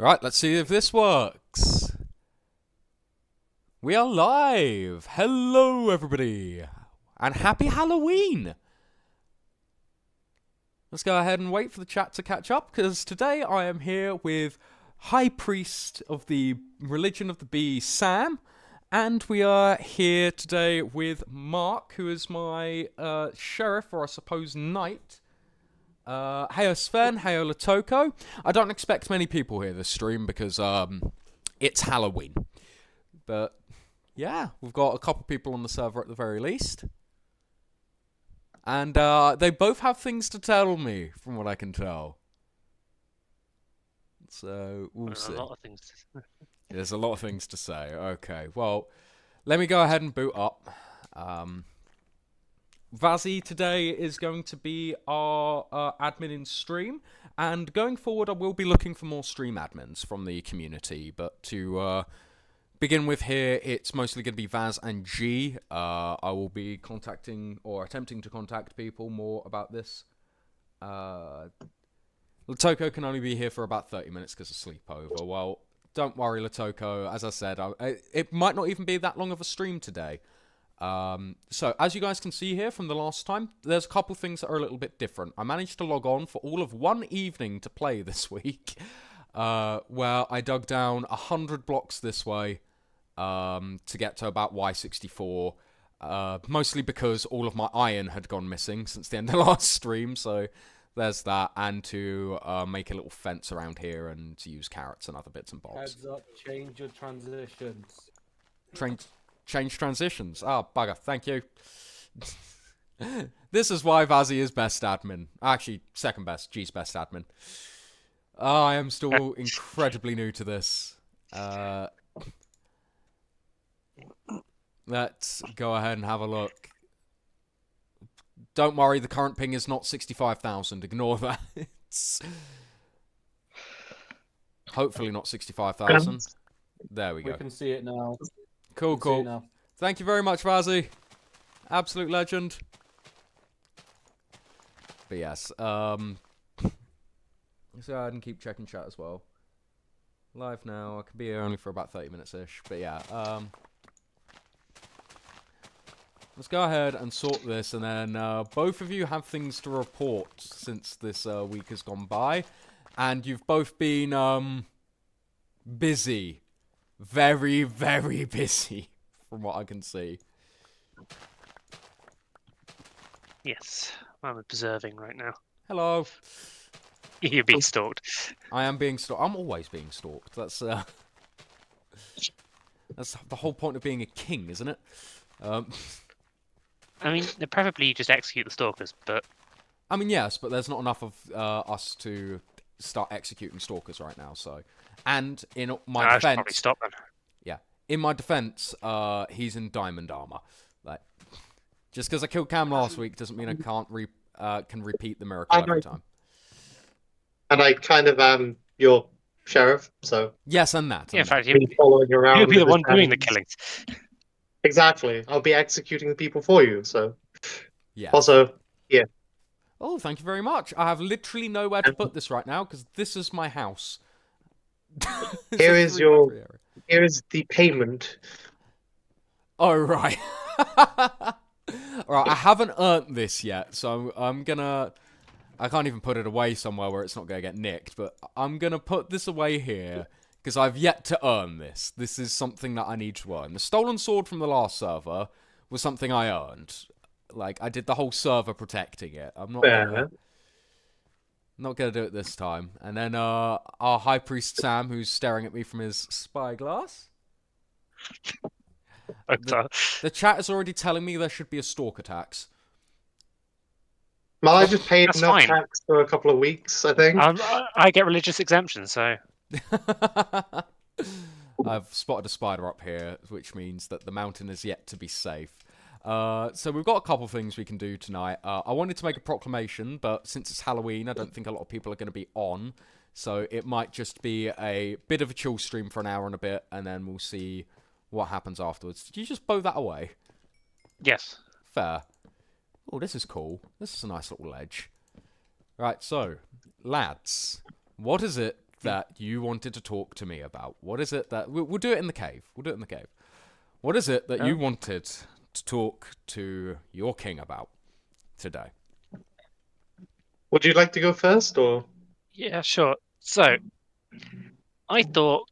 Right, let's see if this works. We are live. Hello, everybody. And happy Halloween. Let's go ahead and wait for the chat to catch up, because today I am here with High Priest of the Religion of the Bee, Sam. And we are here today with Mark, who is my sheriff, or I suppose knight. Heyo Sven, heyo Latoko. I don't expect many people here this stream because it's Halloween. But yeah, we've got a couple people on the server at the very least. And they both have things to tell me, from what I can tell. So we'll see. There's a lot of things to say. There's a lot of things to say. Okay, well, let me go ahead and boot up. Vazzy today is going to be our admin in stream, and going forward I will be looking for more stream admins from the community, but to begin with here, it's mostly going to be Vaz and G. I will be contacting, or attempting to contact people more about this. Latoko can only be here for about 30 minutes because of sleepover. Well, don't worry, Latoko. As I said, it might not even be that long of a stream today. So, as you guys can see here from the last time, there's a couple things that are a little bit different. I managed to log on for all of one evening to play this week, where I dug down 100 blocks this way, to get to about Y64, mostly because all of my iron had gone missing since the end of last stream, so there's that, and to make a little fence around here and to use carrots and other bits and bobs. Heads up, change your transitions. Change transitions. Ah, bugger. Thank you. This is why Vazzy is best admin. Actually, second best. G's best admin. I am still incredibly new to this. Let's go ahead and have a look. Don't worry, the current ping is not 65,000. Ignore that. It's hopefully not 65,000. There we go. We can see it now. Cool. Thank you very much, Vazzy. Absolute legend. But yes, let's go ahead and keep checking chat as well. Live now. I could be here only for about 30 minutes-ish. But yeah, let's go ahead and sort this, and then both of you have things to report since this week has gone by. And you've both been busy. Very, very busy, from what I can see. Yes, I'm observing right now. Hello. You're being stalked. I am being stalked. I'm always being stalked. That's the whole point of being a king, isn't it? I mean, preferably you just execute the stalkers, but... I mean, yes, but there's not enough of us to start executing stalkers right now, so... And in my I should defense... probably stop them. Yeah. In my defense, he's in diamond armor. Like, just because I killed Cam last week doesn't mean I can't can repeat the miracle every time. And I kind of am your sheriff, so... Yes, and that. Yeah, in fact, Be following around you'll be the with one doing the shenanigans. killings. Exactly. I'll be executing the people for you, so... Yeah. Also, yeah. Oh, thank you very much. I have literally nowhere to put this right now, because this is my house. Here is the payment. Oh, right. Alright, I haven't earned this yet, so I'm gonna... I can't even put it away somewhere where it's not gonna get nicked, but I'm gonna put this away here, because I've yet to earn this. This is something that I need to earn. The stolen sword from the last server was something I earned. Like, I did the whole server protecting it. I'm not gonna do it this time. And then our High Priest Sam, who's staring at me from his spyglass. The chat is already telling me there should be a stalker tax. Well, I just paid That's enough fine. tax for a couple of weeks, I think. I get religious exemptions, so... I've spotted a spider up here, which means that the mountain is yet to be safe. So we've got a couple things we can do tonight. I wanted to make a proclamation, but since it's Halloween, I don't think a lot of people are going to be on. So it might just be a bit of a chill stream for an hour and a bit, and then we'll see what happens afterwards. Did you just bow that away? Yes. Fair. Oh, this is cool. This is a nice little ledge. Right, so, lads, what is it that you wanted to talk to me about? What is it that... We'll do it in the cave. What is it that you wanted to talk to your king about today? Would you like to go first, or? Yeah, sure. So, I thought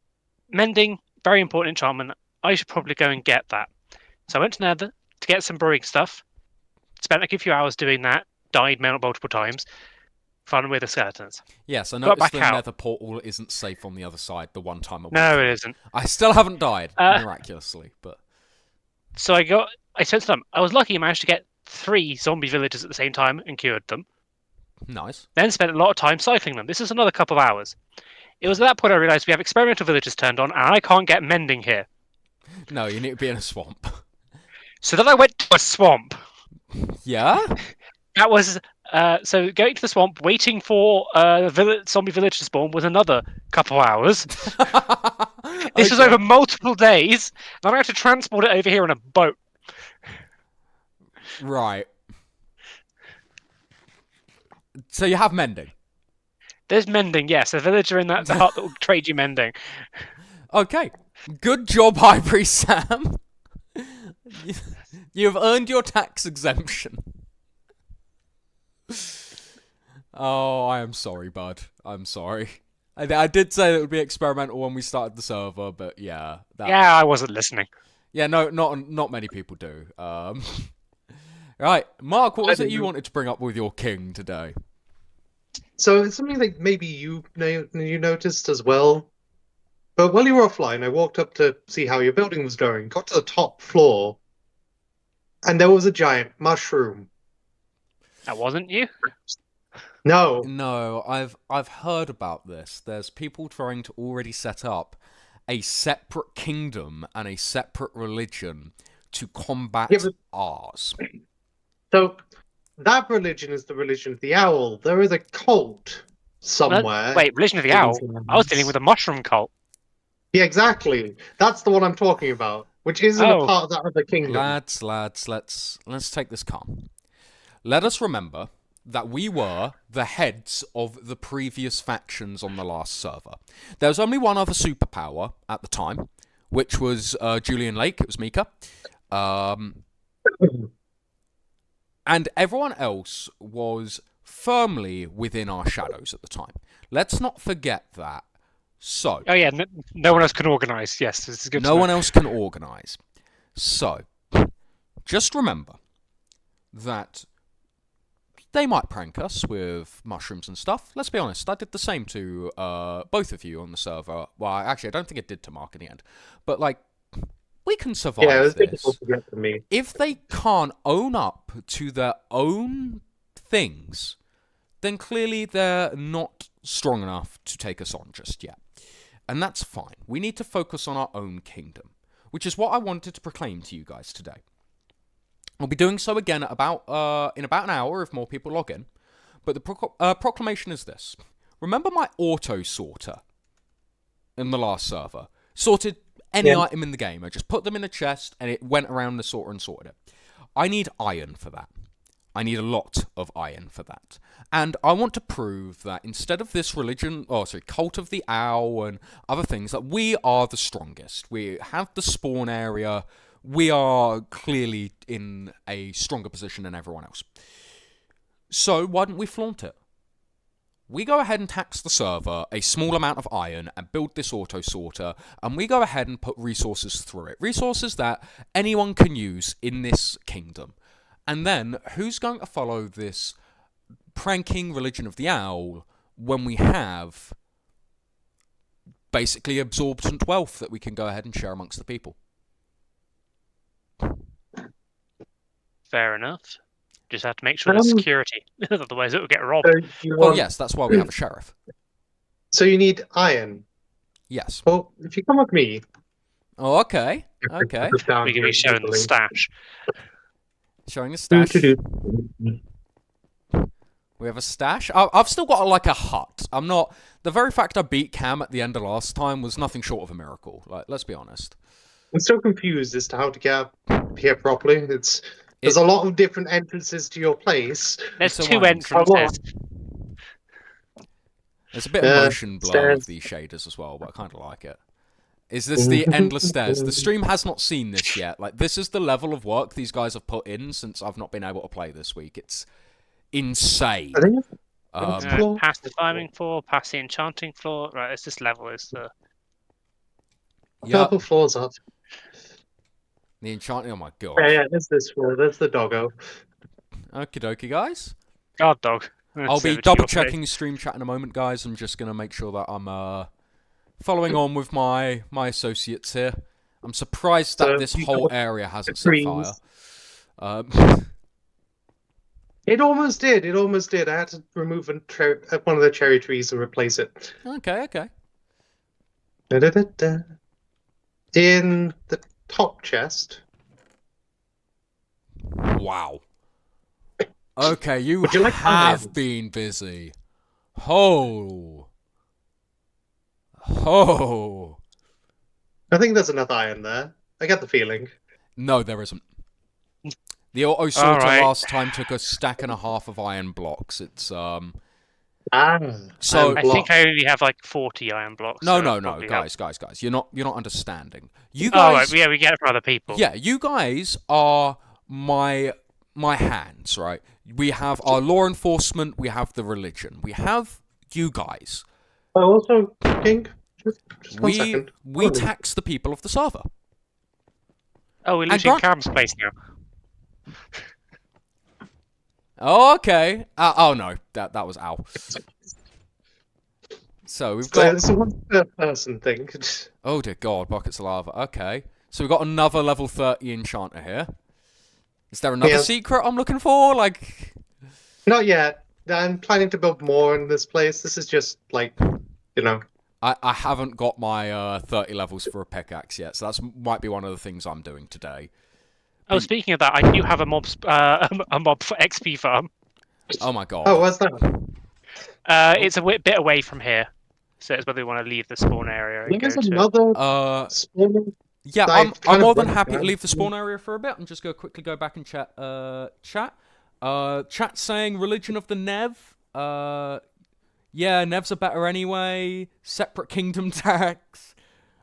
mending, very important enchantment. I should probably go and get that. So I went to Nether to get some brewing stuff. Spent like a few hours doing that. Died multiple times. Fun with the skeletons. Yes, I Got noticed back the out. Nether portal isn't safe on the other side the one time I went No, through. it isn't. I still haven't died, miraculously, but... So I spent some time. I was lucky I managed to get 3 zombie villagers at the same time and cured them. Nice. Then spent a lot of time cycling them. This is another couple of hours. It was at that point I realised we have experimental villagers turned on, and I can't get mending here. No, you need to be in a swamp. So then I went to a swamp. Yeah? That was so going to the swamp, waiting for zombie village to spawn was another couple hours. This was over multiple days. Then I had to transport it over here on a boat. Right. So you have mending. There's mending, yes. A villager in that hut that will trade you mending. Okay. Good job, High Priest Sam. You've earned your tax exemption. Oh, I am sorry, bud. I'm sorry. I did say that it would be experimental when we started the server, but yeah. Yeah, I wasn't listening. Yeah, no, not many people do. Right, Mark, what was it you wanted to bring up with your king today? So it's something that maybe you noticed as well. But while you were offline, I walked up to see how your building was going. Got to the top floor, and there was a giant mushroom. That wasn't you? No. No, I've heard about this. There's people trying to already set up a separate kingdom and a separate religion to combat ours. So that religion is the religion of the owl. There is a cult somewhere. Wait, religion of the owl? I was dealing with a mushroom cult. Yeah, exactly. That's the one I'm talking about, which isn't a part of that other kingdom. Lads, let's take this calm. Let us remember that we were the heads of the previous factions on the last server. There was only one other superpower at the time, which was Julian Lake. It was Mika. And everyone else was firmly within our shadows at the time. Let's not forget that. So. Oh yeah, no one else can organise. Yes, this is good. No one else can organise. So, just remember that they might prank us with mushrooms and stuff. Let's be honest, I did the same to both of you on the server. Well, actually, I don't think it did to Mark in the end. But, like, we can survive it was this. difficult to get to me. If they can't own up to their own things, then clearly they're not strong enough to take us on just yet. And that's fine. We need to focus on our own kingdom, which is what I wanted to proclaim to you guys today. I'll be doing so again at in about an hour if more people log in. But the proclamation is this. Remember my auto sorter in the last server? Sorted any item in the game. I just put them in a chest and it went around the sorter and sorted it. I need iron for that. I need a lot of iron for that. And I want to prove that instead of this cult of the owl and other things, that we are the strongest. We have the spawn area. We are clearly in a stronger position than everyone else. So why don't we flaunt it? We go ahead and tax the server a small amount of iron and build this auto sorter, and we go ahead and put resources through it. Resources that anyone can use in this kingdom. And then, who's going to follow this pranking religion of the owl when we have basically absorbent wealth that we can go ahead and share amongst the people? Fair enough. Just have to make sure there's security. Otherwise it will get robbed. Well, yes, that's why we have a sheriff. So you need iron? Yes. Well, if you come with me... Oh, okay. Okay. We can be showing the stash. Showing a stash. We have a stash. I've still got like a hut. I'm not... The very fact I beat Cam at the end of last time was nothing short of a miracle. Like, let's be honest. I'm so confused as to how to get up here properly. There's a lot of different entrances to your place. There's 2 entrances. There's a bit of motion blur stairs. with these shaders as well, but I kind of like it. Is this the endless stairs? The stream has not seen this yet. Like, this is the level of work these guys have put in since I've not been able to play this week. It's insane. I think floor? Past the climbing floor, past the enchanting floor. Right, it's this level is the. Purple floors up. The enchanting. Oh my god. Yeah, there's this floor. There's the doggo. Okie dokie, guys. Guard dog. I'll be double checking stream chat in a moment, guys. I'm just gonna make sure that I'm following on with my associates here. I'm surprised that this whole area hasn't set fire. It almost did. It almost did. I had to remove one of the cherry trees and replace it. Okay. Da-da-da-da. In the top chest. Wow. Okay, you Would you like have onions? been busy. Ho. I think there's enough iron there. I get the feeling. No, there isn't. The auto sorter Alright. last time took a stack and a half of iron blocks. It's So So- I think I only have like 40 iron blocks. no, so no, I'll no, probably guys. You're not understanding. You have... Oh, right, guys, yeah, we get it from other people. yeah, you guys are my hands, right? We have our law enforcement. We have the religion. We have you guys. also, King, just one We second. tax the people of the server. Oh, we're And losing Grant- Cam's place now. Oh, okay. Oh no, that was Al. So we've got. It's a one-person thing. Oh dear God, buckets of lava. Okay, so we've got another level 30 enchanter here. Is there another Yeah. secret I'm looking for? Like, Not yet. I'm planning to build more in this place. This is just like, you know. I haven't got my 30 levels for a pickaxe yet, so might be one of the things I'm doing today. Oh, speaking of that, I do have a mob for XP farm. Oh my God. Oh, what's that? It's a bit away from here, so it's whether we want to leave the spawn area and go There's to. another spawner. Yeah, I've I'm kind of more than read happy to that. leave the spawn area for a bit. I'm just going to quickly go back and chat. Chat saying religion of the Nev. Yeah, Nevs are better anyway. Separate kingdom tax.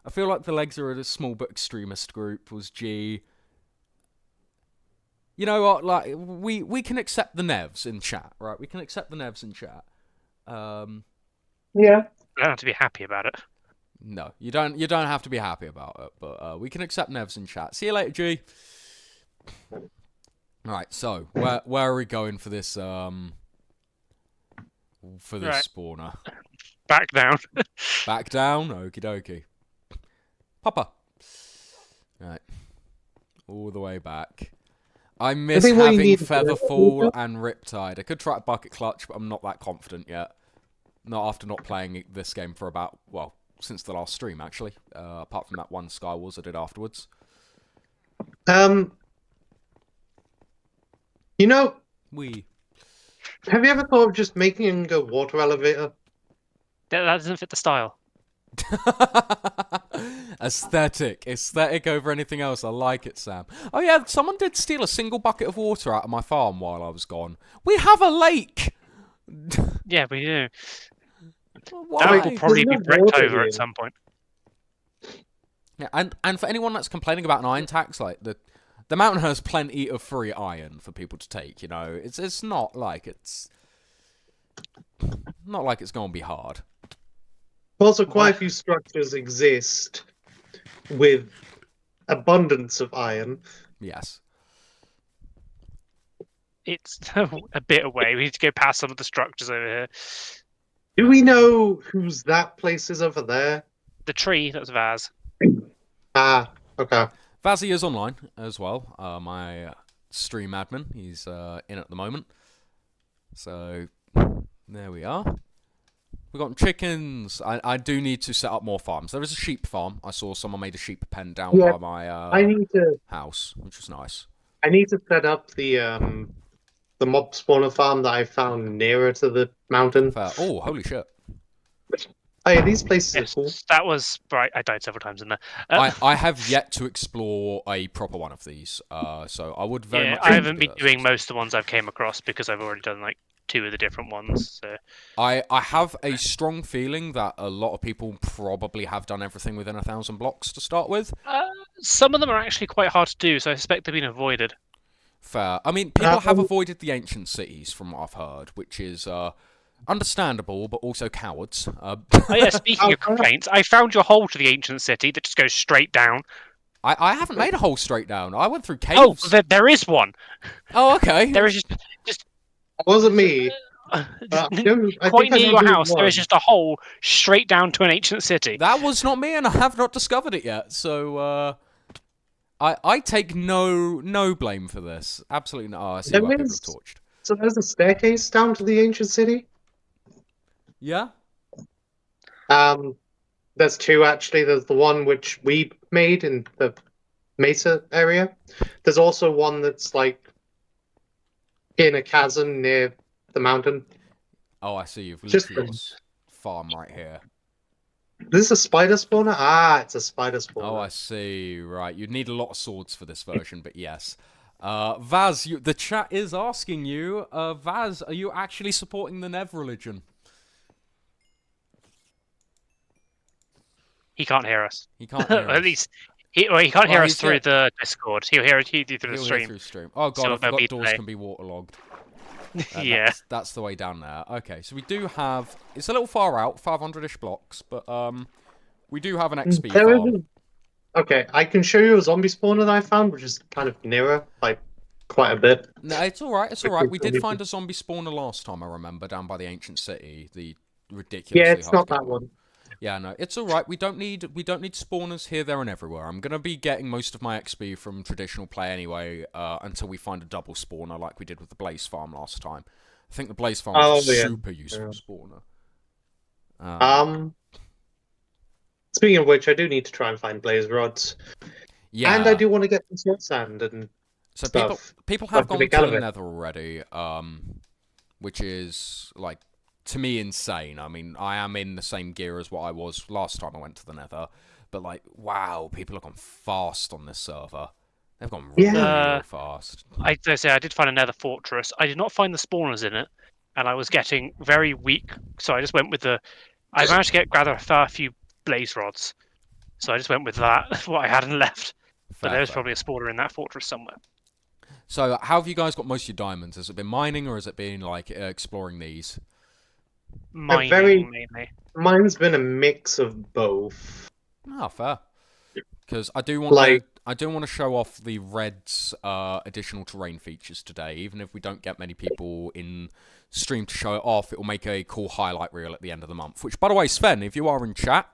I feel like the legs are a small but extremist group. Was G. You know what? Like we can accept the Nevs in chat, right? We can accept the Nevs in chat. Yeah. I don't have to be happy about it. No, you don't. You don't have to be happy about it, but we can accept Nevs in chat. See you later, G. Right. So where are we going for this? For this Right. spawner. Back down. Back down. Okie dokie. Papa. Right. All the way back. I miss think what you having need is a- Featherfall and Riptide. I could try Bucket Clutch, but I'm not that confident yet. Not after not playing this game for about, well, since the last stream, actually. Apart from that one Skywars I did afterwards. You know, We. have you ever thought of just making a water elevator? That doesn't fit the style. Aesthetic over anything else. I like it, Sam. Oh yeah, someone did steal a single bucket of water out of my farm while I was gone. We have a lake. Yeah, we do. Why? That will probably be There's no bricked water over here. at some point. Yeah, and for anyone that's complaining about an iron tax, like the mountain has plenty of free iron for people to take. You know, it's not like it's going to be hard. Also, quite a few structures exist with abundance of iron. Yes. It's a bit away. We need to go past some of the structures over here. Do we know whose that place is over there? The tree, that's Vaz. Ah, okay. Vazzy is online as well. My stream admin. He's in at the moment. So there we are. We've got chickens. I do need to set up more farms. There is a sheep farm. I saw someone made a sheep pen down Yeah, by my I need to house, which was nice. set up the mob spawner farm that I found nearer to the mountain. Fair. Oh, holy shit. Oh yeah, these places Yes, are cool. that was right. I died several times in there. I have yet to explore a proper one of these. So I would very Yeah, much. I haven't like to been do that. doing most of the ones I've came across because I've already done like two of the different ones. So I have a strong feeling that a lot of people probably have done everything within 1,000 blocks to start with. some of them are actually quite hard to do, so I suspect they've been avoided. Fair. I mean, people have avoided the ancient cities, from what I've heard, which is understandable, but also cowards. Oh yeah, speaking of complaints, I found your hole to the ancient city that just goes straight down. I haven't made a hole straight down. I went through caves. Oh, there is one. Oh, okay. There is just It wasn't me. quite near your house. There is just a hole straight down to an ancient city. That was not me, and I have not discovered it yet. So I take no blame for this. Absolutely not. Oh, I see why people have torched. So there's a staircase down to the ancient city? Yeah? There's two, actually. There's the one which we made in the Mesa area. There's also one that's, like, in a chasm near the mountain. Oh, I see. You've literally got a farm right here. This is a spider spawner? Ah, it's a spider spawner. Oh, I see. Right. You'd need a lot of swords for this version, but yes. Vaz, the chat is asking you, Vaz, are you actually supporting the Nev religion? He can't hear us. He can't hear us. At least he can't hear us through the Discord. He'll hear it through the stream. Oh god, So I forgot there'll be doors delay. can be waterlogged. Yeah. That's the way down there. Okay, so we do have... It's a little far out, 500-ish blocks, but we do have an XP farm. Okay, I can show you a zombie spawner that I found, which is kind of nearer, like, quite a bit. No, it's alright, it's alright. We did find a zombie spawner last time, I remember, down by the ancient city. The ridiculously Yeah, it's not hard that one. Yeah, no, it's alright. We don't need spawners here, there, and everywhere. I'm gonna be getting most of my XP from traditional play anyway, until we find a double spawner like we did with the Blaze Farm last time. I think the Blaze Farm is a super useful spawner. Speaking of which, I do need to try and find blaze rods. Yeah. And I do want to get some salt sand and So stuff. people have gone to out of the it. Nether already, which is like to me insane. I mean, I am in the same gear as what I was last time I went to the Nether, but like, wow, people have gone fast on this server. They've gone real fast. I did find another fortress. I did not find the spawners in it, and I was getting very weak, so I just went with the. I managed to gather a fair few blaze rods, so I just went with that. What I hadn't left, but there's probably a spawner in that fortress somewhere. So, how have you guys got most of your diamonds? Has it been mining, or has it been like exploring these? Mining mainly. Mine's been a mix of both. Oh, fair. Because I do want to show off the Red's additional terrain features today. Even if we don't get many people in stream to show it off, it will make a cool highlight reel at the end of the month. Which, by the way, Sven, if you are in chat,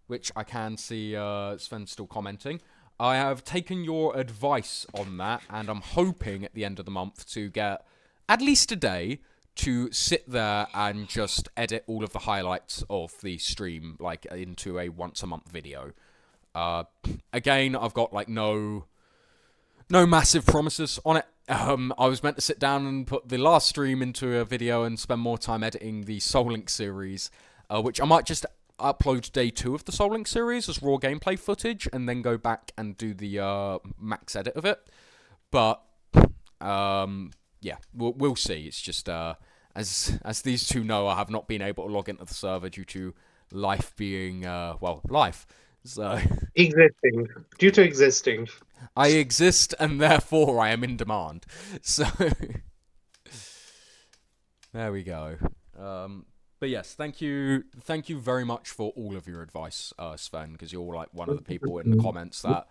which I can see Sven's still commenting, I have taken your advice on that, and I'm hoping at the end of the month to get at least a day to sit there and just edit all of the highlights of the stream, like, into a once-a-month video. Again, I've got, like, no massive promises on it. I was meant to sit down and put the last stream into a video and spend more time editing the Soul Link series, which I might just upload day 2 of the Soul Link series as raw gameplay footage, and then go back and do the max edit of it. But, yeah, we'll see. It's just, as these two know, I have not been able to log into the server due to life being, life. So Existing. Due to existing. I exist, and therefore I am in demand. So there we go. But yes, thank you very much for all of your advice, Sven, because you're like one of the people in the comments that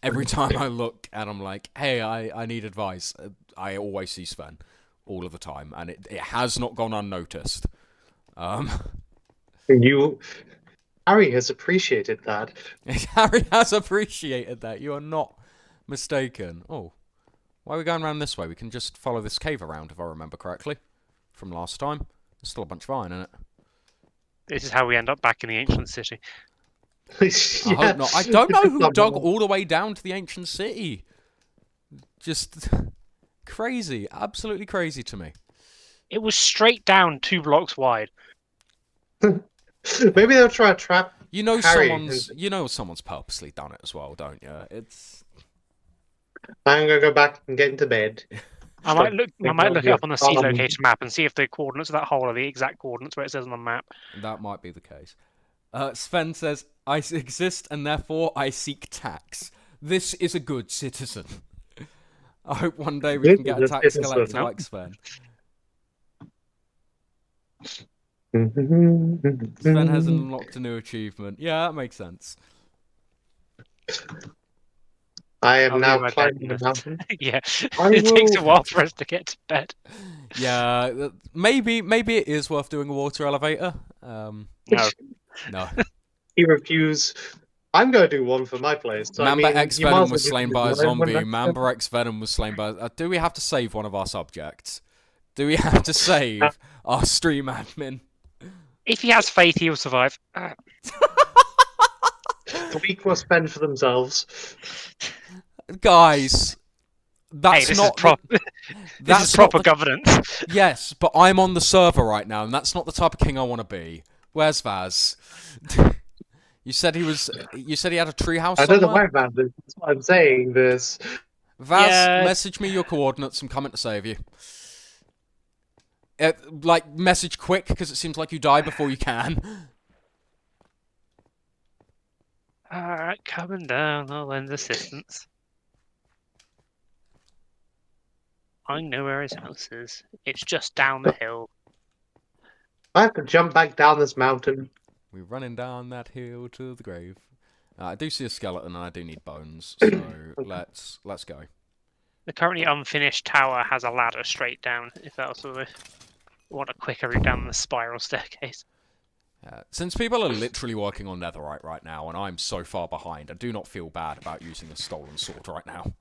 every time I look and I'm like, hey, I need advice, I always see Sven all of the time, and it has not gone unnoticed. Harry has appreciated that. Harry has appreciated that. You are not mistaken. Oh, why are we going around this way? We can just follow this cave around, if I remember correctly, from last time. There's still a bunch of iron in it. This is how we end up back in the ancient city. I hope not. I don't know who dug all the way down to the ancient city. Just crazy. Absolutely crazy to me. It was straight down 2 blocks wide. Maybe they'll try to trap. You know Harry. someone's purposely done it as well, don't you? It's. I'm gonna go back and get into bed. I might look it up on the seed Um, location map and see if the coordinates of that hole are the exact coordinates where it says on the map. That might be the case. Sven says, I exist and therefore I seek tax. This is a good citizen. I hope one day we This can get is a a tax citizen. collector like Sven. Sven has unlocked a new achievement. Yeah, that makes sense. I am I'll now leave my climbing the bed. mountain. Yeah, I it takes a will- while for us to get to bed. Yeah, maybe it is worth doing a water elevator. No. No. He refused. I'm going to do one for my place. So, Mamba I mean, X you might Venom as well was give slain me by a one zombie. next Mamba time. X Venom was slain by. Do we have to save one of our subjects? Do we have to save our stream admin? If he has faith, he will survive. The weak must fend for themselves. Guys, that's Hey, this not is proper. This that's is proper not the- governance. Yes, but I'm on the server right now, and that's not the type of king I want to be. Where's Vaz? You said he was. You said he had a treehouse I don't know somewhere. why, man. That's why I'm saying this. Vaz, Yeah. message me your coordinates. I'm coming to save you. Message quick, because it seems like you die before you can. Alright, coming down. I'll lend assistance. I know where his house is. It's just down the hill. I have to jump back down this mountain. We're running down that hill to the grave. I do see a skeleton, and I do need bones. So let's go. The currently unfinished tower has a ladder straight down, if that was what we want a quicker route down the spiral staircase. Since people are literally working on netherite right now, and I'm so far behind, I do not feel bad about using a stolen sword right now.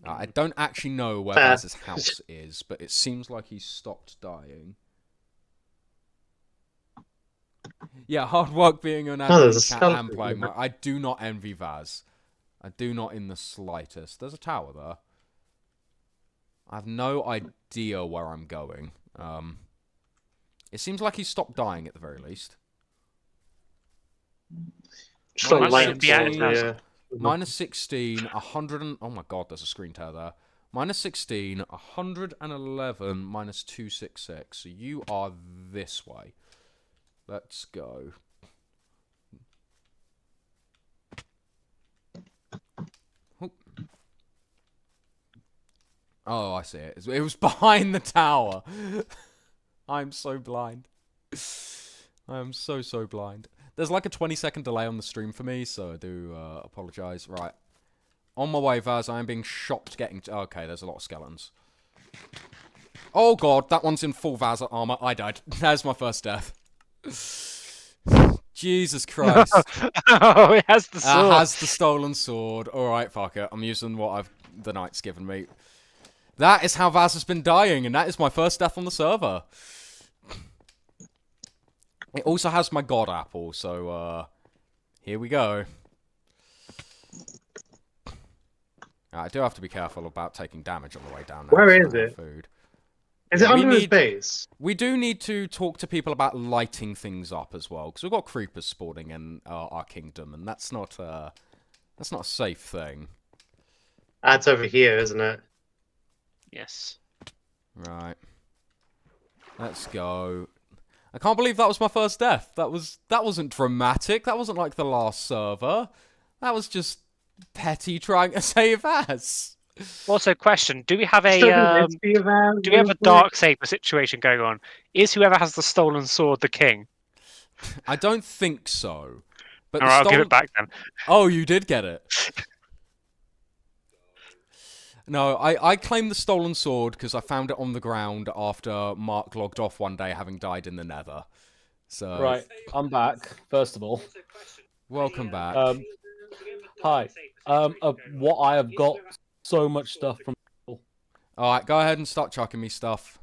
I don't actually know where Vaz's house is, but it seems like he's stopped dying. Yeah, hard work being an there's a admin chat skeleton and playing. here. I do not envy Vaz. I do not in the slightest. There's a tower there. I have no idea where I'm going. It seems like he's stopped dying at the very least. Just a Minus light 16, sword, yeah. Minus 16, 100 and... Oh my god, there's a screen tear there. Minus 16, 111, minus 266. So you are this way. Let's go. Oh, I see it. It was behind the tower. I'm so blind. I am so blind. There's like a 20-second delay on the stream for me, so I do apologise. Right. On my way, Vaz, I am being shocked getting... Okay, there's a lot of skeletons. Oh god, that one's in full Vaz armour. I died. There's my first death. Jesus Christ. Oh, it has the sword. It has the stolen sword. Alright, fuck it. I'm using what the knight's given me. That is how Vaz has been dying, and that is my first death on the server. It also has my god apple, so here we go. I do have to be careful about taking damage on the way down. Where now, is so I have it? Food. Is Yeah, it we under his need- base? We do need to talk to people about lighting things up as well, because we've got creepers spawning in our kingdom, and that's not a safe thing. That's over here, isn't it? Yes. Right. Let's go. I can't believe that was my first death. That wasn't dramatic. That wasn't like the last server. That was just petty trying to save us. Also, question: Do we have Still a do this for you, Vaz, do we have a real quick? dark saber situation going on? Is whoever has the stolen sword the king? I don't think so. But All the right, I'll give stolen- it back then. Oh, you did get it. No, I claimed the stolen sword because I found it on the ground after Mark logged off one day having died in the nether. So, Right, I'm back. First of all, welcome back. hi. What I have got so much stuff from. Alright, go ahead and start chucking me stuff.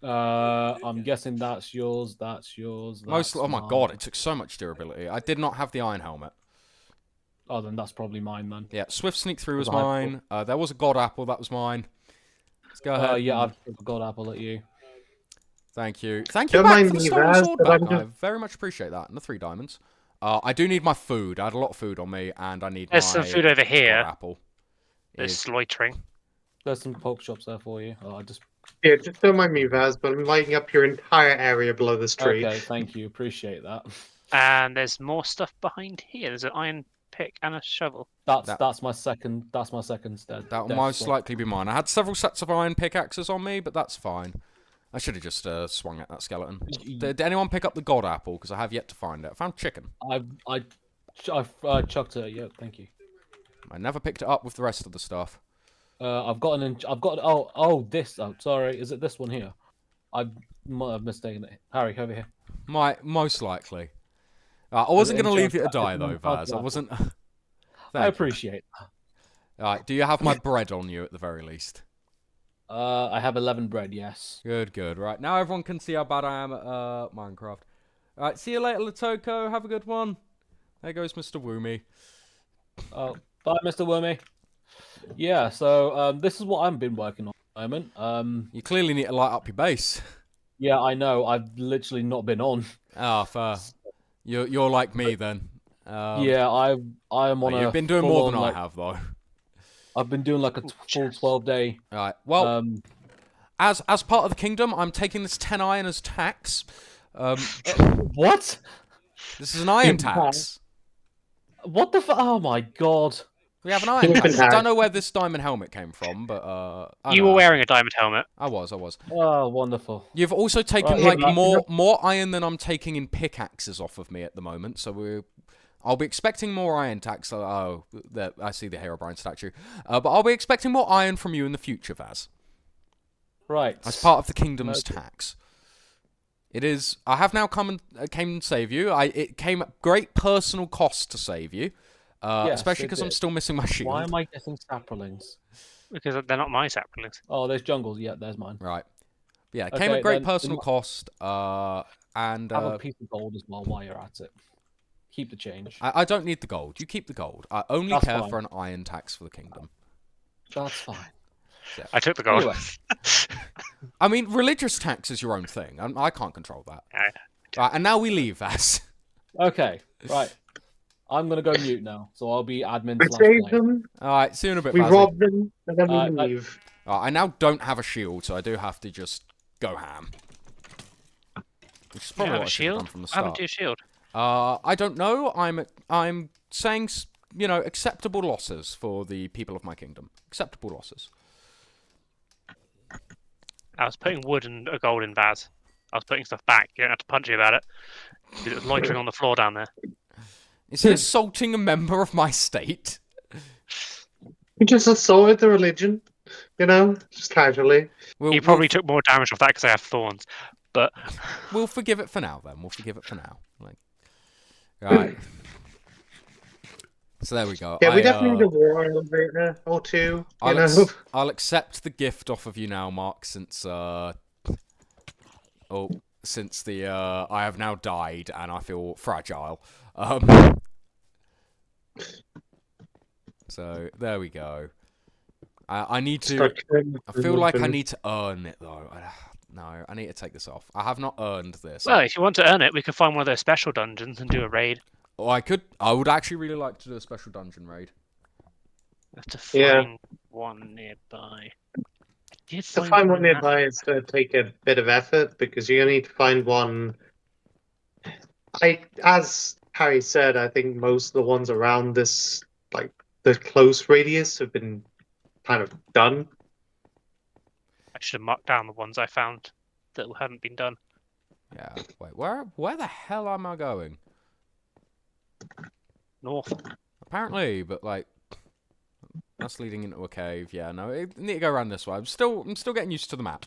I'm guessing that's yours. That's yours. That's Oh my mine. god, it took so much durability. I did not have the iron helmet. Oh, then that's probably mine then. Yeah, swift sneak through was Was I mine. There was a god apple, that was mine. Let's go ahead. Yeah, and- I've got apple at you. Thank you. Thank you Don't back mind for the me, stolen Raz, sword but back. I'm I just- very much appreciate that. And the 3 diamonds. I do need my food. I had a lot of food on me, and I need There's my some food over god here. apple. There's Is- loitering. There's some pork chops there for you. Oh, I just. Yeah, just don't mind me, Vaz, but I'm lighting up your entire area below this tree. Okay, thank you. Appreciate that. And there's more stuff behind here. There's an iron pick and a shovel. That's my second. That's my second stead. That will most likely be mine. I had several sets of iron pickaxes on me, but that's fine. I should have just swung at that skeleton. Did anyone pick up the god apple? Because I have yet to find it. I found chicken. I chucked it. Yeah, thank you. I never picked it up with the rest of the stuff. I've got oh this. Oh, sorry. Is it this one here? I might have mistaken it. Harry, over here. Most likely. I wasn't going to leave you to die though, Vaz. I wasn't. I appreciate that. Alright, do you have my bread on you at the very least? I have 11 bread. Yes. Good. Right, now everyone can see how bad I am at Minecraft. Alright, see you later, Latoko. Have a good one. There goes Mr. Woomy. Oh, bye, Mr. Wormy. Yeah. So this is what I've been working on at the moment. You clearly need to light up your base. Yeah, I know. I've literally not been on. Ah, fair. You're like me then. Yeah, I am on. You've been doing more than I have though. I've been doing like a full 12-day. Alright, well, as part of the kingdom, I'm taking this 10 iron as tax. What? This is an iron tax. What the oh my god. We have an iron tax. I don't know where this diamond helmet came from, but you were wearing a diamond helmet. I was. Oh, wonderful. You've also taken more iron than I'm taking in pickaxes off of me at the moment, so I'll be expecting more iron tax. Oh, I see the Herobrine statue. But I'll be expecting more iron from you in the future, Vaz. Right. As part of the kingdom's tax. It is. I have now came and save you. It came at great personal cost to save you. Yes, especially because I'm still missing my shield. Why am I getting saplings? Because they're not my saplings. Oh, there's jungles. Yeah, there's mine. Right. Yeah, it came at great personal cost. And have a piece of gold as well while you're at it. Keep the change. I don't need the gold. You keep the gold. I only care for an iron tax for the kingdom. That's fine. Yeah. I took the gold. Anyway. I mean, religious tax is your own thing. I can't control that. Right, and now we leave, Vaz. Okay, right. I'm going to go mute now, so I'll be admin. We saved them. Alright, see you in a bit, We Vazzy. robbed them, and then we leave. I now don't have a shield, so I do have to just go ham. Which is probably what I should have done from the start. What happened to your shield? I don't know. I'm saying, acceptable losses for the people of my kingdom. Acceptable losses. I was putting wood and a gold in Vaz. I was putting stuff back. You don't have to punch you about it. Because it was loitering on the floor down there. Is he assaulting a member of my state? We just assaulted the religion, just casually. He probably took more damage off that because I have thorns. But we'll forgive it for now, then. Right. So there we go. Yeah, we definitely need a war elevator or two. I'll accept the gift off of you now, Mark, since I have now died and I feel fragile. So there we go. I need to. I feel like I need to earn it though. No, I need to take this off. I have not earned this. Well, if you want to earn it, we could find one of those special dungeons and do a raid. Oh, I could. I would actually really like to do a special dungeon raid. We have to find one nearby. To find one nearby is going to take a bit of effort because you need to find one. As Harry said, I think most of the ones around this, like the close radius, have been kind of done. I should have marked down the ones I found that hadn't been done. Yeah. Wait, where the hell am I going? North. Apparently, but like that's leading into a cave. Yeah, no, I need to go around this way. I'm still getting used to the map.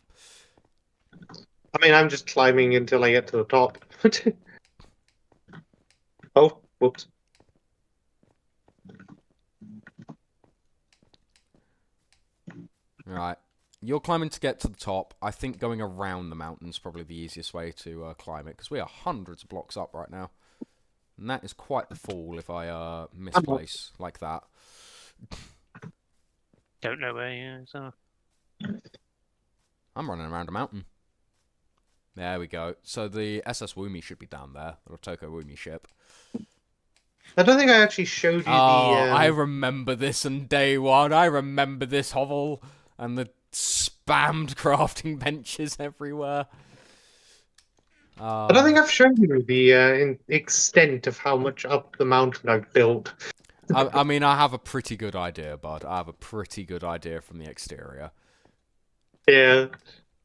I mean, I'm just climbing until I get to the top. Oh, whoops. Right. You're climbing to get to the top. I think going around the mountain is probably the easiest way to climb it, because we are hundreds of blocks up right now. And that is quite the fall if I misplace like that. Don't know where you are. I'm running around a mountain. There we go. So the SS Woomy should be down there. The Rotoko Woomy ship. I don't think I actually showed you the... I remember this on day one. I remember this hovel. And the spammed crafting benches everywhere. I don't think I've shown you the extent of how much up the mountain I've built. I mean, I have a pretty good idea, bud. I have a pretty good idea from the exterior. Yeah.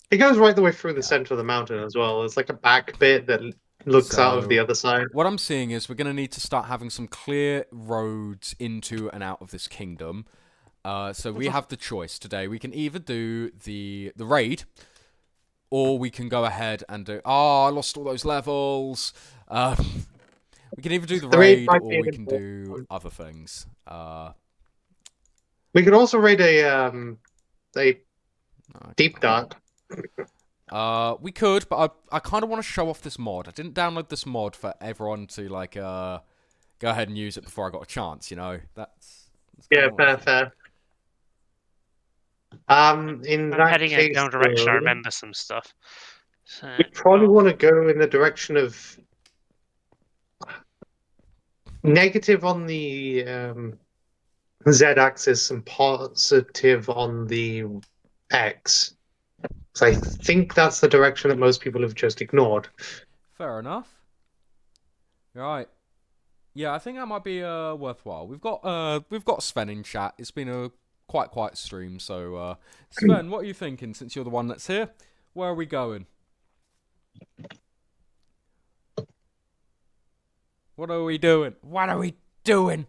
It goes right the way through the center of the mountain as well. It's like a back bit that looks out of the other side. What I'm seeing is we're going to need to start having some clear roads into and out of this kingdom. So we have the choice today. We can either do the raid, or we can go ahead and do... Oh, I lost all those levels. We can either do the raid, or we can do other things. We could also raid a deep dark. We could, but I kind of want to show off this mod. I didn't download this mod for everyone to, like, go ahead and use it before I got a chance, you know? That's yeah, fair. I'm that heading case, in a direction. I remember some stuff. So, we probably want to go in the direction of negative on the z-axis and positive on the x. So I think that's the direction that most people have just ignored. Fair enough. Right. Yeah, I think that might be worthwhile. We've got Sven in chat. It's been a quite quiet stream, so Sven, what are you thinking? Since you're the one that's here, where are we going? What are we doing? What are we doing?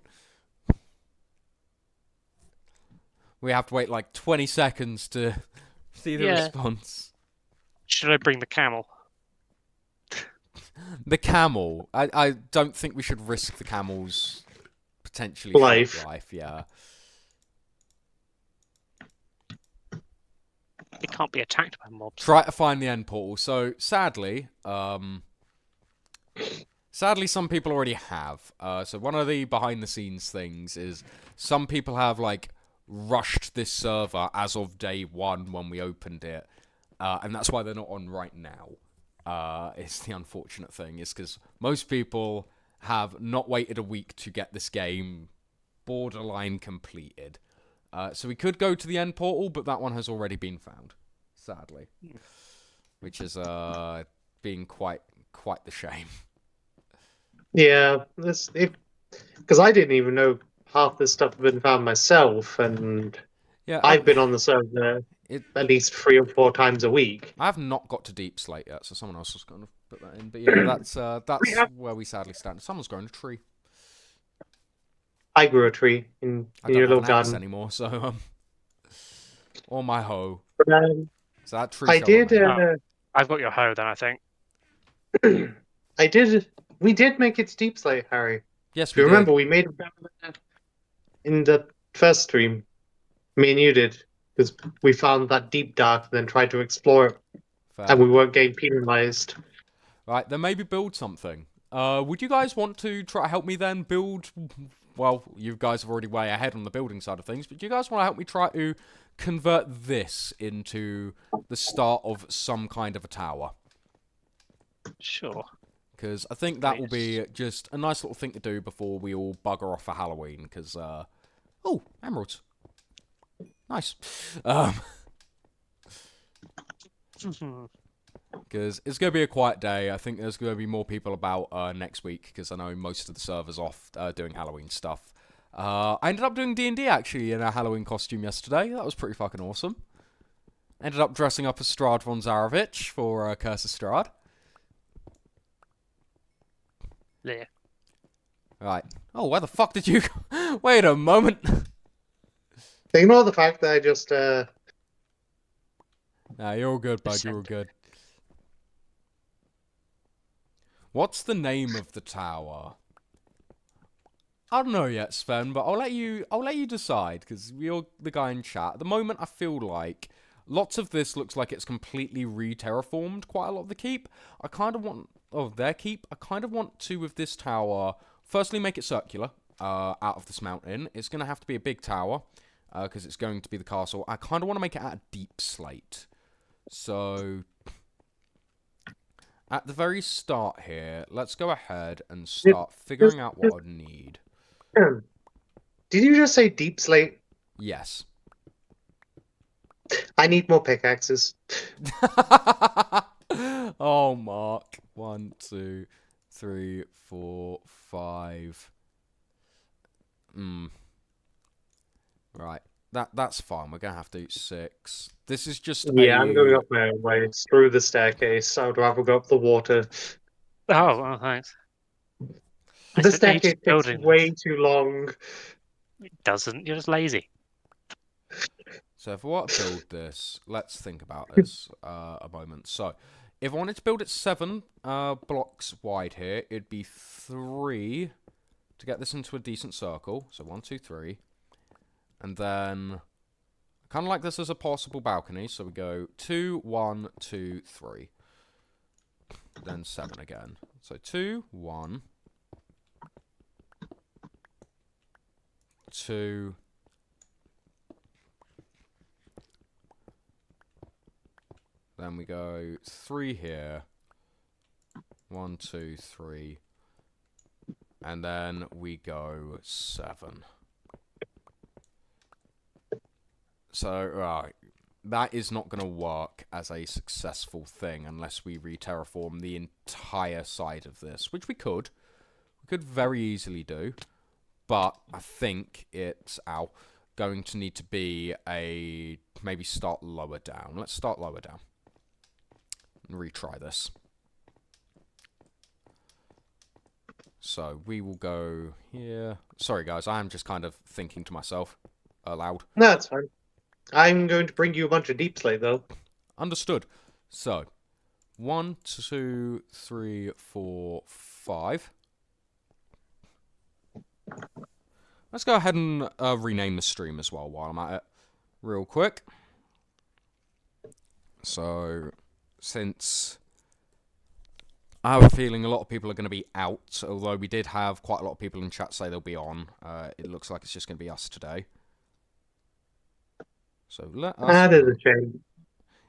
We have to wait like 20 seconds to see the response. Should I bring the camel? The camel. I don't think we should risk the camel's potentially life. Yeah. It can't be attacked by mobs. Try to find the end portal. So sadly, some people already have. So one of the behind the scenes things is some people have like rushed this server as of day one when we opened it, and that's why they're not on right now. It's the unfortunate thing is because most people have not waited a week to get this game borderline completed. So we could go to the end portal, but that one has already been found, sadly, which is being quite the shame. Yeah, because I didn't even know half this stuff had been found myself, and Yeah, I've been on the server at least 3 or 4 times a week. I have not got to Deep Slate yet, so someone else was going to put that in. But yeah, that's where we sadly stand. Someone's growing a tree. I grew a tree in your little garden Anymore, so or my hoe. So that tree. I did. I've got your hoe then, I think. I did. We did make it Deep Slate, Harry. Yes, if you remember, we made it in the first stream. Me and you did, because we found that deep dark and then tried to explore it, and we weren't getting penalized. Right, then maybe build something. Would you guys want to try to help me then build? Well, you guys are already way ahead on the building side of things, but do you guys want to help me try to convert this into the start of some kind of a tower? Sure. Because I think that will be just a nice little thing to do before we all bugger off for Halloween. Because, oh, emeralds. Nice. Because it's going to be a quiet day. I think there's going to be more people about next week, because I know most of the servers off doing Halloween stuff. I ended up doing D&D, actually, in a Halloween costume yesterday. That was pretty fucking awesome. Ended up dressing up as Strahd von Zarovich for Curse of Strahd. Yeah. Right. Oh, where the fuck did you go? Wait a moment. Ignore the fact that I just... Nah, you're all good, bud. You're all good. What's the name of the tower? I don't know yet, Sven, but I'll let you decide, because you're the guy in chat. At the moment, I feel like lots of this looks like it's completely re-terraformed quite a lot of the keep. I kind of want... Oh, their keep. I kind of want to, with this tower, firstly make it circular out of this mountain. It's going to have to be a big tower, because it's going to be the castle. I kind of want to make it out of deep slate. So, at the very start here, let's go ahead and start figuring out what I need. Did you just say deep slate? Yes. I need more pickaxes. Oh, Mark. 1, 2, 3, 4, 5. Right. That's fine. We're gonna have to do 6. This is just Yeah, I'm going up my own way through the staircase. I would rather go up the water. Oh, well, thanks. I The spent ages staircase takes building way this. too long. It doesn't. You're just lazy. So if I want to build this, let's think about this a moment. So if I wanted to build it 7 blocks wide here, it'd be 3 to get this into a decent circle. So 1, 2, 3. And then I kind of like this as a possible balcony. So we go 2, 1, 2, 3. Then 7 again. So 2, 1, 2. Then we go 3 here. 1, 2, 3. And then we go 7. So, right. That is not going to work as a successful thing unless we re-terraform the entire side of this, which we could. We could very easily do. But I think it's going to need to be a... maybe start lower down. Let's start lower down. And retry this. So we will go here. Sorry guys, I am just kind of thinking to myself aloud. No, that's fine. I'm going to bring you a bunch of deep slate, though. Understood. So 1, 2, 3, 4, 5. Let's go ahead and rename the stream as well while I'm at it. Real quick. So, since I have a feeling a lot of people are going to be out, although we did have quite a lot of people in chat say they'll be on, it looks like it's just going to be us today. So let us... That is a shame.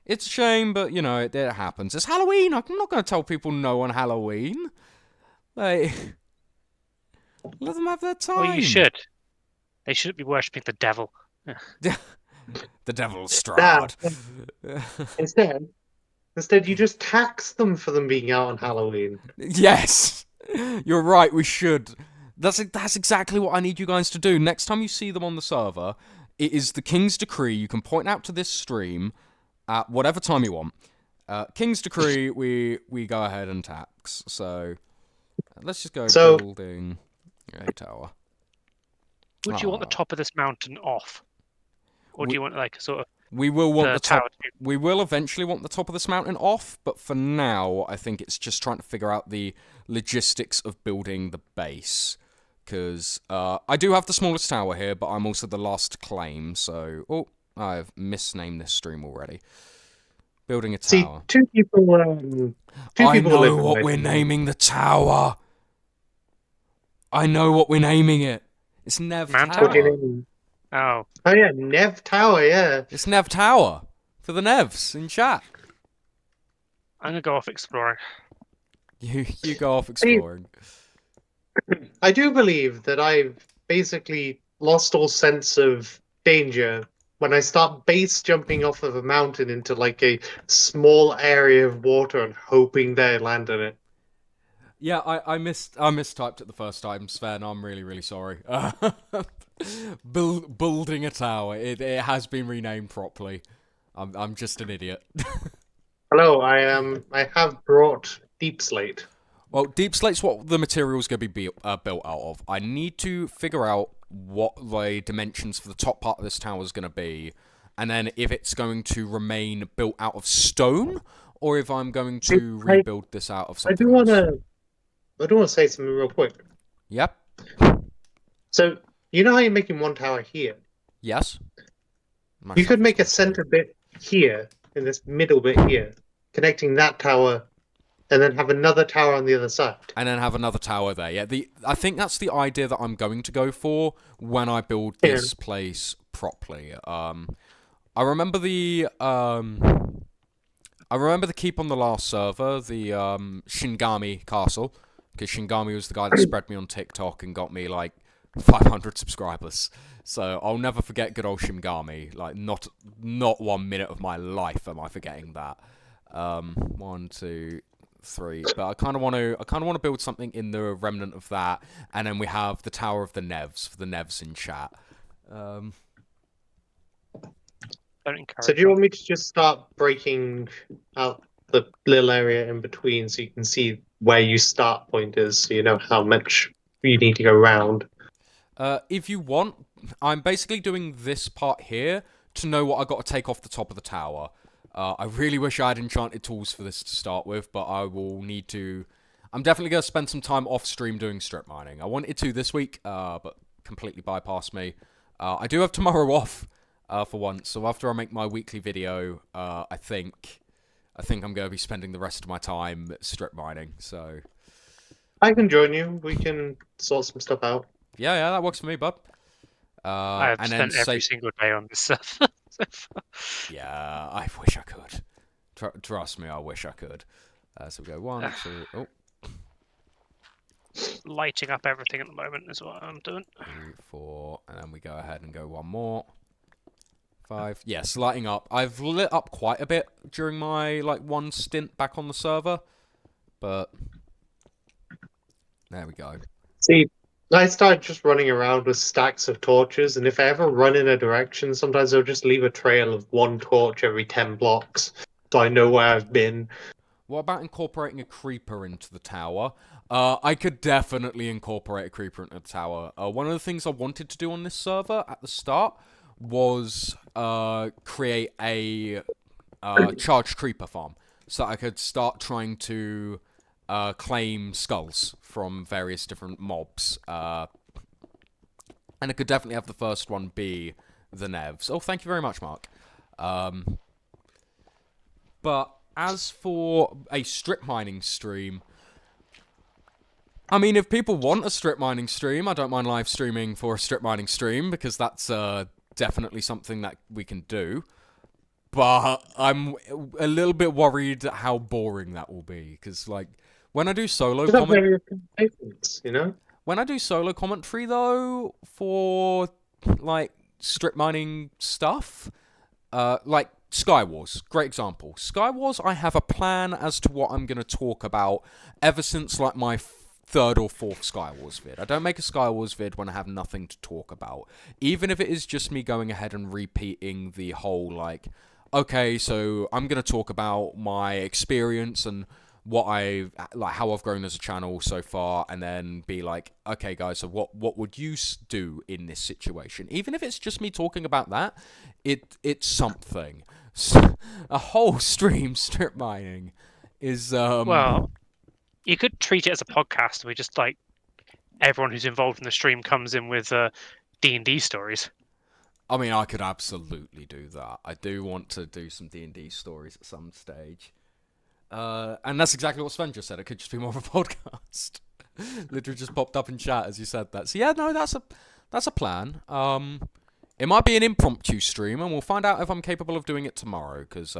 It's a shame, but, you know, it happens. It's Halloween! I'm not going to tell people no on Halloween. Like, let them have their time. Well, you should. They shouldn't be worshipping the devil. The devil's Strahd. Instead, you just tax them for them being out on Halloween. Yes! You're right, we should. That's exactly what I need you guys to do. Next time you see them on the server, it is the King's Decree. You can point out to this stream at whatever time you want. King's Decree, we go ahead and tax. So, let's just go building a tower. Would you want the top of this mountain off? Or do you want like a sort of... We will want the top. tower? We will eventually want the top of this mountain off, but for now, I think it's just trying to figure out the logistics of building the base. Because I do have the smallest tower here, but I'm also the last to claim, so... Oh, I've misnamed this stream already. Building a tower. See, two people I know what we're naming the tower! I know what we're naming it! It's Nev Mantle? Tower. What do you mean? Oh. Oh yeah, Nev Tower, yeah. It's Nev Tower. For the Nevs in chat. I'm going to go off exploring. You go off exploring. I do believe that I've basically lost all sense of danger when I start base jumping off of a mountain into like a small area of water and hoping they land on it. Yeah, I mistyped it the first time, Sven. I'm really, really sorry. Building a tower. It has been renamed properly. I'm just an idiot. Hello, I have brought deep slate. Well, deep slate's what the material's going to be built out of. I need to figure out what the dimensions for the top part of this tower is going to be, and then if it's going to remain built out of stone, or if I'm going to rebuild this out of something else. I do want to say something real quick. Yep. So, you know how you're making one tower here? Yes. You could make a center bit here, in this middle bit here, connecting that tower, and then have another tower on the other side. And then have another tower there. Yeah, I think that's the idea that I'm going to go for when I build this place properly. I remember the keep on the last server, the Shingami Castle, because Shingami was the guy that spread me on TikTok and got me like 500 subscribers. So I'll never forget good old Shimgami. Like, not 1 minute of my life am I forgetting that. 1, 2, 3. But I kind of want to build something in the remnant of that, and then we have the Tower of the Nevs for the Nevs in chat. Don't encourage. So do you want me to just start breaking out the little area in between so you can see where your start point is, so you know how much you need to go round? If you want, I'm basically doing this part here to know what I got to take off the top of the tower. I really wish I had enchanted tools for this to start with, but I will need to... I'm definitely going to spend some time off-stream doing strip mining. I wanted to this week, but completely bypassed me. I do have tomorrow off, for once, so after I make my weekly video, I think I'm going to be spending the rest of my time strip mining, so... I can join you. We can sort some stuff out. Yeah, that works for me, bud. I have spent every single day on this stuff. Yeah, I wish I could. Trust me, I wish I could. So we go 1, 2... Oh. Lighting up everything at the moment is what I'm doing. 3, 4, and then we go ahead and go 1 more. 5. Yes, lighting up. I've lit up quite a bit during my, one stint back on the server. But... there we go. See, I started just running around with stacks of torches, and if I ever run in a direction, sometimes I'll just leave a trail of 1 torch every 10 blocks, so I know where I've been. What about incorporating a creeper into the tower? I could definitely incorporate a creeper into the tower. One of the things I wanted to do on this server at the start was create a charged creeper farm, so I could start trying to claim skulls from various different mobs. And I could definitely have the first one be the Nevs. Oh, thank you very much, Mark. But as for a strip mining stream, I mean, if people want a strip mining stream, I don't mind live streaming for a strip mining stream, because that's definitely something that we can do. But I'm a little bit worried how boring that will be, because, when I do solo commentary, you know? When I do solo commentary, though, for, strip mining stuff, Skywars, great example. Skywars, I have a plan as to what I'm going to talk about ever since, my 3rd or 4th Skywars vid. I don't make a Skywars vid when I have nothing to talk about. Even if it is just me going ahead and repeating the whole, okay, so I'm going to talk about my experience and what how I've grown as a channel so far, and then be okay, guys, so what would you do in this situation? Even if it's just me talking about that, it's something. A whole stream strip mining is Well, you could treat it as a podcast. We just everyone who's involved in the stream comes in with D&D stories. I mean, I could absolutely do that. I do want to do some D&D stories at some stage. And that's exactly what Sven just said. It could just be more of a podcast. Literally just popped up in chat as you said that. So yeah, no, that's a plan. It might be an impromptu stream, and we'll find out if I'm capable of doing it tomorrow, because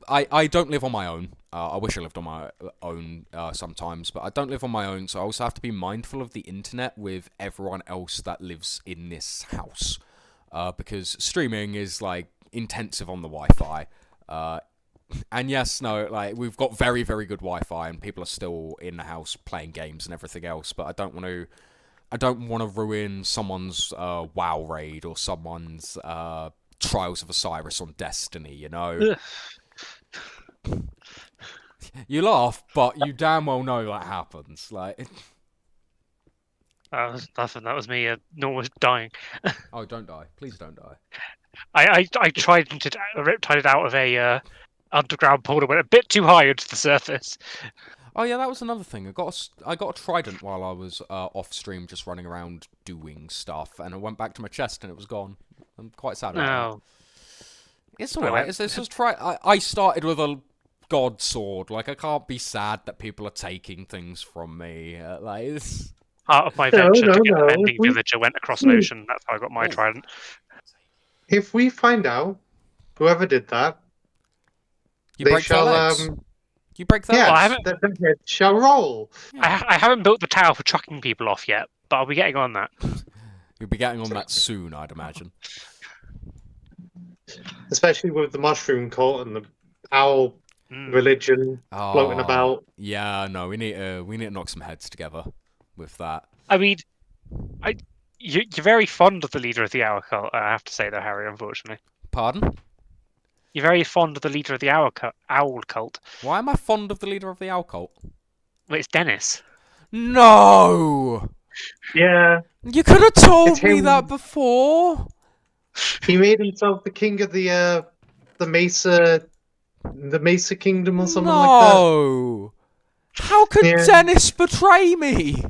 I don't live on my own. I wish I lived on my own sometimes, but I don't live on my own, so I also have to be mindful of the internet with everyone else that lives in this house. Because streaming is, intensive on the Wi-Fi. And yes, no, we've got very, very good Wi-Fi, and people are still in the house playing games and everything else, but I don't want to ruin someone's WoW raid or someone's Trials of Osiris on Destiny, you know? You laugh, but you damn well know that happens. That was nothing. That was me. Almost dying. Oh, don't die! Please don't die. I tried to riptide it out of a underground pool and went a bit too high into the surface. Oh yeah, that was another thing. I got a trident while I was off stream, just running around doing stuff, and I went back to my chest and it was gone. I'm quite sad about that. It's alright. It's just I started with a god sword. I can't be sad that people are taking things from me. It's... Part of my venture to get the mending villager went across an ocean. That's how I got my trident. If we find out whoever did that, you break their legs. You break their legs. Yes, the head shall roll. I haven't built the tower for trucking people off yet. but I'll be getting on that. You'll be getting on that soon, I'd imagine. Especially with the mushroom cult and the owl religion floating about. Yeah, no, we need to knock some heads together with that. I mean, you're very fond of the leader of the owl cult, I have to say, though, Harry, unfortunately. Pardon? You're very fond of the leader of the owl cult. Why am I fond of the leader of the owl cult? Well, it's Dennis. No! Yeah. You could have told It's me him. that before. He made himself the king of the Mesa Kingdom or something like that. No! How could Yeah. Dennis betray me?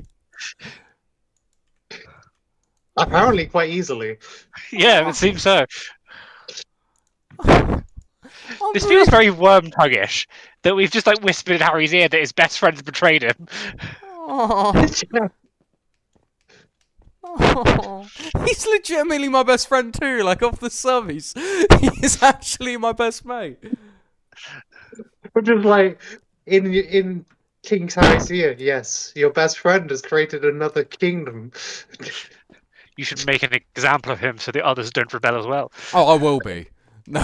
Apparently quite easily. Yeah, it seems so. I'm This really- feels very worm-tonguish, that we've just like whispered in Harry's ear that his best friend's betrayed him. Oh. Oh. He's legitimately my best friend too, like off the sub, he's actually my best mate. Which is like in King Harry's ear, yes, your best friend has created another kingdom. You should make an example of him so the others don't rebel as well. Oh, I will be. No.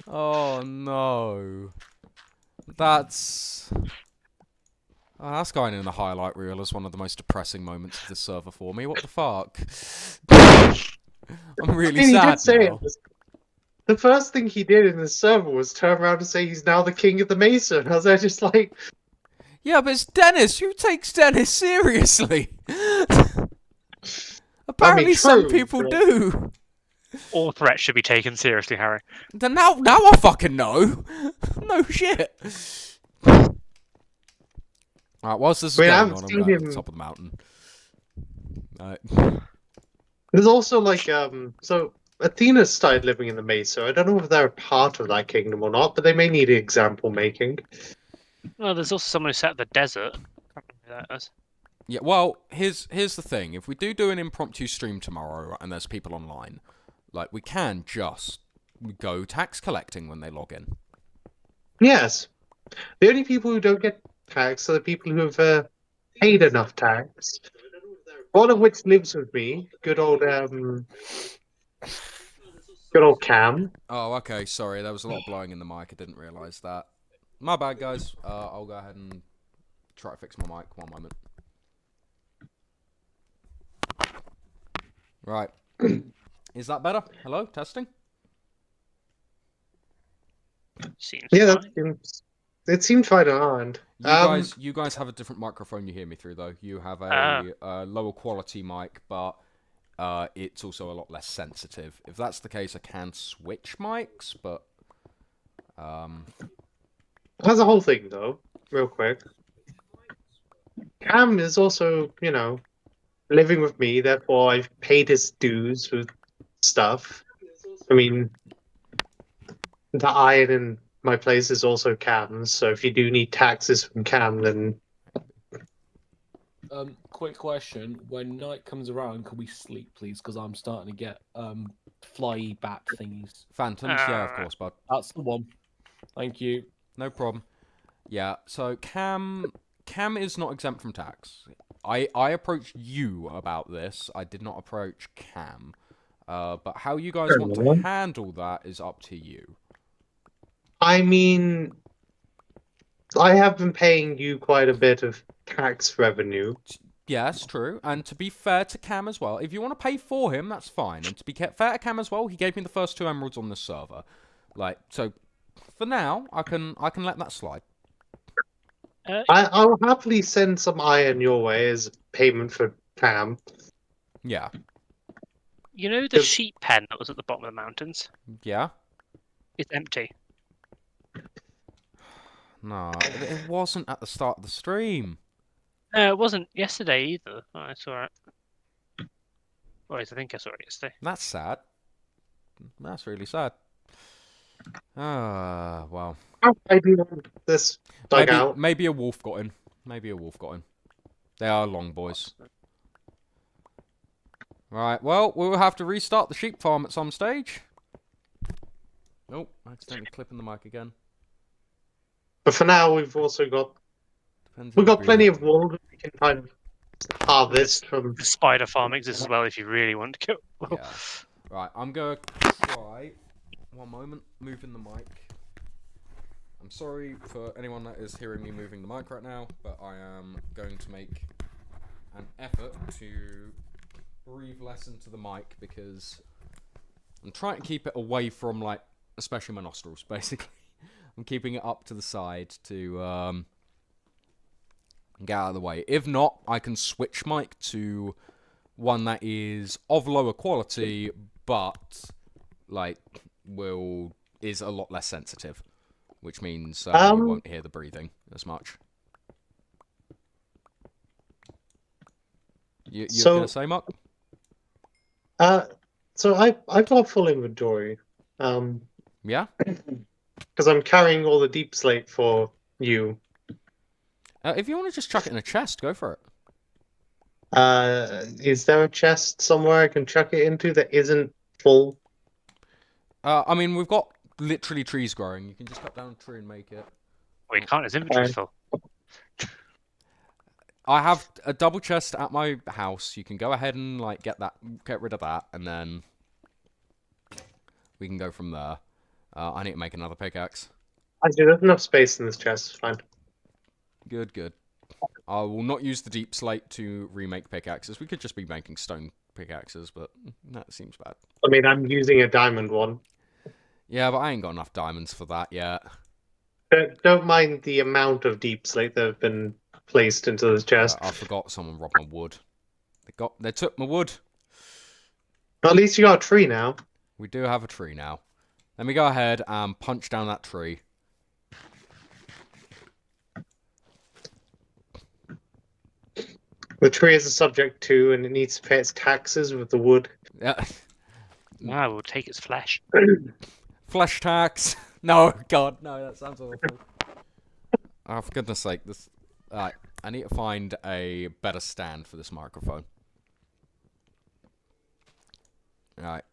Oh no. That's going in the highlight reel as one of the most depressing moments of this server for me. What the fuck? I'm really And he sad did say now. it. The first thing he did in the server was turn around and say he's now the king of the Mesa. And I was there just like, Yeah, but it's Dennis. Who takes Dennis seriously? Apparently, some true, people but- do. All threats should be taken seriously, Harry. Then now I fucking know. No shit. Alright, whilst this is I mean, I going haven't on, I'm seen going to the him- top of the mountain. there's also like, so Athena started living in the Mesa. I don't know if they're a part of that kingdom or not, but they may need example making. Well, there's also someone who sat in the desert. I can't remember who that is. Yeah, well, here's the thing. If we do an impromptu stream tomorrow and there's people online, like, we can just go tax collecting when they log in. Yes. The only people who don't get tax are the people who have paid enough tax. One of which lives with me. Good old Cam. Oh, okay, sorry. There was a lot of blowing in the mic. I didn't realise that. My bad, guys. I'll go ahead and try to fix my mic. One moment. Right. Is that better? Hello? Testing? Seems Yeah, fine. it seemed fine on our end. You guys have a different microphone you hear me through, though. You have a lower quality mic, but it's also a lot less sensitive. If that's the case, I can switch mics, but... That's the whole thing, though, real quick. Cam is also, living with me, therefore I've paid his dues with stuff. I mean, the iron in my place is also Cam's, so if you do need taxes from Cam, then Quick question: when night comes around, can we sleep, please? Because I'm starting to get fly bat thingies. Phantoms, yeah, of course, bud. That's the one. Thank you. No problem. Yeah, so Cam is not exempt from tax. I approached you about this. I did not approach Cam. But how you guys want to handle that is up to you. I mean, I have been paying you quite a bit of tax revenue. Yes, true. And to be fair to Cam as well, if you want to pay for him, that's fine. And to be fair to Cam as well, he gave me the first 2 emeralds on this server. Like, so for now, I can let that slide. I'll happily send some iron your way as payment for Cam. Yeah. You know the sheep pen that was at the bottom of the mountains? Yeah. It's empty. No, it wasn't at the start of the stream. It wasn't yesterday either. Oh, I saw it. Or I think I saw it yesterday. That's sad. That's really sad. Ah, well. I do want this dug out. Maybe a wolf got in. They are long boys. Right, well, we'll have to restart the sheep farm at some stage. Oh, I accidentally clipping the mic again. But for now, we've also got Depends we've how got plenty green- of wool that we can kind of harvest from. The spider farm exists as well if you really want to go. Well, Yeah. Right, I'm going to try... One moment, moving the mic. I'm sorry for anyone that is hearing me moving the mic right now, but I am going to make an effort to breathe less into the mic because I'm trying to keep it away from, like, especially my nostrils, basically. I'm keeping it up to the side to get out of the way. If not, I can switch mic to one that is of lower quality, but, like, is a lot less sensitive. Which means you won't hear the breathing as much. You're going to say, Mark? So I've got full inventory. Yeah? Because I'm carrying all the deep slate for you. If you want to just chuck it in a chest, go for it. Is there a chest somewhere I can chuck it into that isn't full? I mean, we've got literally trees growing. You can just cut down a tree and make it. well, you can't. His inventory's full. I have a double chest at my house. You can go ahead and like get rid of that, and then we can go from there. I need to make another pickaxe. Actually, there's enough space in this chest. It's fine. Good, good. I will not use the deep slate to remake pickaxes. We could just be making stone pickaxes, but that seems bad. I mean, I'm using a diamond one. Yeah, but I ain't got enough diamonds for that yet. Don't mind the amount of deep slate that have been placed into this chest. I forgot someone robbed my wood. They took my wood. At least you got a tree now. We do have a tree now. Let me go ahead and punch down that tree. The tree is a subject too, and it needs to pay its taxes with the wood. Yeah. I will take its flesh. Flesh tax. No, God, no, that sounds awful. Oh, for goodness sake, this. Alright, I need to find a better stand for this microphone. Alright.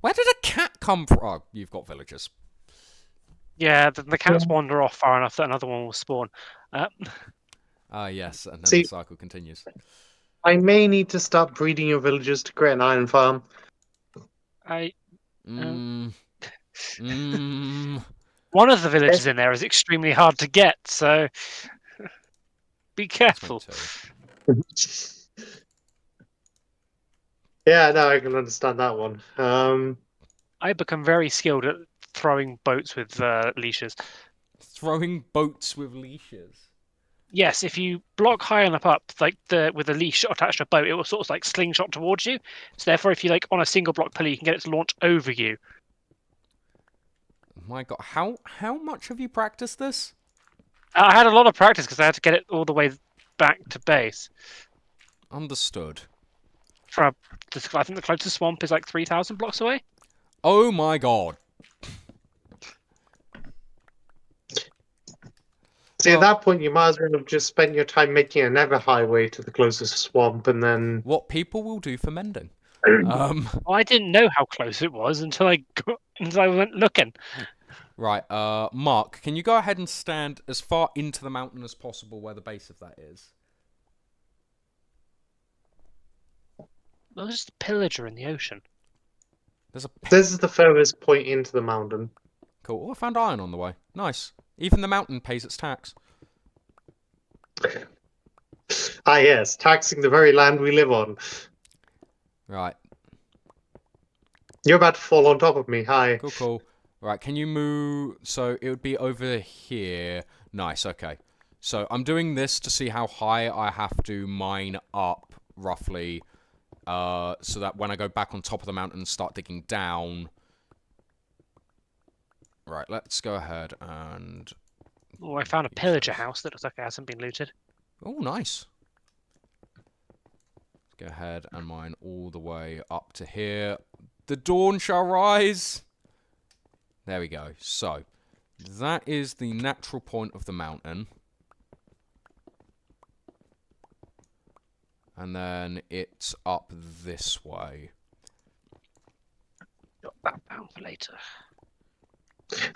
Where did a cat come from? Oh, you've got villagers. Yeah, the cats wander off far enough that another one will spawn. Yes, and then See- the cycle continues. I may need to start breeding your villagers to create an iron farm. Mmm. One of the villages in there is extremely hard to get, so be careful. Yeah, no, I can understand that one. I become very skilled at throwing boats with leashes. Throwing boats with leashes. Yes, if you block high enough up, like with a leash attached to a boat, it will sort of like slingshot towards you. So therefore, if you like on a single block pulley, you can get it to launch over you. My God, how much have you practiced this? I had a lot of practice because I had to get it all the way back to base. Understood. I think the closest swamp is like 3,000 blocks away. Oh my God. See, at that point, you might as well have just spent your time making a never highway to the closest swamp, and then... What people will do for mending. I didn't know how close it was until I went looking. Right, Mark, can you go ahead and stand as far into the mountain as possible where the base of that is? Well, there's just a pillager in the ocean. There's a... This is the furthest point into the mountain. Cool. Oh, I found iron on the way. Nice. Even the mountain pays its tax. Ah, yes, taxing the very land we live on. Right. You're about to fall on top of me. Hi. Cool, cool. Right, can you move... So, it would be over here. Nice, okay. So, I'm doing this to see how high I have to mine up, roughly, so that when I go back on top of the mountain and start digging down... Right, let's go ahead and... Oh, I found a pillager house that looks like it hasn't been looted. Oh, nice. Let's go ahead and mine all the way up to here. The dawn shall rise! There we go. So, that is the natural point of the mountain. And then it's up this way. Got that down for later.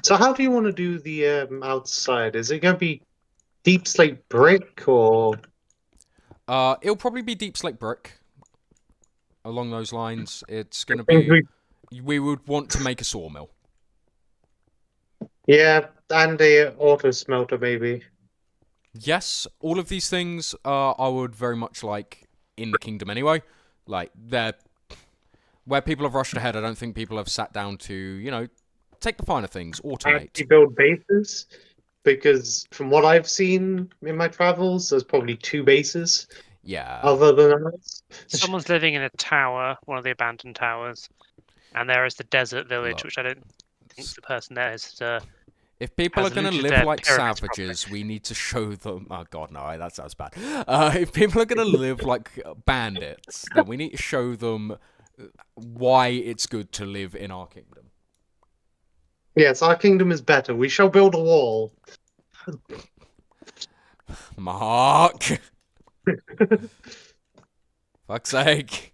So how do you want to do the outside? Is it going to be deep slate brick or... It'll probably be deep slate brick. Along those lines, it's going to think be. We would want to make a sawmill. Yeah, and a auto smelter maybe. Yes, all of these things I would very much like in the kingdom anyway. Like, they're where people have rushed ahead. I don't think people have sat down to, take the finer things, automate. Actually build bases, because from what I've seen in my travels, there's probably 2 bases. Yeah. Other than us. Someone's living in a tower, one of the abandoned towers, and there is the desert village, Look. which I don't think the person there is. If people has are going to looted live their like pyramids savages, we need to show them. Oh god, no, that sounds bad. If people are going to live like bandits, then we need to show them why it's good to live in our kingdom. Yes, our kingdom is better. We shall build a wall. Mark, fuck's sake,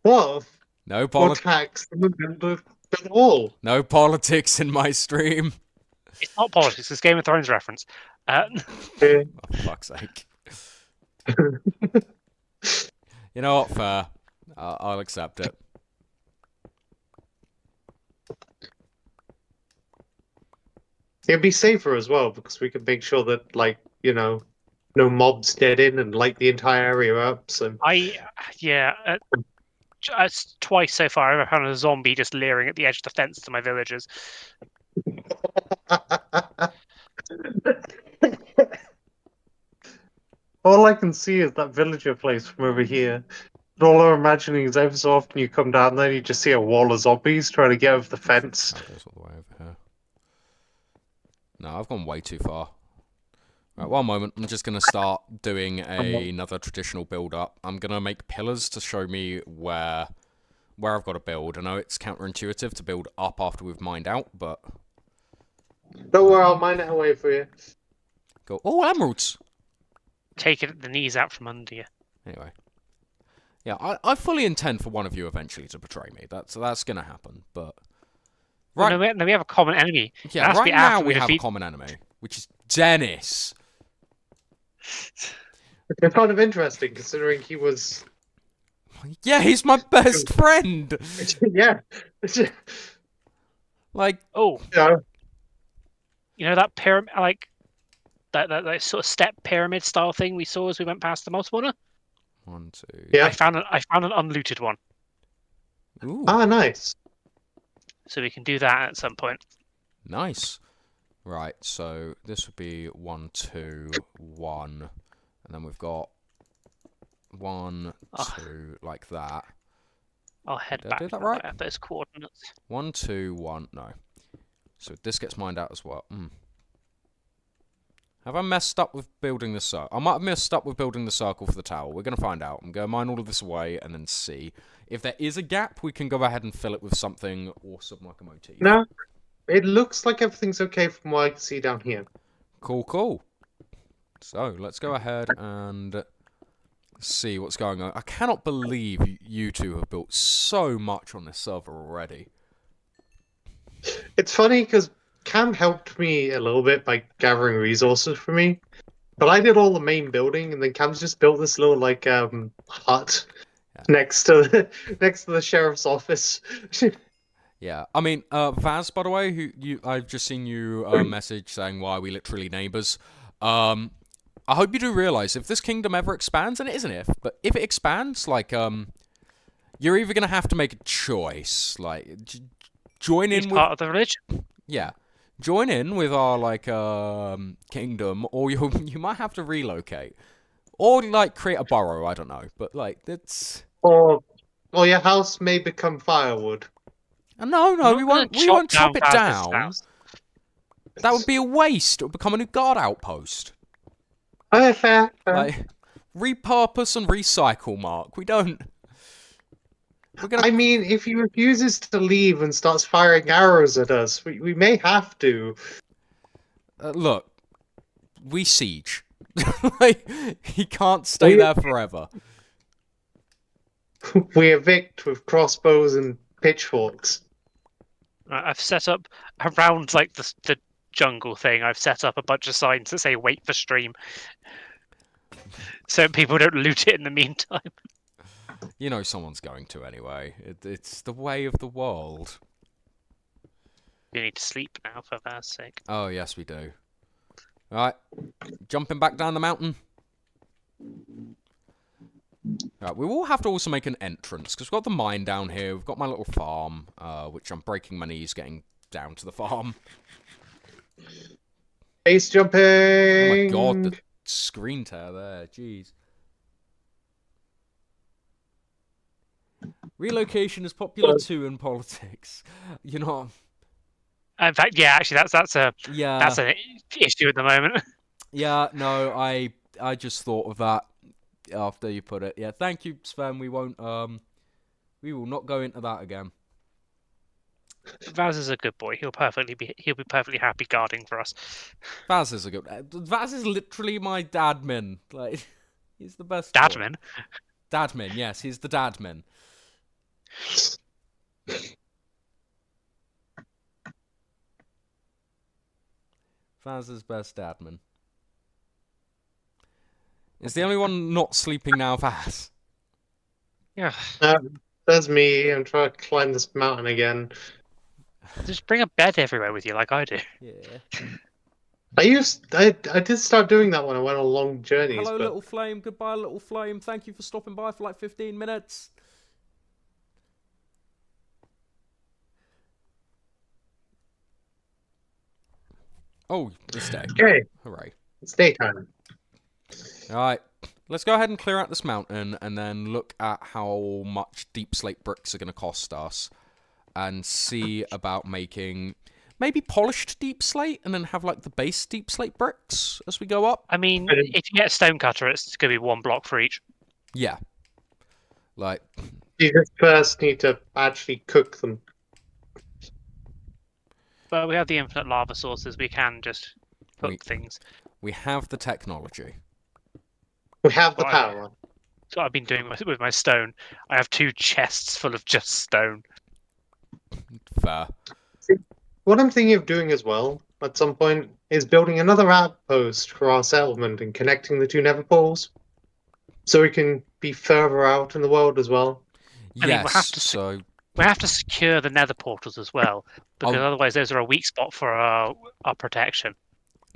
What? no More politics. tax than build a wall. No politics in my stream. It's not politics. It's Game of Thrones reference. Yeah. Oh, fuck's sake. You know what? Fair. I'll accept it. It'd be safer as well, because we could make sure that, no mobs get in and light the entire area up. So Twice so far I've found a zombie just leering at the edge of the fence to my villagers. all I can see is that villager place from over here. And all I'm imagining is every so often you come down there, and you just see a wall of zombies trying to get over the fence. That goes all the way over here. No, I've gone way too far. Right, one moment. I'm just going to start doing another traditional build-up. I'm going to make pillars to show me where I've got to build. I know it's counterintuitive to build up after we've mined out, but... Don't worry, I'll mine it away for you. Go. Oh, emeralds! Take the knees out from under you. Anyway. Yeah, I fully intend for one of you eventually to betray me. That's going to happen, but... Right. No, we have a common enemy. Yeah, right now we have a common enemy, which is Dennis. It's kind of interesting, considering he was... Yeah, he's my best friend! Yeah. Like... Oh. Yeah. You know that pyramid, like... That sort of step pyramid style thing we saw as we went past the mouse spawner? 1, 2... Yeah. I found an unlooted one. Ooh. Ah, nice. So we can do that at some point. Nice. Right, so this would be 1, 2, 1, and then we've got 1, 2, like that. I'll head Did I back do that now right? I have those coordinates. 1, 2, 1, no. So this gets mined out as well. Have I messed up with building the circle? I might have messed up with building the circle for the tower. We're going to find out. I'm going to mine all of this away and then see. If there is a gap, we can go ahead and fill it with something awesome like a motif. No, it looks like everything's okay from what I can see down here. Cool, cool. So, let's go ahead and see what's going on. I cannot believe you two have built so much on this server already. It's funny, because Cam helped me a little bit by gathering resources for me. But I did all the main building, and then Cam's just built this little, hut next to the sheriff's office. Yeah, I mean, Vaz, by the way, I've just seen you message saying why we literally neighbours. I hope you do realise if this kingdom ever expands, and it isn't if, but if it expands, you're either going to have to make a choice, join in with part of the village. Yeah, join in with our kingdom, or you might have to relocate, or create a borough. I don't know, but it's. Or your house may become firewood. No, we won't chop it down. House. That would be a waste. It would become a new guard outpost. Oh, fair. Repurpose and recycle, Mark. We don't. I mean, if he refuses to leave and starts firing arrows at us, we may have to. Look, we siege. He can't stay there forever. We evict with crossbows and pitchforks. I've set up around the jungle thing. I've set up a bunch of signs that say "Wait for stream." so people don't loot it in the meantime. You know someone's going to anyway. It's the way of the world. You need to sleep now, for Vaz's sake. Oh, yes, we do. Right. Jumping back down the mountain. Right, we will have to also make an entrance, because we've got the mine down here. We've got my little farm, which I'm breaking my knees getting down to the farm. Base jumping! Oh my god, the screen tear there. Jeez. Relocation is popular too in politics. You know. In fact, yeah, actually, that's an issue at the moment. Yeah, no, I just thought of that after you put it. Yeah, thank you, Sven. We will not go into that again. Vaz is a good boy. He'll be perfectly happy guarding for us. Vaz is a good. Vaz is literally my dadmin. Like, he's the best. Dadmin. Dadmin, yes, he's the dadmin. Vaz's best admin. Is the only one not sleeping now, Vaz? Yeah. That's me. I'm trying to climb this mountain again. Just bring a bed everywhere with you, like I do. Yeah. I did start doing that when I went on long journeys. Hello, but... little flame. Goodbye, little flame. Thank you for stopping by for like 15 minutes. Oh, it's day. Okay. Hooray. It's daytime. Alright, let's go ahead and clear out this mountain and then look at how much deep slate bricks are going to cost us and see about making maybe polished deep slate and then have like the base deep slate bricks as we go up. I mean, if you get a stonecutter, it's going to be 1 block for each. Yeah. Like... You just first need to actually cook them. Well, we have the infinite lava sources. We can just cook things. We have the technology. We have the power. That's what I've been doing with my stone. I have 2 chests full of just stone. Fair. What I'm thinking of doing as well, at some point, is building another outpost for our settlement and connecting the 2 nether poles. So we can be further out in the world as well. I mean, we have to secure the nether portals as well, because otherwise those are a weak spot for our protection.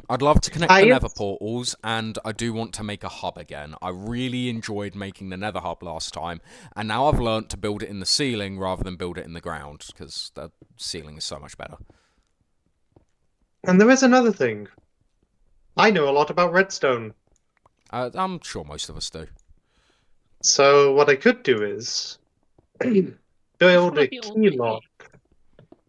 I'd love to connect the nether portals, and I do want to make a hub again. I really enjoyed making the nether hub last time, and now I've learnt to build it in the ceiling rather than build it in the ground, because the ceiling is so much better. And there is another thing. I know a lot about redstone. I'm sure most of us do. So what I could do is build a key lock.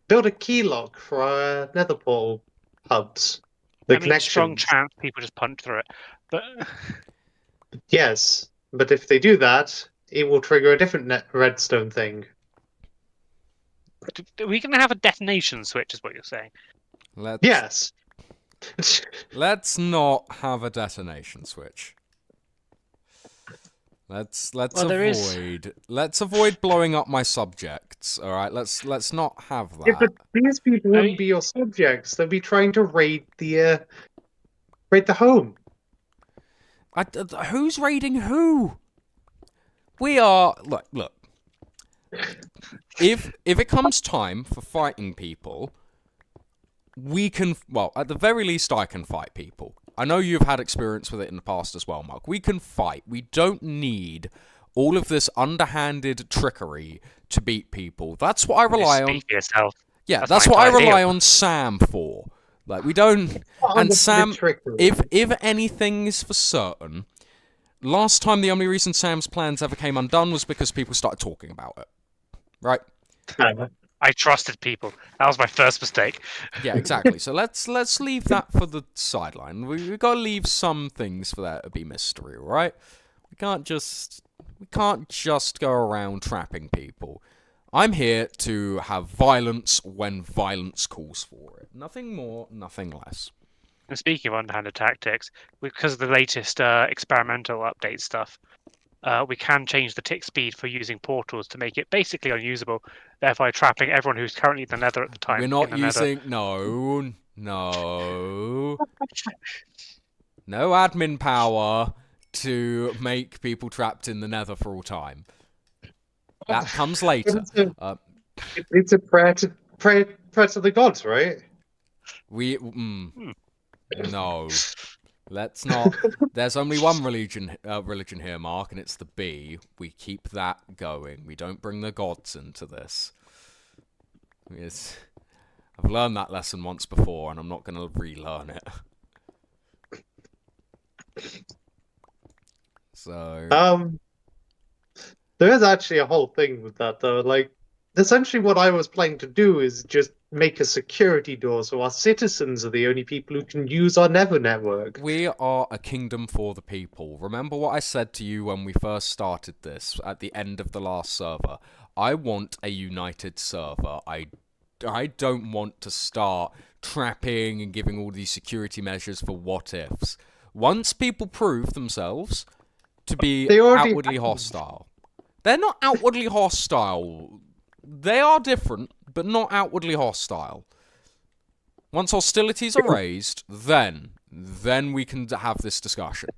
Build a key lock for our nether portal hubs. The connection. Strong chance people just punch through it. But yes, but if they do that, it will trigger a different redstone thing. Are we going to have a detonation switch, is what you're saying? Yes. Let's not have a detonation switch. Let's avoid blowing up my subjects. All right, let's not have that. Yeah, but these people wouldn't be your subjects. They'll be trying to raid the home. Who's raiding who? We are look. If it comes time for fighting people, we can. Well, at the very least, I can fight people. I know you've had experience with it in the past as well, Mark. We can fight. We don't need all of this underhanded trickery to beat people. That's what I rely on. Speak for yourself. Yeah, that's what I rely on Sam for. Like, we don't... And Sam, if anything is for certain, last time the only reason Sam's plans ever came undone was because people started talking about it. Right? I trusted people. That was my first mistake. Yeah, exactly. So let's leave that for the sideline. We've got to leave some things for that to be mystery, right? We can't just go around trapping people. I'm here to have violence when violence calls for it. Nothing more, nothing less. And speaking of underhanded tactics, because of the latest experimental update stuff, we can change the tick speed for using portals to make it basically unusable, thereby trapping everyone who's currently in the nether at the time. We're not using... No. No admin power. to make people trapped in the Nether for all time. That comes later. It's a prayer to the gods, right? No. Let's not. There's only one religion here, Mark, and it's the bee. We keep that going. We don't bring the gods into this. I've learned that lesson once before, and I'm not going to relearn it. So. There is actually a whole thing with that, though. Like, essentially, what I was planning to do is just make a security door so our citizens are the only people who can use our Nether network. We are a kingdom for the people. Remember what I said to you when we first started this, at the end of the last server? I want a united server. I don't want to start trapping and giving all these security measures for what-ifs. Once people prove themselves to be outwardly hostile. They're not outwardly hostile. They are different, but not outwardly hostile. Once hostilities are raised, then we can have this discussion.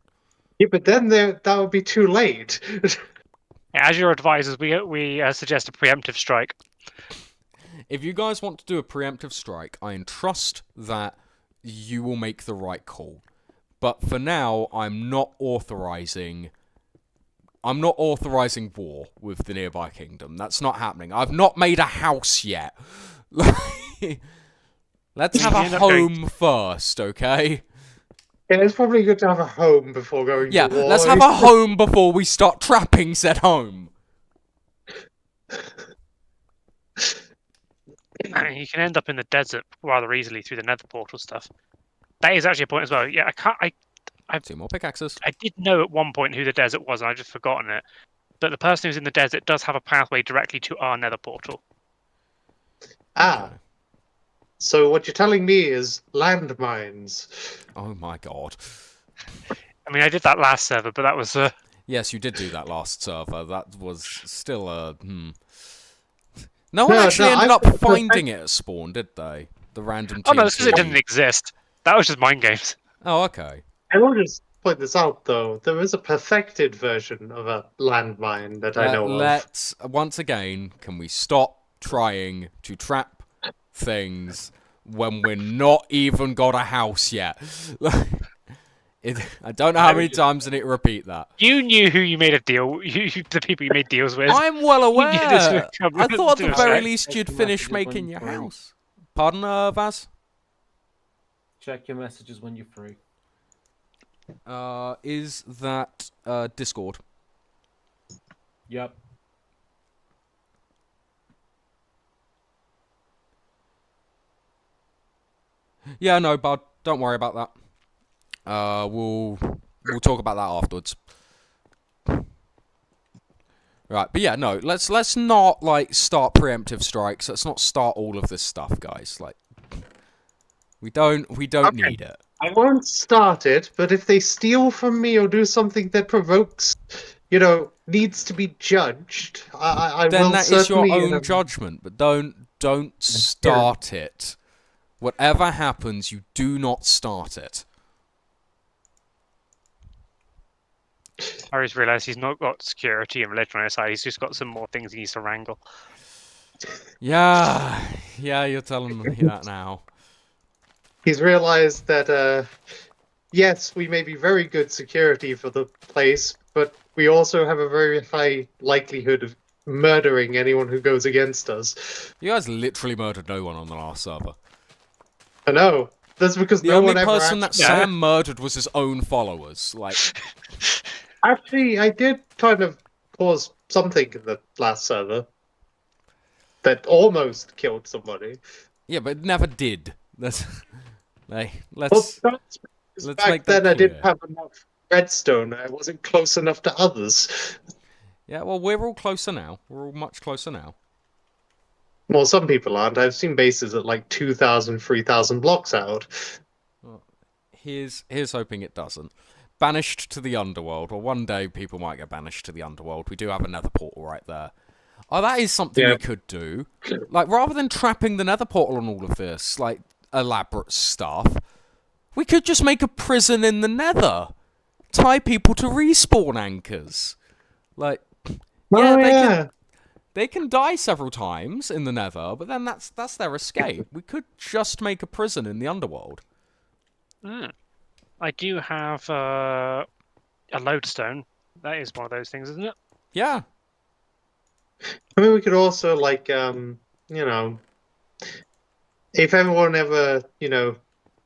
Yeah, but then that would be too late. As your advisors, we suggest a preemptive strike. If you guys want to do a preemptive strike, I entrust that you will make the right call. But for now, I'm not authorizing war with the nearby kingdom. That's not happening. I've not made a house yet. Let's have a home first, okay? Yeah, it's probably good to have a home before going to war. Let's have a home before we start trapping said home. You can end up in the desert rather easily through the Nether portal stuff. That is actually a point as well. Yeah, I've 2 more pickaxes. I did know at one point who the desert was, and I've just forgotten it. But the person who's in the desert does have a pathway directly to our Nether portal. Ah. So what you're telling me is landmines. Oh my god. I mean, I did that last server, but that was... Yes, you did do that last server. That was still a... No one actually ended up finding it at spawn, did they? The random Oh no, it's because it didn't exist. That was just mind games. Oh, okay. I will just point this out, though. There is a perfected version of a landmine that I know of. Let's, once again, can we stop trying to trap things when we're not even got a house yet? I don't know how many times I need to repeat that. You knew who you made a deal. The people you made deals with. I'm well aware. I thought at the very right? least you'd finish making your house. Pardon, Vaz? Check your messages when you're free. Is that Discord? Yep. Yeah, no, bud. Don't worry about that. We'll talk about that afterwards. Right, but yeah, no, let's not like start preemptive strikes. Let's not start all of this stuff, guys. Like, we don't need it. I won't start it, but if they steal from me or do something that provokes, needs to be judged, I will Then that is your certainly... own judgment, but don't start it. Whatever happens, you do not start it. Harry's realised he's not got security and religion on his side. He's just got some more things he needs to wrangle. Yeah, you're telling me that now. He's realized that, yes, we may be very good security for the place, but we also have a very high likelihood of murdering anyone who goes against us. You guys literally murdered no one on the last server. I know. That's because the only person that Sam murdered was his own followers. Like, actually, I did kind of cause something in the last server that almost killed somebody. Yeah, but it never did. Let's back make then that I clear. didn't have enough redstone. I wasn't close enough to others. Yeah, well, we're all closer now. We're all much closer now. Well, some people aren't. I've seen bases at like 2,000, 3,000 blocks out. Well, here's hoping it doesn't. Banished to the underworld. Well, one day people might get banished to the underworld. We do have a nether portal right there. Oh, that is something we could do. Like, rather than trapping the nether portal on all of this, like, elaborate stuff, we could just make a prison in the nether. tie people to respawn anchors. Like, Oh, yeah, they can die several times in the Nether, but then that's their escape. We could just make a prison in the underworld. I do have a lodestone. That is one of those things, isn't it? Yeah. I mean, we could also, like, you know, if everyone ever, you know,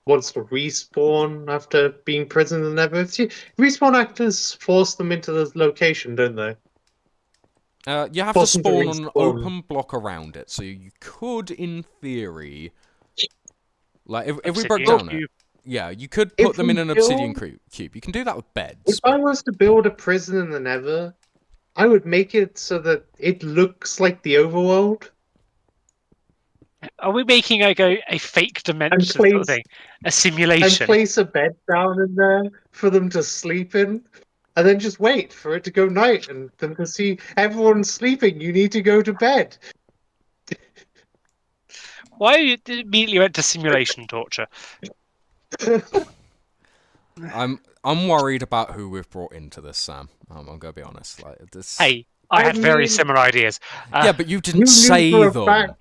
wants to respawn after being prisoned in the Nether, respawn actors force them into the location, don't they? You have to Force them to spawn on an respawn. open block around it, so you could, in theory, like if we broke Obsidian down cube. it, yeah, you could If put them in we an obsidian build- cube. You can do that with If beds. I was to build a prison in the Nether, I would make it so that it looks like the overworld. Are we making a fake dimension sort of place- thing? A And simulation? place a bed down in there for them to sleep in, and then just wait for it to go night and them to see everyone's sleeping. You need to go to bed. Why you immediately went to simulation torture? I'm worried about who we've brought into this, Sam. I'm gonna be honest. Like this. Hey, I had very similar ideas. Yeah, but you didn't you knew say for a them. fact-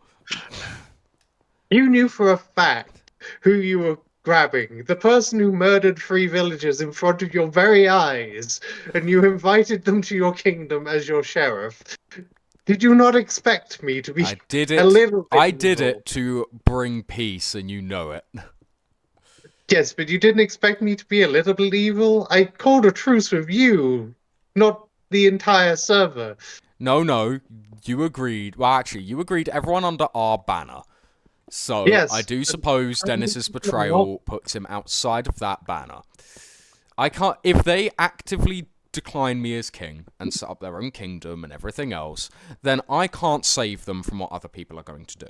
You knew for a fact who you were grabbing. The person who murdered 3 villagers in front of your very eyes, and you invited them to your kingdom as your sheriff. Did you not expect me to be I did a it. little bit I did evil? it to bring peace, and you know it. Yes, but you didn't expect me to be a little bit evil? I called a truce with you, not the entire server. No, you agreed. Well, actually, you agreed everyone under our banner. So Yes. I do suppose Dennis's betrayal puts him outside of that banner. I can't. If they actively decline me as king and set up their own kingdom and everything else, then I can't save them from what other people are going to do.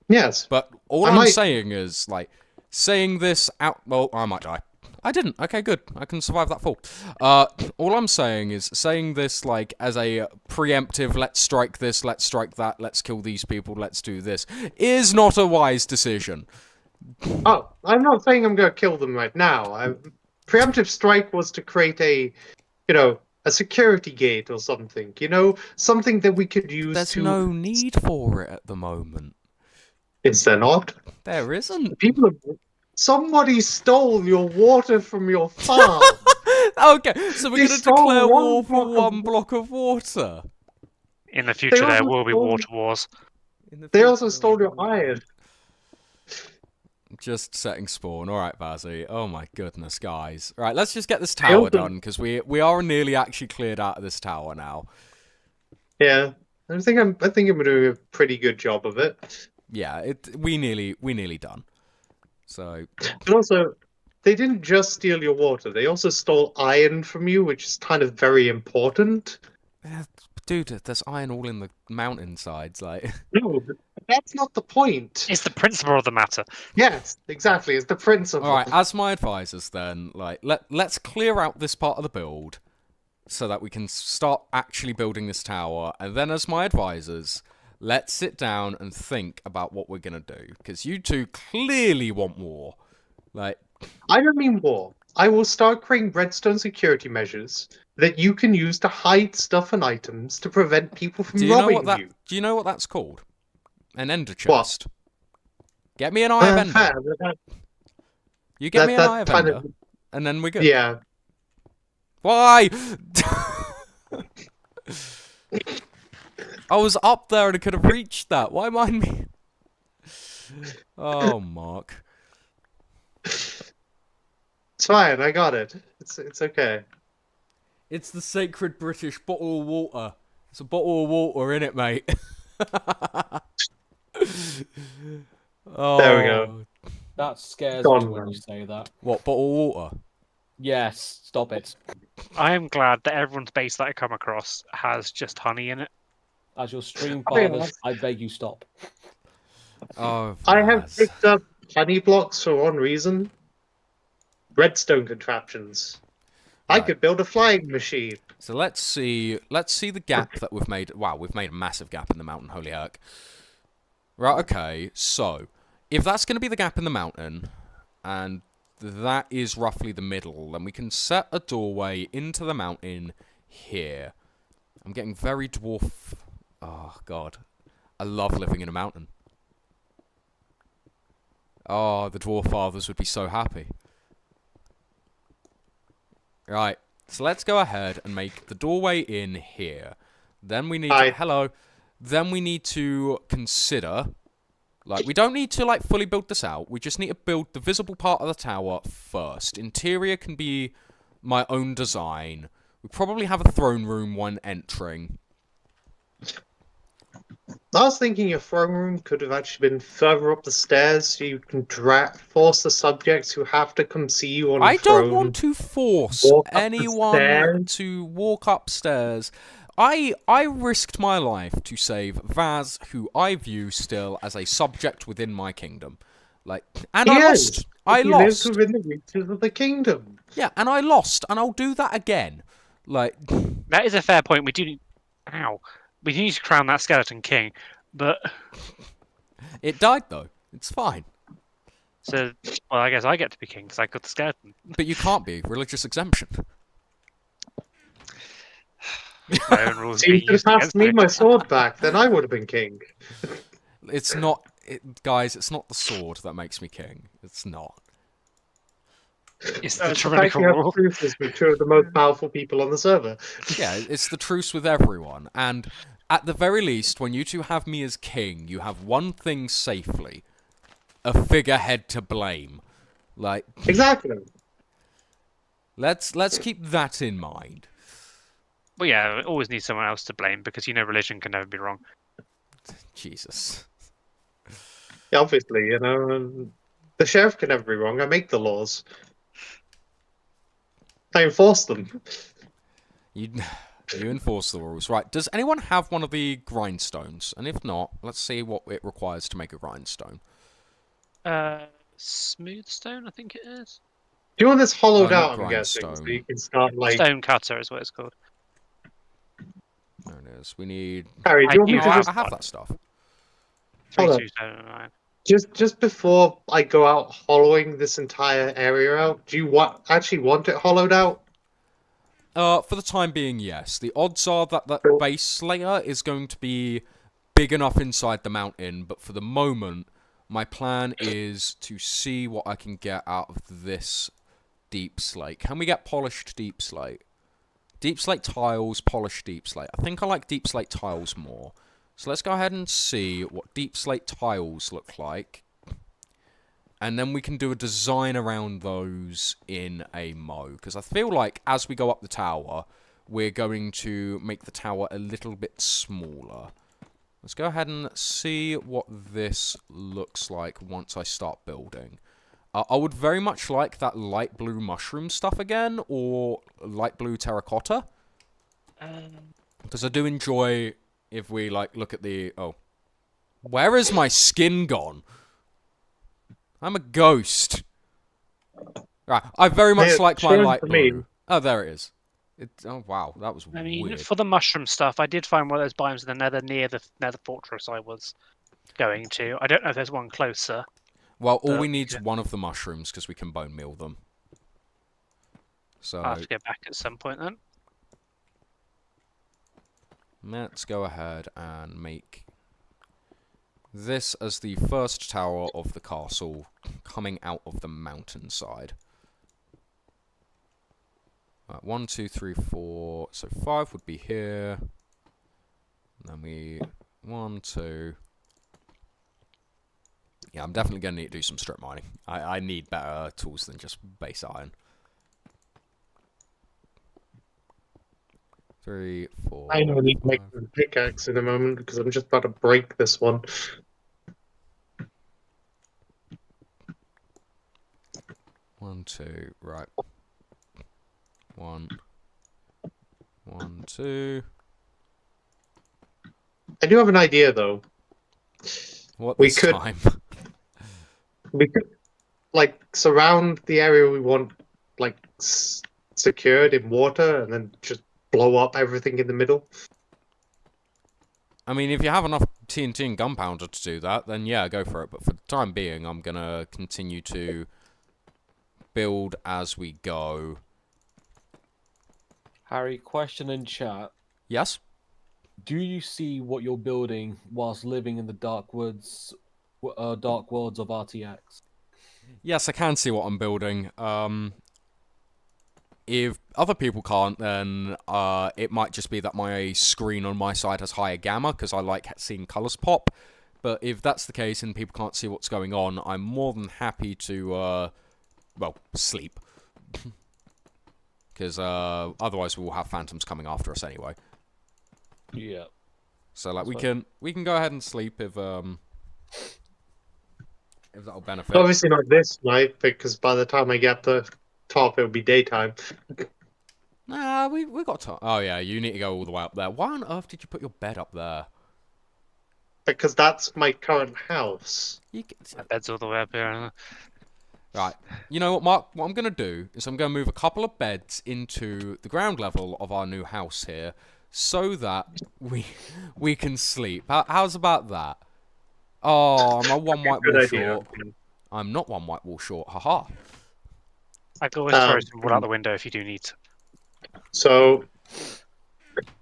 Yes. But all I I'm might- saying is, like, saying this out... Well, I might die. I didn't. Okay, good. I can survive that fall. All I'm saying is saying this, like, as a preemptive, let's strike this, let's strike that, let's kill these people, let's do this, is not a wise decision. Oh, I'm not saying I'm going to kill them right now. Preemptive strike was to create a, you know, a security gate or something. You know, something that we could use There's to... no need for it at the moment. Is there not? There isn't. People have... Somebody stole your water from your farm. Okay, so we're They going to stole declare one war for block of- one block of water. In the future, there also will be stole- water wars. They also stole your iron. Just setting spawn. All right, Vazzy. Oh my goodness, guys. Right, let's just get this tower done, because we are nearly actually cleared out of this tower now. Yeah, I think I'm doing a pretty good job of it. Yeah, we nearly done. So And also, they didn't just steal your water; they also stole iron from you, which is kind of very important. dude, there's iron all in the mountainsides, like. No, but that's not the point. It's the principle of the matter. Yes, exactly. It's the principle. All right, as my advisors, then, like, let's clear out this part of the build, so that we can start actually building this tower, and then, as my advisors, let's sit down and think about what we're gonna do, because you two clearly want war. Like, I don't mean war. I will start creating redstone security measures that you can use to hide stuff and items to prevent people from do you know robbing what that? you. Do you know what that's called? An ender What? chest. Get me an eye of ender. Fair, but You get me an that eye of kind ender, of- and then we're good. yeah. Why? I was up there and I could have reached that. Why mind me? Oh, Mark. It's fine. I got it. It's okay. It's the sacred British bottle of water. It's a bottle of water, in it, mate. Oh, There we go. That scares Gone me when now. you say that. What, bottle of water? Yes, stop it. I am glad that everyone's base that I come across has just honey in it. As your stream Oh, yeah. fathers, I beg you stop. Oh, I have Vaz. picked up honey blocks for one reason. Redstone contraptions. I Right. could build a flying machine. So let's see the gap that we've made. Wow, we've made a massive gap in the mountain, holy heck. Right, okay, so if that's going to be the gap in the mountain, and that is roughly the middle. Then we can set a doorway into the mountain here. I'm getting very dwarf... Oh, God. I love living in a mountain. Oh, the dwarf fathers would be so happy. Right, so let's go ahead and make the doorway in here. Then we need to... Hello. Then we need to consider... Like, we don't need to, like, fully build this out. We just need to build the visible part of the tower first. Interior can be my own design. We probably have a throne room when entering. I was thinking your throne room could have actually been further up the stairs so you can force the subjects who have to come see you on I the throne. don't want to force anyone to walk upstairs. I risked my life to save Vaz, who I view still as a subject within my kingdom. Like, and I lost. He lives within the reaches of the kingdom. Yeah, and I lost, and I'll do that again. Like, that is a fair point. We do need to crown that skeleton king, but it died though. It's fine. So, well, I guess I get to be king because I got the skeleton. But you can't be. Religious exemption. My own rules. So you could have passed me my sword back, then I would have been king. It's not, guys. It's not the sword that makes me king. It's not. It's the fact you have truces with two of the most powerful people on the server. Yeah, it's the truce with everyone. And at the very least, when you two have me as king, you have one thing safely: a figurehead to blame. Like, exactly. Let's keep that in mind. Well, yeah, we always need someone else to blame because religion can never be wrong. Jesus. Yeah, obviously, the sheriff can never be wrong. I make the laws. I enforce them. You enforce the rules. Right, does anyone have one of the grindstones? And if not, let's see what it requires to make a grindstone. Smooth stone, I think it is. Do you want this hollowed No, out, not I'm guessing, so grindstone. you can start, like... Stone cutter is what it's called. There it is. We need... Harry, do you want me to I just... have that stuff. Hold on. 3279. Just before I go out hollowing this entire area out, do you actually want it hollowed out? For the time being, yes. The odds are that that base layer is going to be big enough inside the mountain, but for the moment, my plan is to see what I can get out of this deep slate. Can we get polished deep slate? Deep slate tiles, polished deep slate. I think I like deep slate tiles more. So let's go ahead and see what deep slate tiles look like. And then we can do a design around those in a mo. Because I feel like as we go up the tower, we're going to make the tower a little bit smaller. Let's go ahead and see what this looks like once I start building. I would very much like that light blue mushroom stuff again, or light blue terracotta. Because I do enjoy... If we, like, look at the... Oh. Where is my skin gone? I'm a ghost. Right, I very much like my light blue. Oh, there it is. Oh, wow, that was weird. For the mushroom stuff, I did find one of those biomes in the nether near the nether fortress I was going to. I don't know if there's one closer. Well, all we need is one of the mushrooms, because we can bone meal them. So... I'll have to get back at some point, then. Let's go ahead and make this as the first tower of the castle coming out of the mountainside. Right, 1, 2, 3, 4. So 5 would be here. And then 1, 2. Yeah, I'm definitely going to need to do some strip mining. I need better tools than just base iron. 3, 4. I know I need to make a pickaxe in a moment because I'm just about to break this one. One, 2, right. 1, 1, 2. I do have an idea though. What We this could- time? We could, like, surround the area we want, like, secured in water and then just blow up everything in the middle. I mean, if you have enough TNT and gunpowder to do that, then yeah, go for it. But for the time being, I'm going to continue to build as we go. Harry, question in chat. Yes? Do you see what you're building whilst living in the dark worlds of RTX? Yes, I can see what I'm building. If other people can't, then it might just be that my screen on my side has higher gamma, because I like seeing colours pop. But if that's the case and people can't see what's going on, I'm more than happy to, well, sleep. Because otherwise we will have phantoms coming after us anyway. Yeah. So like That's we can go ahead and sleep if that'll benefit. Obviously not this night, because by the time I get to the top, it'll be daytime. Nah, we got time. Oh yeah, you need to go all the way up there. Why on earth did you put your bed up there? Because that's my current house. My bed's all the way up here. Right. You know what, Mark? What I'm going to do is I'm going to move a couple of beds into the ground level of our new house here, so that we can sleep. How's about that? Oh, I'm a one white Good wall idea. short. I'm not one white wall short. Haha. I can always throw some wood out the window if you do need to. So,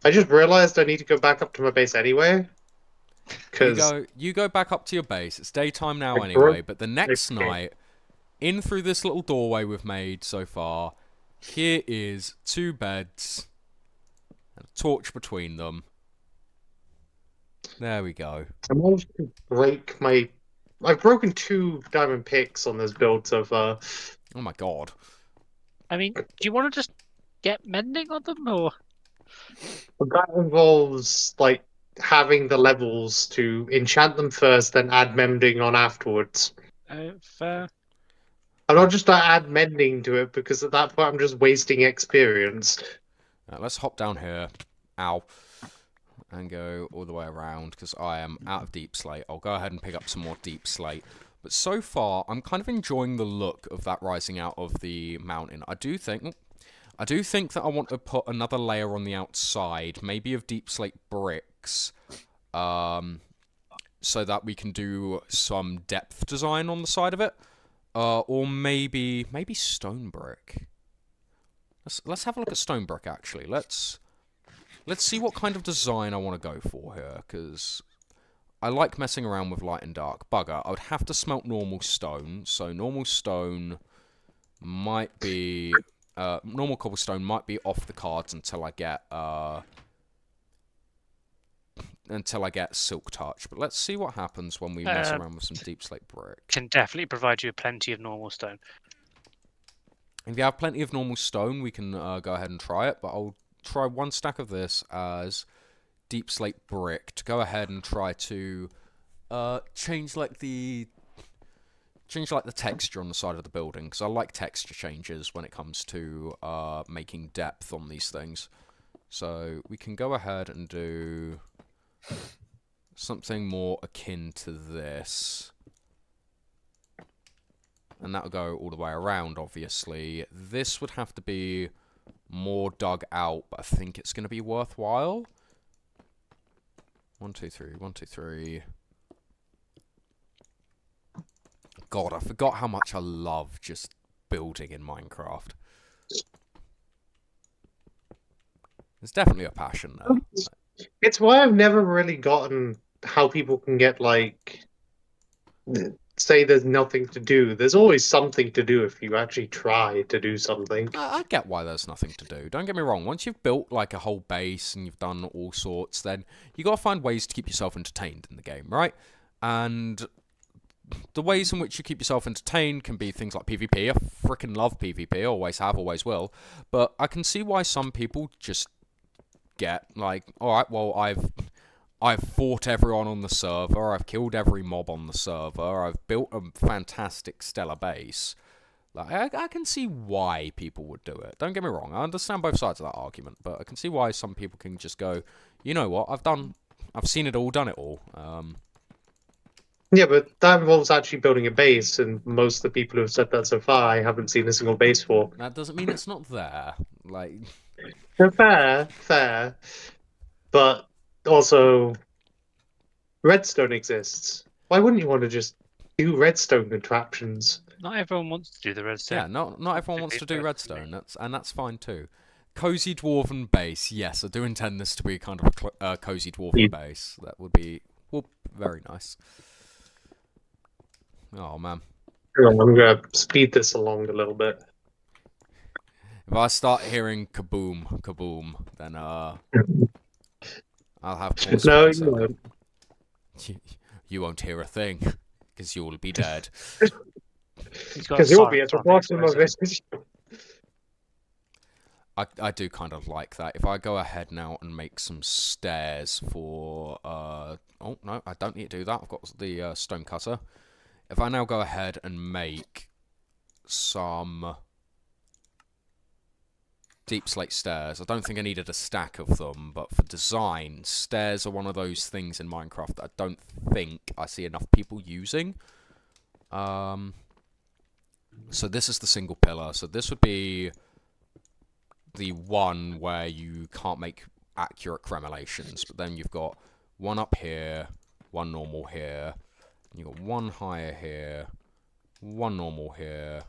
I just realized I need to go back up to my base anyway. You go back up to your base. It's daytime now Like, anyway, but the next okay. night, in through this little doorway we've made so far, here is 2 beds and a torch between them. There we go. I managed to break my. I've broken 2 diamond picks on this build so far. Oh my god. I mean, do you want to just get mending on them, or? But that involves like having the levels to enchant them first, then add mending on afterwards. Fair. I'm not just to add mending to it because at that point I'm just wasting experience. Let's hop down here. Ow. And go all the way around, because I am out of deep slate. I'll go ahead and pick up some more deep slate. But so far, I'm kind of enjoying the look of that rising out of the mountain. I do think that I want to put another layer on the outside, maybe of deep slate bricks, so that we can do some depth design on the side of it. Or maybe stone brick. Let's have a look at stone brick, actually. Let's see what kind of design I want to go for here, because I like messing around with light and dark. Bugger, I would have to smelt normal stone, so normal stone might be... normal cobblestone might be off the cards until I get silk touch. But let's see what happens when we mess around with some deep slate brick. Can definitely provide you plenty of normal stone. If you have plenty of normal stone, we can go ahead and try it. But I'll try 1 stack of this as deep slate brick to go ahead and try to change the texture on the side of the building, because I like texture changes when it comes to making depth on these things. So we can go ahead and do something more akin to this. And that'll go all the way around, obviously. This would have to be more dug out, but I think it's going to be worthwhile. 1, 2, 3, 1, 2, 3. God, I forgot how much I love just building in Minecraft. There's definitely a passion there. It's why I've never really gotten how people can get like say there's nothing to do. There's always something to do if you actually try to do something. I get why there's nothing to do. Don't get me wrong. Once you've built like a whole base and you've done all sorts, then you got to find ways to keep yourself entertained in the game, right? And the ways in which you keep yourself entertained can be things like PvP. I freaking love PvP. Always have, always will. But I can see why some people just get like, all right, well, I've fought everyone on the server, I've killed every mob on the server, I've built a fantastic stellar base. Like, I can see why people would do it. Don't get me wrong, I understand both sides of that argument, but I can see why some people can just go, you know what, I've seen it all, done it all. Yeah, but that involves actually building a base, and most of the people who have said that so far, I haven't seen a single base for. That doesn't mean it's not there. Like, fair. But also, redstone exists. Why wouldn't you want to just do redstone contraptions? Not everyone wants to do the redstone. Yeah, not everyone wants to do Particularly redstone. That's fine too. Cozy dwarven base. Yes, I do intend this to be kind of a cozy dwarven base. That would be very nice. Oh man. I'm gonna speed this along a little bit. If I start hearing kaboom, kaboom, then I'll have cause for No, you concern. won't. You won't hear a thing, because you'll be dead. He's got a Because you'll be siren at the on bottom of explosive. it. I do kind of like that. If I go ahead now and make some stairs for... oh, no, I don't need to do that. I've got the stone cutter. If I now go ahead and make some deep slate stairs, I don't think I needed a stack of them, but for design, stairs are one of those things in Minecraft that I don't think I see enough people using. So this is the single pillar. So this would be the one where you can't make accurate cremulations, but then you've got one up here, one normal here, and you've got one higher here, one normal here,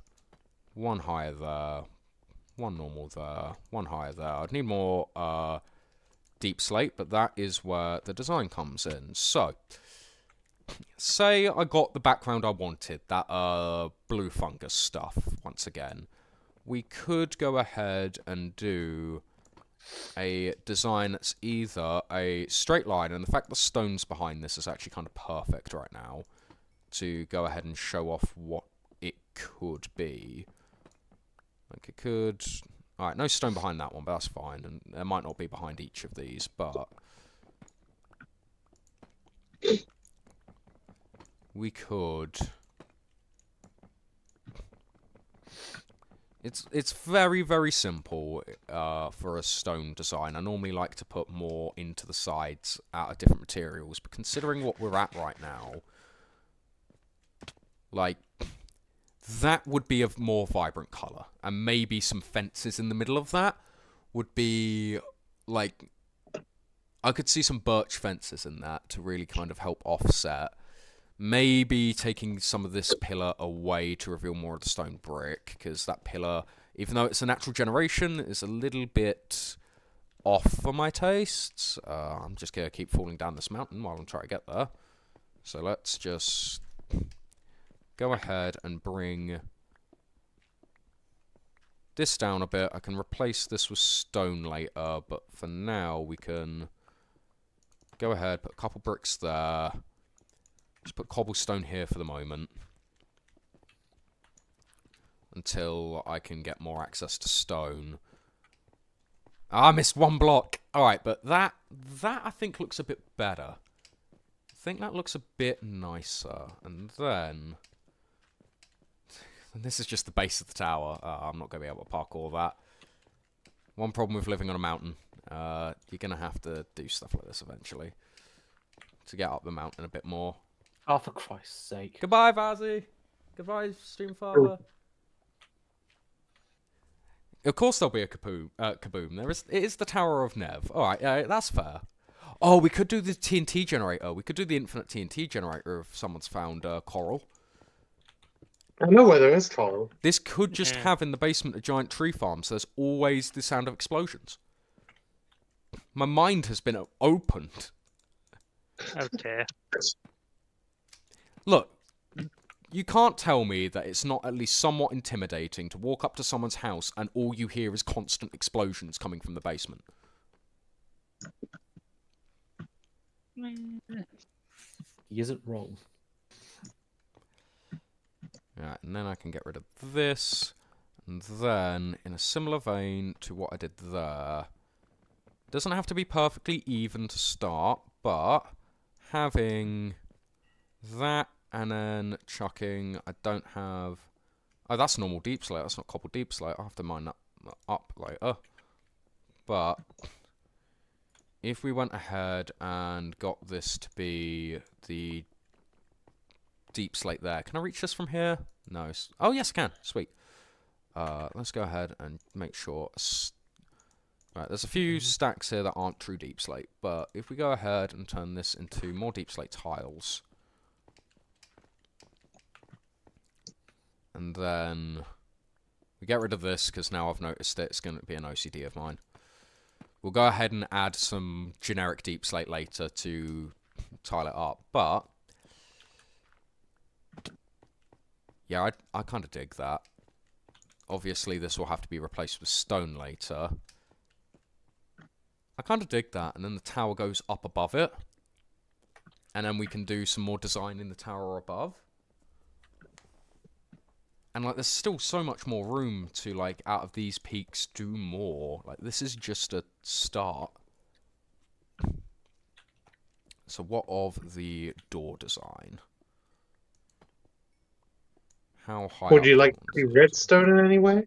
one higher there, one normal there, one higher there. I'd need more deep slate, but that is where the design comes in. So, say I got the background I wanted, that blue fungus stuff, once again. We could go ahead and do a design that's either a straight line, and the fact the stone's behind this is actually kind of perfect right now to go ahead and show off what it could be. Like it could... Alright, no stone behind that one, but that's fine, and there might not be behind each of these, but... we could... It's very, very simple for a stone design. I normally like to put more into the sides out of different materials, but considering what we're at right now, like, that would be a more vibrant colour. And maybe some fences in the middle of that would be, like, I could see some birch fences in that to really kind of help offset. Maybe taking some of this pillar away to reveal more of the stone brick, because that pillar, even though it's a natural generation, is a little bit off for my tastes. I'm just going to keep falling down this mountain while I'm trying to get there. So let's just go ahead and bring this down a bit. I can replace this with stone later, but for now we can go ahead, put a couple bricks there. Just put cobblestone here for the moment. Until I can get more access to stone. Ah, I missed one block. Alright, but that I think looks a bit better. I think that looks a bit nicer. And then... and this is just the base of the tower. I'm not going to be able to parkour that. One problem with living on a mountain. You're going to have to do stuff like this eventually. To get up the mountain a bit more. Oh, for Christ's sake. Goodbye, Vazzy. Goodbye, Streamfather. Of course there'll be a kaboom. It is the Tower of Nev. Alright, that's fair. Oh, we could do the TNT generator. We could do the infinite TNT generator if someone's found coral. I know where there is coral. This could just have in the basement a giant tree farm, so there's always the sound of explosions. My mind has been opened. Oh dear. Look, you can't tell me that it's not at least somewhat intimidating to walk up to someone's house and all you hear is constant explosions coming from the basement. He isn't wrong. Right, and then I can get rid of this. And then, in a similar vein to what I did there, it doesn't have to be perfectly even to start, but having that and then chucking, I don't have... oh, that's normal deep slate, that's not cobbled deep slate, I'll have to mine that up later. But if we went ahead and got this to be the deep slate there, can I reach this from here? No. Oh, yes, I can. Sweet. Let's go ahead and make sure... right, there's a few stacks here that aren't true deep slate, but if we go ahead and turn this into more deep slate tiles... And then we get rid of this because now I've noticed that it's going to be an OCD of mine. We'll go ahead and add some generic deep slate later to tile it up. But yeah, I kind of dig that. Obviously, this will have to be replaced with stone later. I kind of dig that. And then the tower goes up above it. And then we can do some more design in the tower above. And, like, there's still so much more room to, like, out of these peaks, do more. Like, this is just a start. So what of the door design? How high Would up you like do to I see want this? redstone in any way?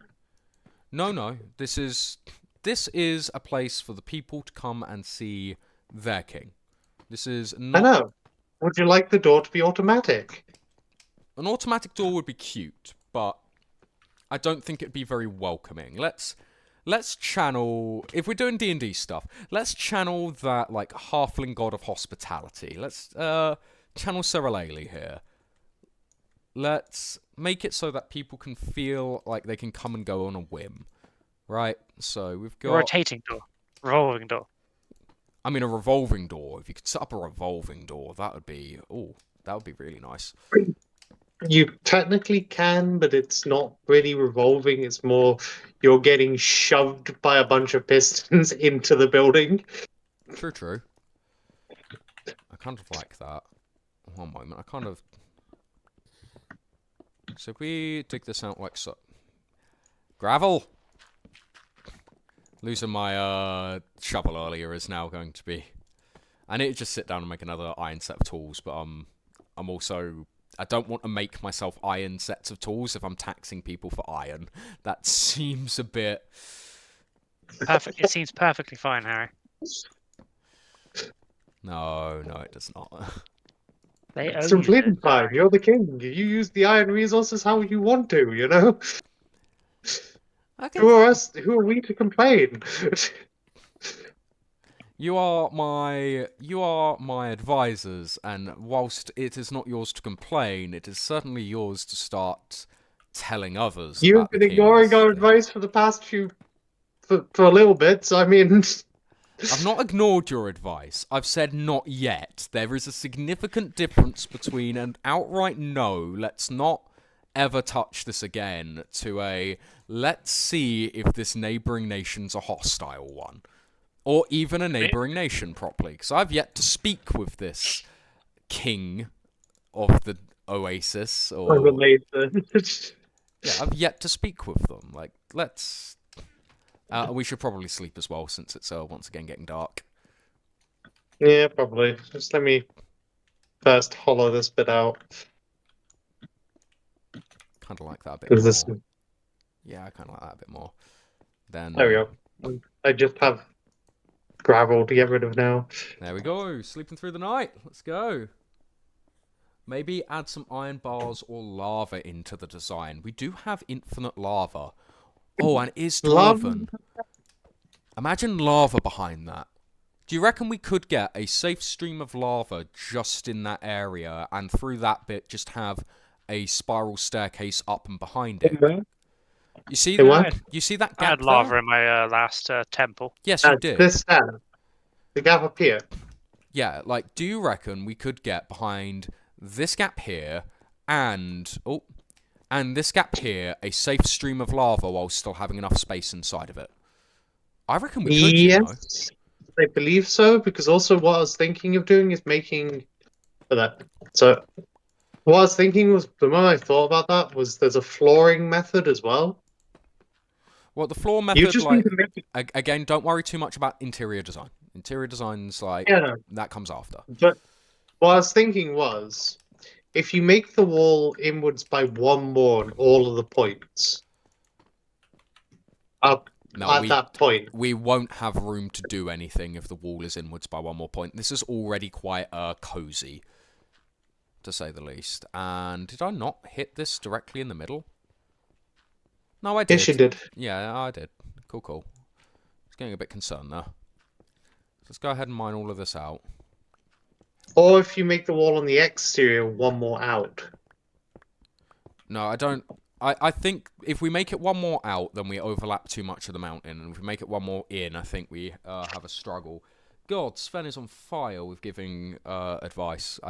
No. This is a place for the people to come and see their king. This is I not... know. Would you like the door to be automatic? An automatic door would be cute, but I don't think it'd be very welcoming. Let's channel, if we're doing D&D stuff, let's channel that, like, halfling god of hospitality. Let's channel Seralele here. Let's make it so that people can feel like they can come and go on a whim, right? So we've got Rotating door. Revolving door. I mean, a revolving door. If you could set up a revolving door, that would be really nice. You technically can, but it's not really revolving. It's more you're getting shoved by a bunch of pistons into the building. True. I kind of like that. One moment, So if we dig this out like so. Gravel! Losing my shovel earlier is now going to be... I need to just sit down and make another iron set of tools, but I'm also... I don't want to make myself iron sets of tools if I'm taxing people for iron. That seems a bit... Perfect. It seems perfectly fine, Harry. No, it does not. They owe It's you completely this, fine. Harry. You're the king. You use the iron resources how you want to, you know? Okay. Who are us? Who are we to complain? You are my advisors, and whilst it is not yours to complain, it is certainly yours to start telling others You've about the been ignoring king's our thing. advice for the past for a little bit, so I mean... I've not ignored your advice. I've said not yet. There is a significant difference between an outright no, let's not ever touch this again, to a let's see if this neighbouring nation's a hostile one. Or even a neighbouring nation properly. Because I've yet to speak with this king of the Oasis. Or yeah, I've yet to speak with them. Like, let's... we should probably sleep as well, since it's once again getting dark. Yeah, probably. Just let me first hollow this bit out. Kind of like that a bit 'Cause more. this... Yeah, I kind of like that a bit more. Then There we go. I just have gravel to get rid of now. there we go. Sleeping through the night. Let's go. Maybe add some iron bars or lava into the design. We do have infinite lava. Oh, and it is dwarven. Imagine lava behind that. Do you reckon we could get a safe stream of lava just in that area, and through that bit just have a spiral staircase up and behind it? You see that? What? You see that I gap had lava there? in my last temple. Yes, you did. This the gap up here. Yeah, like, do you reckon we could get behind this gap here and this gap here a safe stream of lava while still having enough space inside of it? I reckon we could, you know. Yes, I believe so, because also what I was thinking of doing is making that. So what I was thinking was, the moment I thought about that was there's a flooring method as well. Well, the floor You method, just like, need to make it... again, don't worry too much about interior design. Interior design's like, Yeah, no. that comes after. But what I was thinking was, if you make the wall inwards by one more on all of the points, up No, at that point, we won't have room to do anything if the wall is inwards by one more point. This is already quite cozy, to say the least. And did I not hit this directly in the middle? No, I did. yes, you did. Yeah, I did. Cool. I was getting a bit concerned there. Let's go ahead and mine all of this out. Or if you make the wall on the exterior one more out. No, I don't I think if we make it one more out, then we overlap too much of the mountain, and if we make it one more in, I think we have a struggle. God, Sven is on fire with giving advice.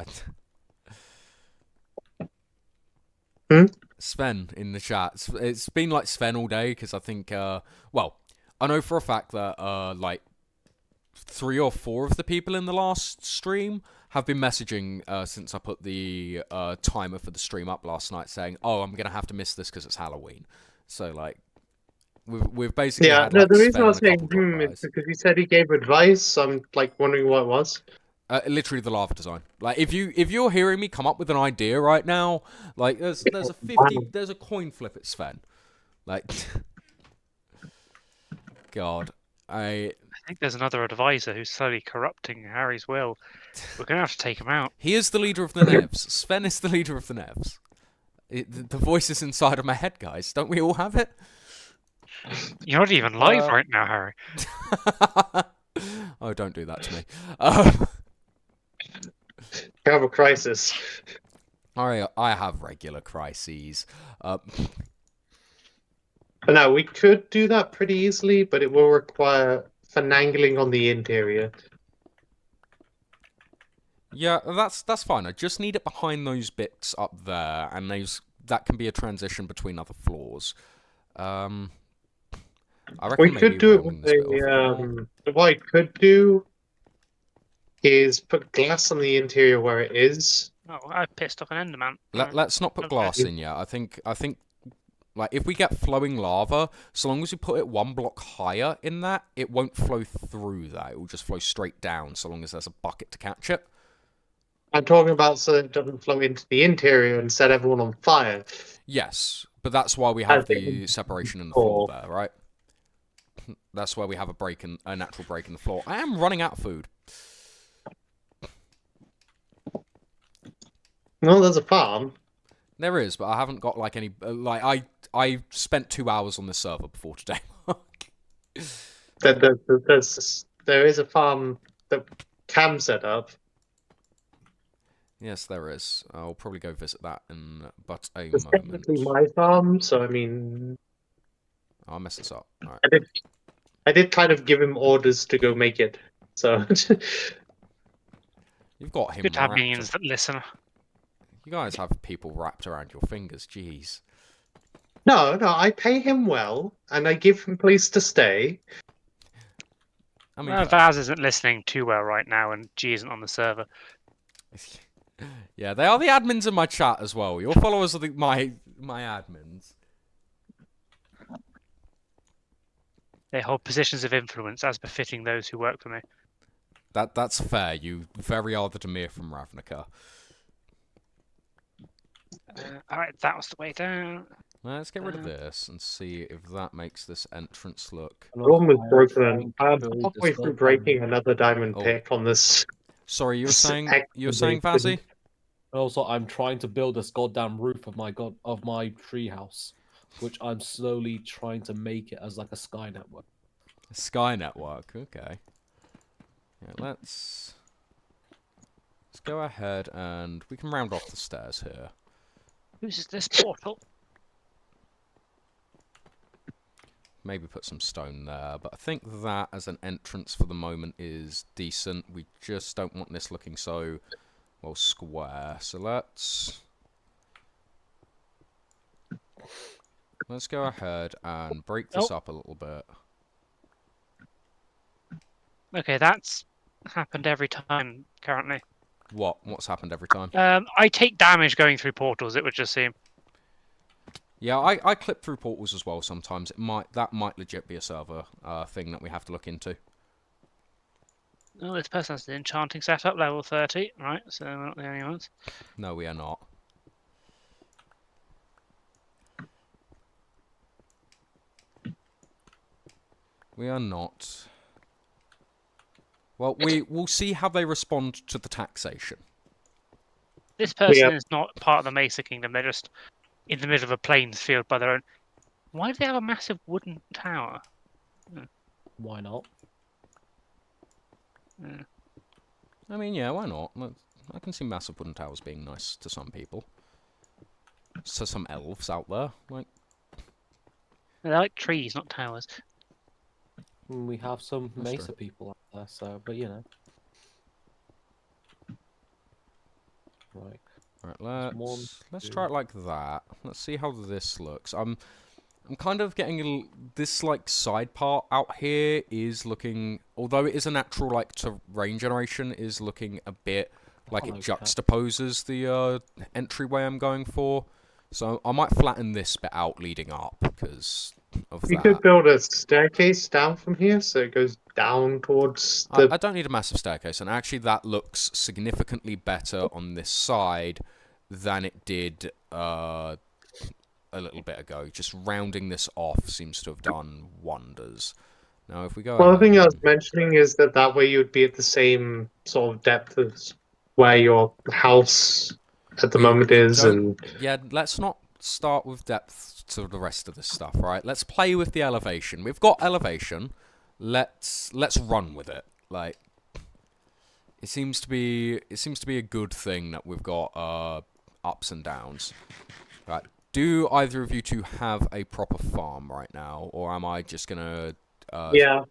Sven in the chat. It's been like Sven all day because I think, well, I know for a fact that like 3 or 4 of the people in the last stream have been messaging since I put the timer for the stream up last night, saying, "Oh, I'm gonna have to miss this because it's Halloween." So like, we've basically Yeah, had, no, like, the reason Sven I was and a saying couple drop is bys. because he said he gave advice. I'm like wondering what it was. Literally the lava design. Like, if you're hearing me come up with an idea right now, like there's a coin flip at Sven. Like, God, I think there's another advisor who's slowly corrupting Harry's will. We're going to have to take him out. He is the leader of the Nevs. Sven is the leader of the Nevs. The voice is inside of my head, guys. Don't we all have it? You're not even live right now, Harry. Oh, don't do that to me. You have a crisis. I have regular crises. But no, we could do that pretty easily, but it will require finagling on the interior. Yeah, that's fine. I just need it behind those bits up there, and that can be a transition between other floors. I reckon We maybe could do it rounding with this bit off a bit more. what I could do is put glass on the interior where it is. Oh, I pissed off an Enderman. Let's not put glass in yet. I think like if we get flowing lava, so long as we put it 1 block higher in that, it won't flow through that. It will just flow straight down, so long as there's a bucket to catch it. I'm talking about so it doesn't flow into the interior and set everyone on fire. Yes, but that's why we have the separation in the floor there, right? That's why we have a natural break in the floor. I am running out of food. No, there's a farm. There is, but I haven't got like any. Like I spent 2 hours on this server before today. There is a farm that Cam set up. Yes, there is. I'll probably go visit that in but a It's moment. technically my farm, so I mean, I'll mess this up. All right. I did kind of give him orders to go make it. So You've got him. Good to have wrapped minions that listen. You guys have people wrapped around your fingers. Jeez. no, I pay him well, and I give him place to stay. I mean, Vaz isn't listening too well right now, and G isn't on the server. yeah, they are the admins in my chat as well. Your followers are my admins. They hold positions of influence as befitting those who work for me. That's fair. You very are the Demir from Ravnica. Alright, that was the way down. Let's get rid of this and see if that makes this entrance look. One was broken. I'm Build halfway this through goddamn- breaking another diamond Oh. pick on this. Sorry, you were saying Excellent. Vazzy? Also, I'm trying to build this goddamn roof of my treehouse, which I'm slowly trying to make it as like a sky network. Sky Network. Okay. Yeah, let's go ahead and we can round off the stairs here. Who's this portal? Maybe put some stone there, but I think that as an entrance for the moment is decent. We just don't want this looking so, well, square. So let's go ahead and break this up a little bit. Okay, that's happened every time currently. What's happened every time? I take damage going through portals, it would just seem. Yeah, I clip through portals as well sometimes. That might legit be a server thing that we have to look into. Oh, this person has the enchanting setup, level 30. Right, so we're not the only ones. No, we are not. We are not. Well, we'll see how they respond to the taxation. This person is not part of the Mesa Kingdom. They're just in the middle of a plains field by their own. Why do they have a massive wooden tower? Why not? I mean, yeah, why not? I can see massive wooden towers being nice to some people. to some elves out there. Like, They're like trees, not towers. We have some That's Mesa true. people out there, so but you know. Right. right, one, let's two. try it like that. Let's see how this looks. I'm kind of getting this like side part out here is looking, although it is a natural like terrain generation, is looking a bit like it Hello, cat. juxtaposes the entryway I'm going for. So I might flatten this bit out leading up because of You that. could build a staircase down from here, so it goes down towards the. I don't need a massive staircase, and actually that looks significantly better on this side than it did a little bit ago. Just rounding this off seems to have done wonders. Now, if we go Well, the ahead thing I was and- mentioning is that way you'd be at the same sort of depth as where your house at the moment is, don't- and yeah, let's not start with depth to the rest of this stuff, right? Let's play with the elevation. We've got elevation. Let's run with it. Like, it seems to be a good thing that we've got ups and downs. Right. Do either of you two have a proper farm right now, or am I just gonna yeah.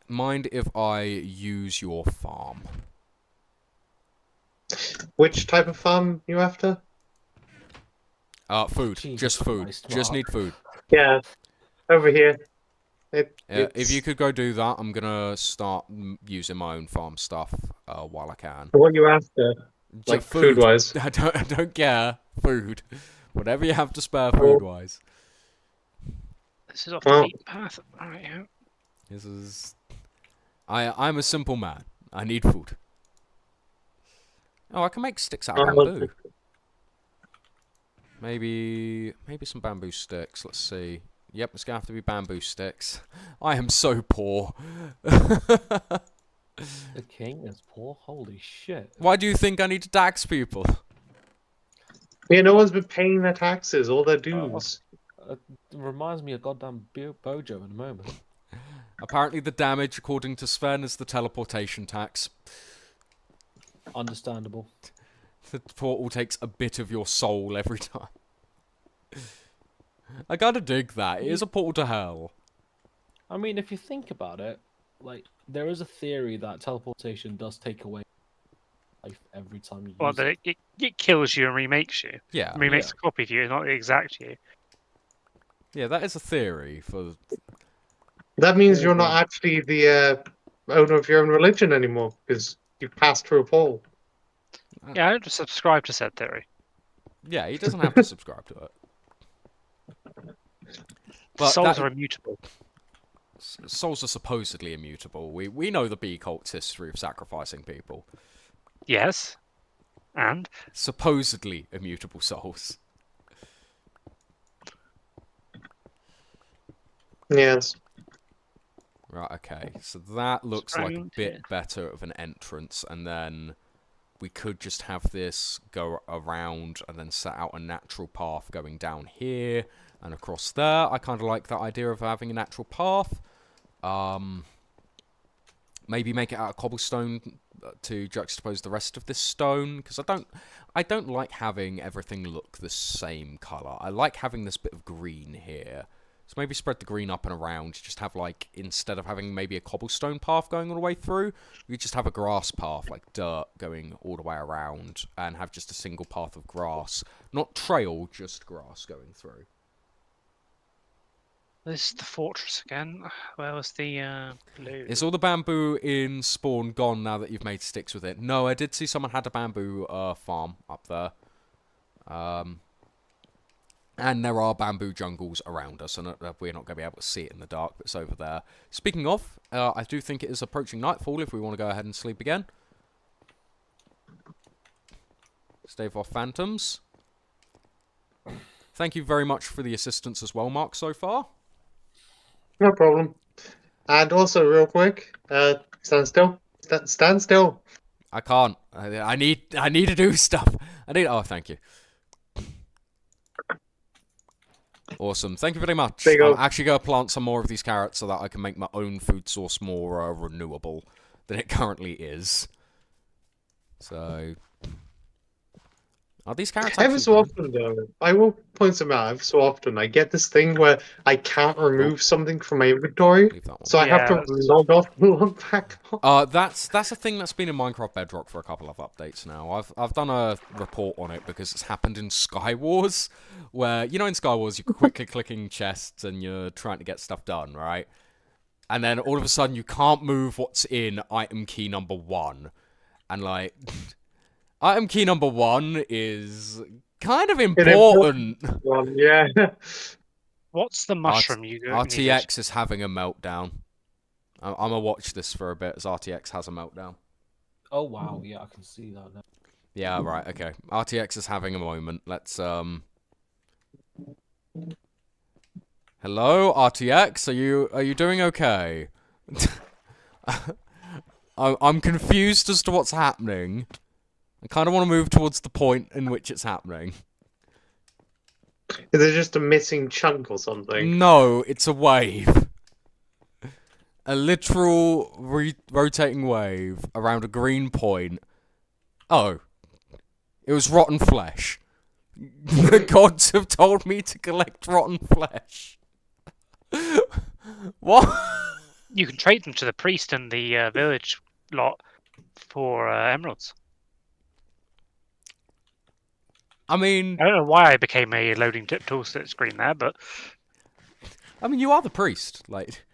mind if I use your farm? Which type of farm you after? Food. Jesus Just food. Christ, Just Mark. need food. Yeah, over here. If you could go do that, I'm gonna start using my own farm stuff while I can. What you after? Just Like food-wise? I don't care. Food. Whatever you have to spare food-wise. This is off the beaten path. Alright, yeah. This is. I'm a simple man. I need food. Oh, I can make sticks out of bamboo. Maybe some bamboo sticks. Let's see. Yep, it's gonna have to be bamboo sticks. I am so poor. The king is poor. Holy shit. Why do you think I need to tax people? Yeah, no one's been paying their taxes, all their dues. It reminds me of goddamn Bojo in a moment. Apparently, the damage, according to Sven, is the teleportation tax. Understandable. The portal takes a bit of your soul every time. I gotta dig that. It is a portal to hell. I mean, if you think about it, like, there is a theory that teleportation does take away life every time you Well, use it. that it kills you and remakes you. Yeah. Remakes a copy of you, not the exact you. Yeah, that is a theory for. That means you're not actually the owner of your own religion anymore, because you've passed through a poll. Yeah, I don't subscribe to said theory. Yeah, he doesn't have to subscribe to it. But Souls that- are immutable. Souls are supposedly immutable. We know the bee cult's history of sacrificing people. Yes. And? Supposedly immutable souls. Yes. Right, okay. So that looks like a Strange, bit yeah. better of an entrance, and then we could just have this go around and then set out a natural path going down here and across there. I kind of like that idea of having a natural path. Maybe make it out of cobblestone to juxtapose the rest of this stone, because I don't like having everything look the same color. I like having this bit of green here. So maybe spread the green up and around. Just have, like, instead of having maybe a cobblestone path going all the way through, you just have a grass path, like dirt, going all the way around, and have just a single path of grass. Not trail, just grass going through. This is the fortress again. Where was the blue? Is all the bamboo in spawn gone now that you've made sticks with it? No, I did see someone had a bamboo farm up there. And there are bamboo jungles around us, and we're not going to be able to see it in the dark, but it's over there. Speaking of, I do think it is approaching nightfall if we want to go ahead and sleep again. Stave off phantoms. Thank you very much for the assistance as well, Mark, so far. No problem. And also, real quick, stand still. Stand still. I can't. I need to do stuff. Oh, thank you. Awesome. Thank you very much. There you go. I'm actually going to plant some more of these carrots so that I can make my own food source more renewable than it currently is. So, Are these carrots Ever actually so green? often, though, I will point some out. Ever so often, I get this thing where I can't remove something from my inventory, Leave that one. so I have to Yeah, log off and log back on. That's a thing that's been in Minecraft Bedrock for a couple of updates now. I've done a report on it because it's happened in Skywars, where in Skywars you're quickly clicking chests and you're trying to get stuff done, right? And then all of a sudden you can't move what's in item key number 1, and like item key number 1 is kind of important. Yeah. what's the mushroom you needed? RTX is having a meltdown. I'm gonna watch this for a bit as RTX has a meltdown. Oh wow, yeah, I can see that now. Yeah, right, okay. RTX is having a moment. Let's Hello, RTX. Are you doing okay? I'm confused as to what's happening. I kind of want to move towards the point in which it's happening. Is it just a missing chunk or something? No, it's a wave. A literal rotating wave around a green point. Oh. It was rotten flesh. The gods have told me to collect rotten flesh. What? You can trade them to the priest in the village lot for emeralds. I mean, I don't know why I became a loading toolset screen there, but you are the priest. Like,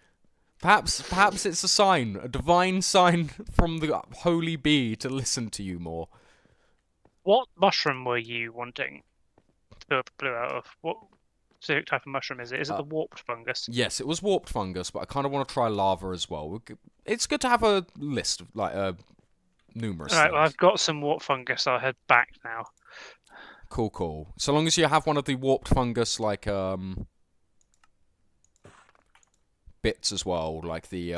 perhaps it's a sign, a divine sign from the holy bee to listen to you more. what mushroom were you wanting to build the blue out of? What specific type of mushroom is it? Is it the warped fungus? Yes, it was warped fungus, but I kind of want to try lava as well. It's good to have a list of numerous. Alright, well, things. I've got some warped fungus. I'll head back now. Cool. So long as you have one of the warped fungus, bits as well, like the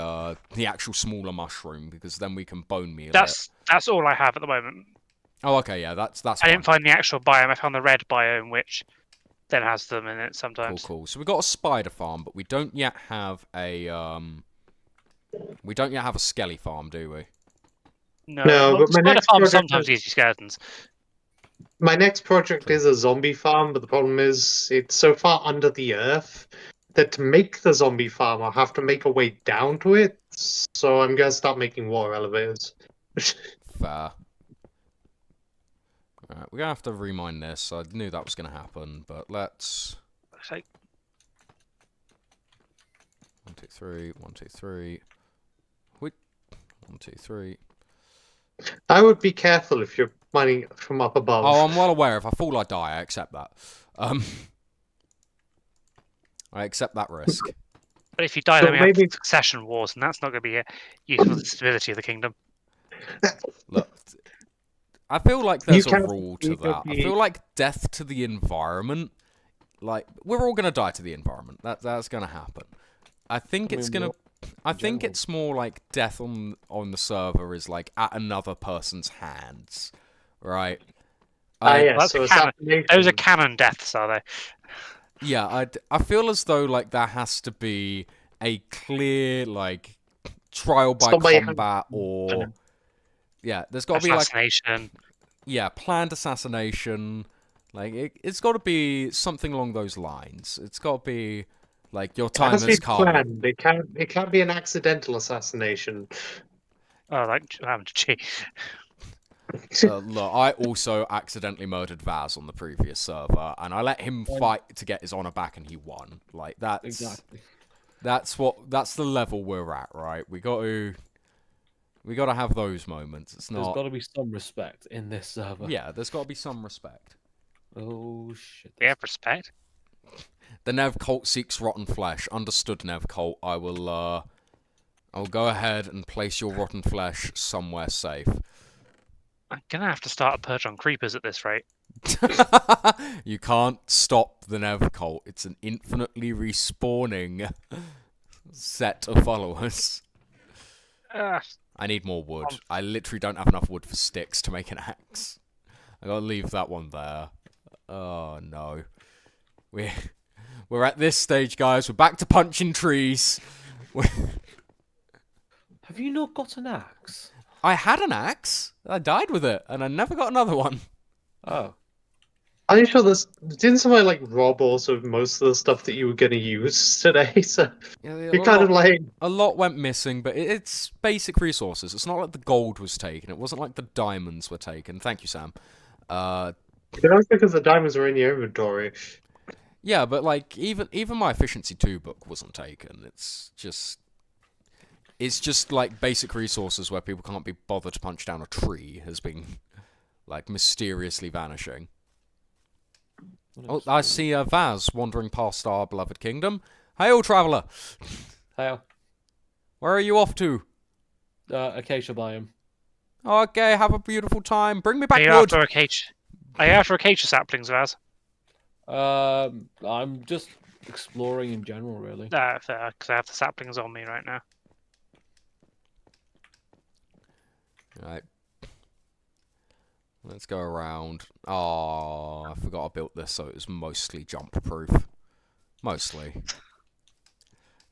actual smaller mushroom, because then we can bone meal it. That's all I have at the moment. Oh, okay, yeah, that's I fine. didn't find the actual biome. I found the red biome, which then has them in it sometimes. Cool. So we got a spider farm, but we don't yet have a skelly farm, do we? No, No, but my spider next farm project sometimes is- gives you skeletons. My next project is a zombie farm, but the problem is it's so far under the earth that to make the zombie farm, I'll have to make a way down to it. So I'm gonna start making water elevators. Fair. Alright, we're gonna have to remine this. I knew that was gonna happen, but let's... It's like, 1, 2, 3, 1, 2, 3. Wait. 1, 2, 3. I would be careful if you're mining from up above. Oh, I'm well aware. If I fall, I die. I accept that. I accept that risk. but if you die, So then we have maybe- succession wars, and that's not going to be useful to the stability of the kingdom. Look, I feel like there's a can't rule to speak of that. I the- feel like death to the environment. Like, we're all gonna die to the environment. That's gonna happen. I think I it's mean, gonna. I think general. it's more like death on the server is like at another person's hands, right? Yeah, that's so a canon. assassination. Those are canon deaths, are they? Yeah, I feel as though like there has to be a clear like trial by Somebody combat or there's got to be like Assassination. planned assassination. Like it's got to be something along those lines. It's got to be like your It time has to has be come. planned. It can't be an accidental assassination. Oh, like what happened to G? Look, I also accidentally murdered Vaz on the previous server, and I let him fight to get his honor back, and he won. Like that's Exactly. that's the level we're at, right? We got to have those moments. It's There's not. got to be some respect in this server. Yeah, there's got to be some respect. Oh shit. We have respect. The Nev cult seeks rotten flesh. Understood, Nev cult. I will go ahead and place your rotten flesh somewhere safe. I'm gonna have to start a purge on creepers at this rate. You can't stop the Nev cult. It's an infinitely respawning set of followers. I need more wood. I literally don't have enough wood for sticks to make an axe. I gotta leave that one there. Oh no. We're at this stage, guys. We're back to punching trees. Have you not got an axe? I had an axe. I died with it, and I never got another one. Oh. Are you sure this didn't somebody like rob also most of the stuff that you were going to use today? So Yeah, you're kind of like, a lot went missing, but it's basic resources. It's not like the gold was taken. It wasn't like the diamonds were taken. Thank you, Sam. that's because the diamonds were in your inventory. Yeah, but like even my efficiency 2 book wasn't taken. It's just like basic resources where people can't be bothered to punch down a tree has been like mysteriously vanishing. Oh, I see a Vaz wandering past our beloved kingdom. Hail, traveller! Hey, Where are you off to? acacia biome. Okay, have a beautiful time. Bring me Are back you wood. after acacia saplings, Vaz? I'm just exploring in general, really. Fair, because I have the saplings on me right now. Right. Let's go around. Oh, I forgot I built this so it was mostly jump-proof. Mostly.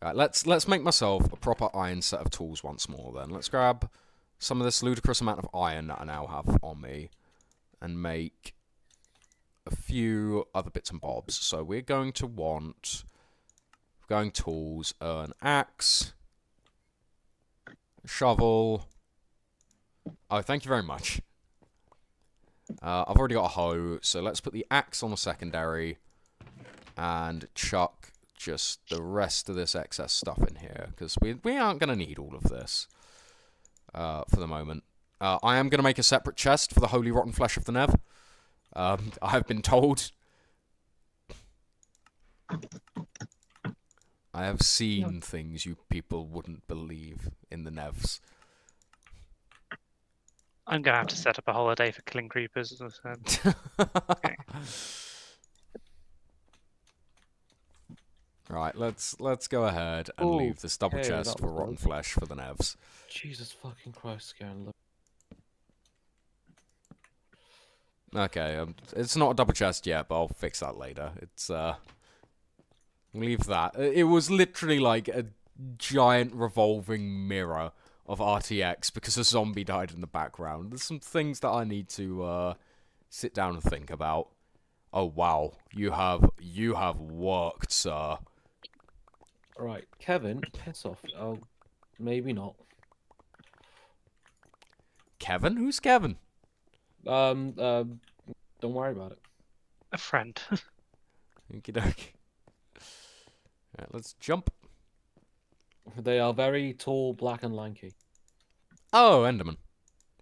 Right, let's make myself a proper iron set of tools once more then. Let's grab some of this ludicrous amount of iron that I now have on me and make a few other bits and bobs. So we're going to want tools, an axe, a shovel. Oh, thank you very much. I've already got a hoe, so let's put the axe on the secondary and chuck just the rest of this excess stuff in here, because we aren't going to need all of this for the moment. I am going to make a separate chest for the holy rotten flesh of the Nev. I have been told. I have seen things you people wouldn't believe in the Nevs. I'm going to have to set up a holiday for killing creepers. Okay. Right, let's go ahead and leave this double Okay, chest that for was rotten good. flesh for the Nevs. Jesus fucking Christ, Garen. Okay, it's not a double chest yet, but I'll fix that later. It's leave that. It was literally like a giant revolving mirror of RTX because a zombie died in the background. There's some things that I need to sit down and think about. Oh wow, you have worked, sir. Right, Kevin, piss off. Oh, maybe not. Kevin? Who's Kevin? Don't worry about it. A friend. Okie dokie. Right, let's jump. They are very tall, black, and lanky. Oh, Enderman.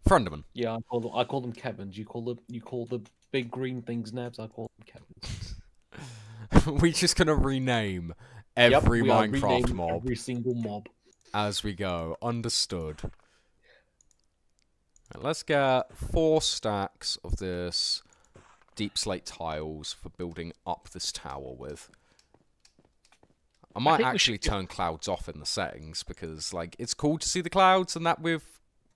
Frienderman. Yeah, I call them Kevins. You call the big green things Nevs. I call them Kevins. We're just gonna rename every we are Minecraft renaming mob every single mob. as we go. Understood. Right, let's get 4 stacks of this deep slate tiles for building up this tower with. I might think we actually should turn clouds off in the settings because, like, it's cool to see the clouds and that we've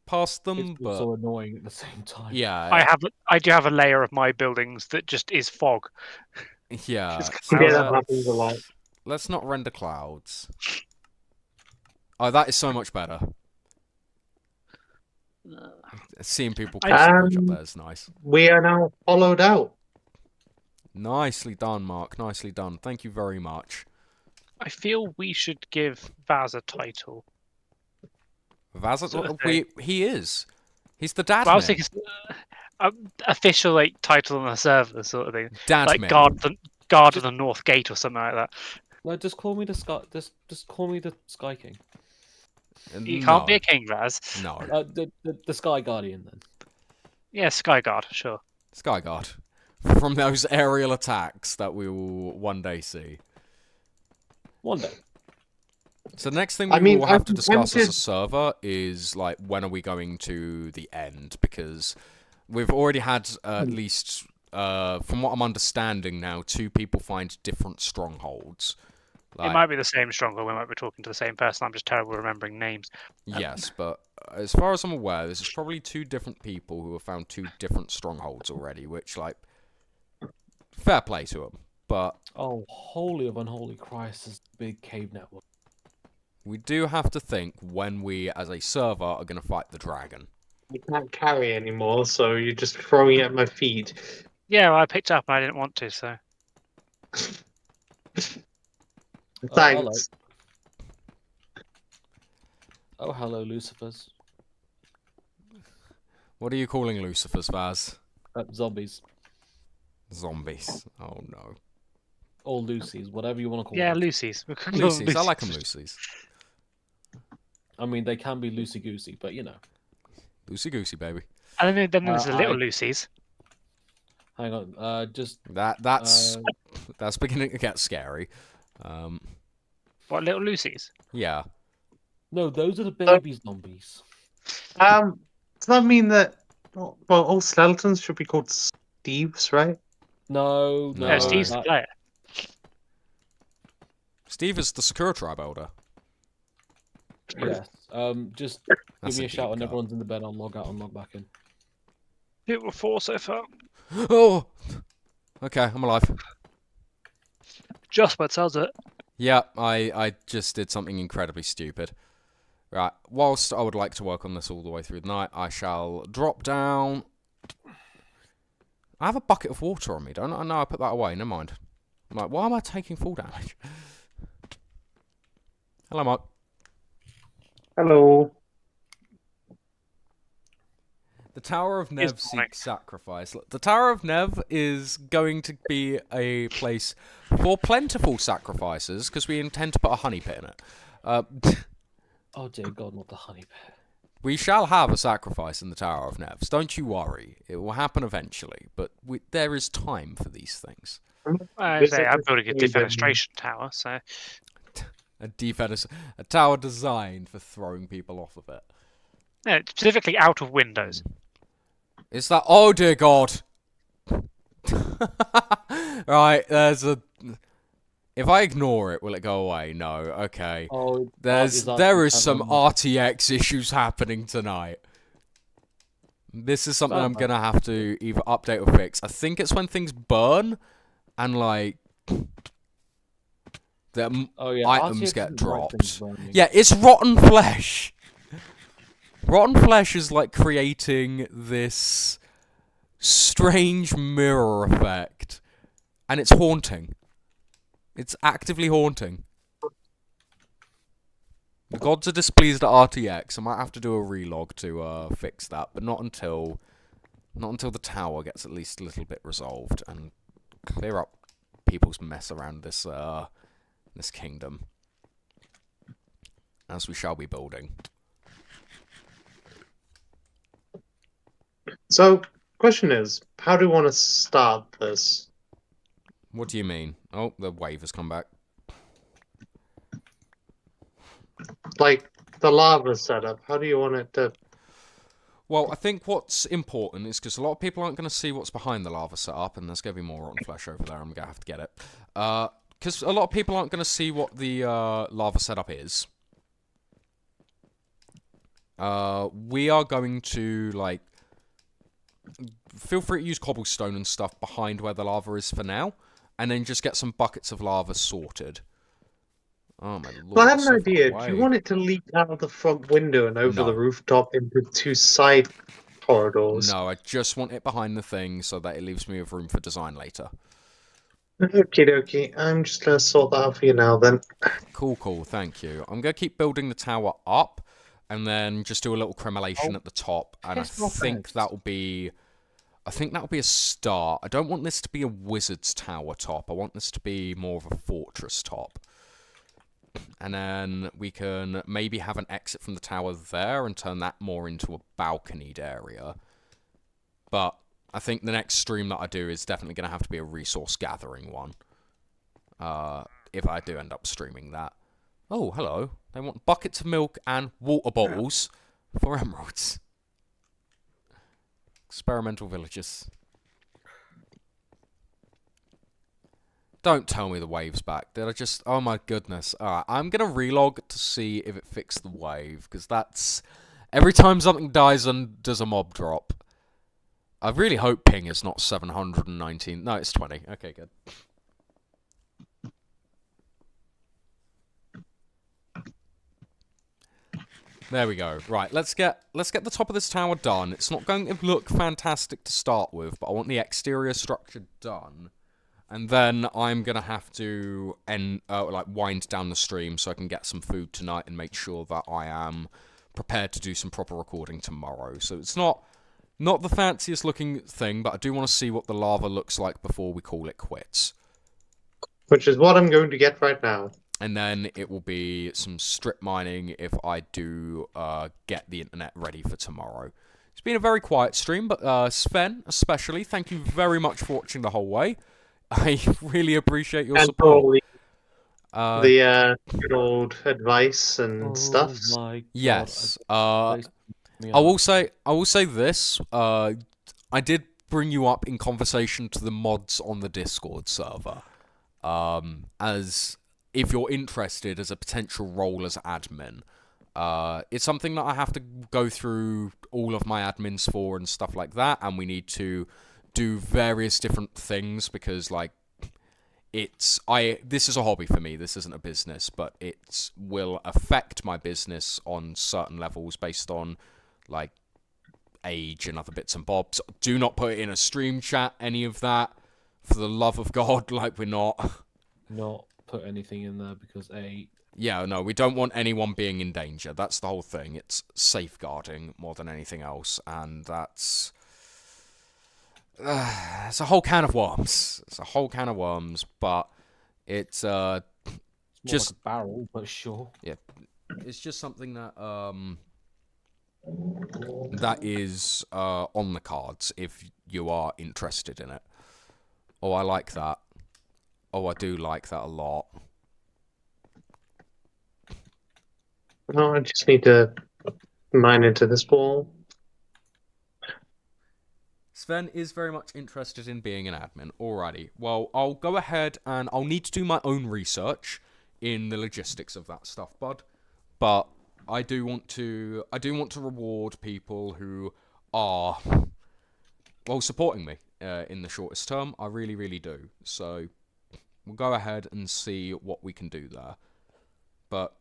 passed them, It's but also annoying at the same time. yeah, I do have a layer of my buildings that just is fog. yeah. Just So Yeah, that happens a lot. let's not render clouds. Oh, that is so much better. Seeing people cross the bridge up there is nice. We are now hollowed out. Nicely done, Mark. Nicely done. Thank you very much. I feel we should give Vaz a title. Vaz, Sort of thing. he is. He's the dad. Well, I was thinking official like title on the server sort of thing, Dad like man. guard of the North Gate or something like that. No, just call me the Sky. Just call me the Sky King. You can't be a king, Vaz. No. The Sky Guardian then. Yeah, Sky Guard, sure. Skyguard. From those aerial attacks that we will one day see. One day. So the next thing I we mean, will have I'm to discuss as a tempted- server is, like, when are we going to the end? Because we've already had at least, from what I'm understanding now, 2 people find different strongholds. It might be the same stronghold. We might be talking to the same person. I'm just terrible at remembering names. Yes, but as far as I'm aware, this is probably 2 different people who have found 2 different strongholds already, which, like, fair play to them. But Oh, holy of unholy Christ, this big cave network. we do have to think when we, as a server, are going to fight the dragon. You can't carry anymore, so you're just throwing it at my feet. Yeah, well, I picked up and I didn't want to, so. Thanks. Hello, Lucifers. What are you calling Lucifers, Vaz? Zombies. Zombies. Oh no. Or Lucy's, whatever you want to call Yeah, them. Lucy's. We'll call them Lucy's. I like them Lucy's. I mean, they can be loosey-goosey, but you know. Loosey goosey, baby. And then there's the little I- Lucy's. Hang on, just... That's beginning to get scary. What, little Lucy's? Yeah. No, those are the baby zombies. Does that mean that all skeletons should be called Steves, right? No, No, Steve's the that- player. Steve is the Sakura tribe elder. Yes. Just That's give me a a shout deep when cut. everyone's in the bed. I'll log out and log back in. It were 4 so far. Oh! Okay, I'm alive. Just what tells it. Yeah, I just did something incredibly stupid. Right, whilst I would like to work on this all the way through the night, I shall drop down. I have a bucket of water on me, don't I? No, I put that away, never mind. I'm like, why am I taking full damage? Hello, Mark. Hello. The Tower of Nev It's morning. seeks sacrifice. Look, the Tower of Nev is going to be a place for plentiful sacrifices, because we intend to put a honey pit in it. Oh dear God, not the honey pit. We shall have a sacrifice in the Tower of Nevs. Don't you worry. It will happen eventually, but there is time for these things. I say I'm building a defenestration tower, so A tower designed for throwing people off of it. no, specifically out of windows. Is that... Oh, dear God. Right, there's a... If I ignore it, will it go away? No, okay. Oh, There is some RTX issues happening tonight. This is something I'm gonna have to either update or fix. I think it's when things burn and like the items get dropped. Yeah, it's rotten flesh. Rotten flesh is like creating this strange mirror effect, and it's haunting. It's actively haunting. The gods are displeased at RTX. I might have to do a relog to fix that, but not until the tower gets at least a little bit resolved and clear up people's mess around this this kingdom, as we shall be building. So, question is, how do we want to start this? What do you mean? Oh, the wave has come back. Like, the lava setup, how do you want it to... Well, I think what's important is because a lot of people aren't going to see what's behind the lava setup, and there's going to be more rotten flesh over there. I'm going to have to get it. Because a lot of people aren't going to see what the lava setup is. We are going to, like... Feel free to use cobblestone and stuff behind where the lava is for now, and then just get some buckets of lava sorted. Oh my lord. Well, I have an so idea. far Do you away. want it to leak out of the front window and over No. the rooftop into 2 side corridors? No, I just want it behind the thing so that it leaves me with room for design later. Okie dokie. I'm just going to sort that out for you now then. Cool, thank you. I'm going to keep building the tower up, and then just do a little cremation at the top, and I think that'll be... I think that'll be a start. I don't want this to be a wizard's tower top. I want this to be more of a fortress top. And then we can maybe have an exit from the tower there and turn that more into a balconied area. But I think the next stream that I do is definitely going to have to be a resource gathering one. If I do end up streaming that. Oh, hello. They want buckets of milk and water bottles for emeralds. Experimental villages. Don't tell me the wave's back. Did I just... Oh my goodness. Alright, I'm going to relog to see if it fixed the wave. Because that's... Every time something dies and does a mob drop. I really hope ping is not 719. No, it's 20. Okay, good. There we go. Right, let's get the top of this tower done. It's not going to look fantastic to start with, but I want the exterior structure done. And then I'm gonna have to wind down the stream so I can get some food tonight and make sure that I am prepared to do some proper recording tomorrow. So it's not the fanciest looking thing, but I do want to see what the lava looks like before we call it quits. Which is what I'm going to get right now. And then it will be some strip mining if I do get the internet ready for tomorrow. It's been a very quiet stream, but Sven, especially, thank you very much for watching the whole way. I really appreciate your support. The good old advice and stuff. My God, Yes. I will say this. I did bring you up in conversation to the mods on the Discord server. As if you're interested as a potential role as admin. It's something that I have to go through all of my admins for and stuff like that, and we need to do various different things because, like, this is a hobby for me. This isn't a business, but it will affect my business on certain levels based on, like, age and other bits and bobs. Do not put it in a stream chat, any of that. For the love of God, like, we're not put anything in there because yeah, no, we don't want anyone being in danger. That's the whole thing. It's safeguarding more than anything else, and that's it's a whole can of worms. It's a whole can of worms, but it's just like a barrel, but sure. Yeah, it's just something that that is on the cards if you are interested in it. Oh, I like that. Oh, I do like that a lot. No, I just need to mine into this wall. Sven is very much interested in being an admin. Alrighty. Well, I'll go ahead and I'll need to do my own research in the logistics of that stuff, bud. But I do want to reward people who are, well, supporting me in the shortest term. I really, really do. So we'll go ahead and see what we can do there. But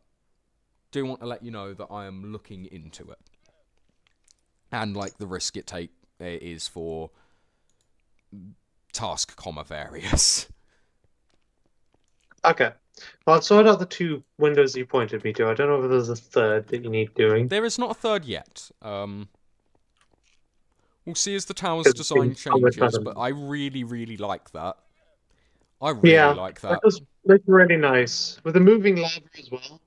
do want to let you know that I am looking into it. And, like, the risk it is for task, various. Okay. Well, I'll sort out the two windows you pointed me to. I don't know if there's a third that you need doing. There is not a third yet. We'll see as the tower's design changes, but I really, really like that. I really like that. That does look really nice. With the moving lava as well.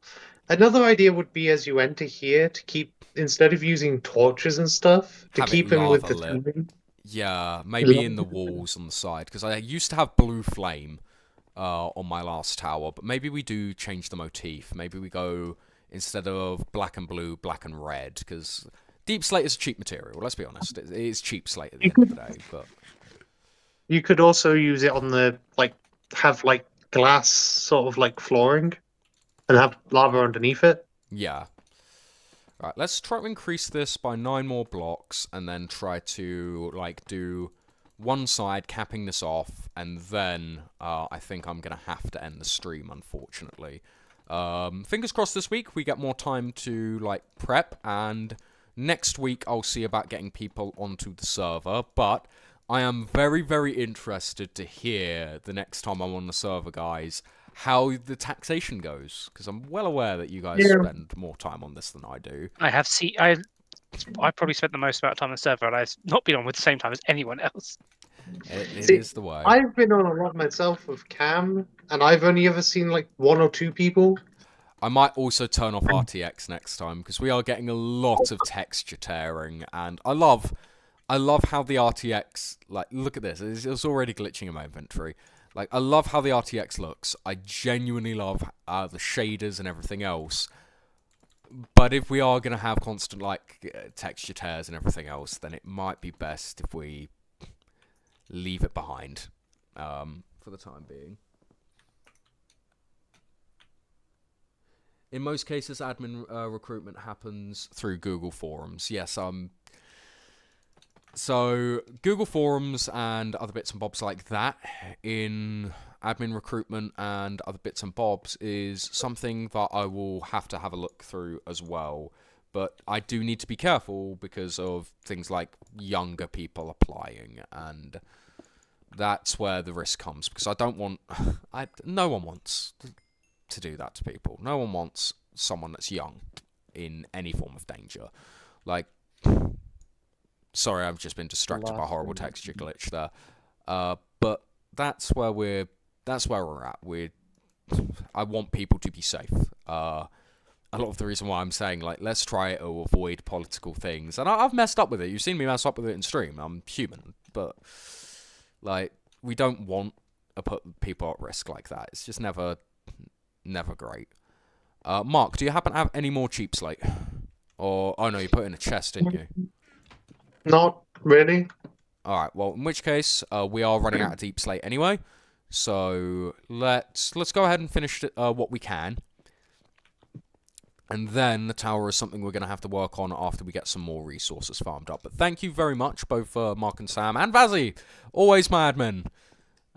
Another idea would be as you enter here to keep, instead of using torches and stuff, to keep him with the timing. Yeah, maybe in the walls on the side, because I used to have blue flame on my last tower, but maybe we do change the motif. Maybe we go, instead of black and blue, black and red, because deep slate is a cheap material, let's be honest. It is cheap slate at the end of the day, but... You could also use it on the, like, have, like, glass sort of, like, flooring, and have lava underneath it. Yeah. Right, let's try to increase this by 9 more blocks, and then try to, like, do one side, capping this off, and then I think I'm going to have to end the stream, unfortunately. Fingers crossed this week we get more time to, like, prep, and next week I'll see about getting people onto the server, but I am very, very interested to hear the next time I'm on the server, guys, how the taxation goes, because I'm well aware that you guys spend more time on this than I do. I probably spent the most amount of time on the server, and I've not been on with the same time as anyone else. It is the way. I've been on a lot myself with Cam, and I've only ever seen like 1 or 2 people. I might also turn off RTX next time, because we are getting a lot of texture tearing, and I love how the RTX, like, look at this, it's already glitching in my inventory. Like, I love how the RTX looks. I genuinely love the shaders and everything else. But if we are going to have constant, like, texture tears and everything else, then it might be best if we leave it behind for the time being. In most cases, admin recruitment happens through Google Forums. Yes, so Google Forums and other bits and bobs like that in admin recruitment and other bits and bobs is something that I will have to have a look through as well. But I do need to be careful because of things like younger people applying, and that's where the risk comes. Because I don't want... no one wants to do that to people. No one wants someone that's young in any form of danger. Like... Sorry, I've just been distracted by a horrible texture glitch there. But that's where we're at. I want people to be safe. A lot of the reason why I'm saying, like, let's try to avoid political things. And I've messed up with it. You've seen me mess up with it in stream. I'm human. But, like, we don't want to put people at risk like that. It's just never great. Mark, do you happen to have any more cheap slate? Or, oh no, you put it in a chest, didn't you? Not really. Alright, well, in which case, we are running out of deep slate anyway. So, let's go ahead and finish what we can. And then the tower is something we're going to have to work on after we get some more resources farmed up. But thank you very much, both Mark and Sam, and Vazzy! Always my admin.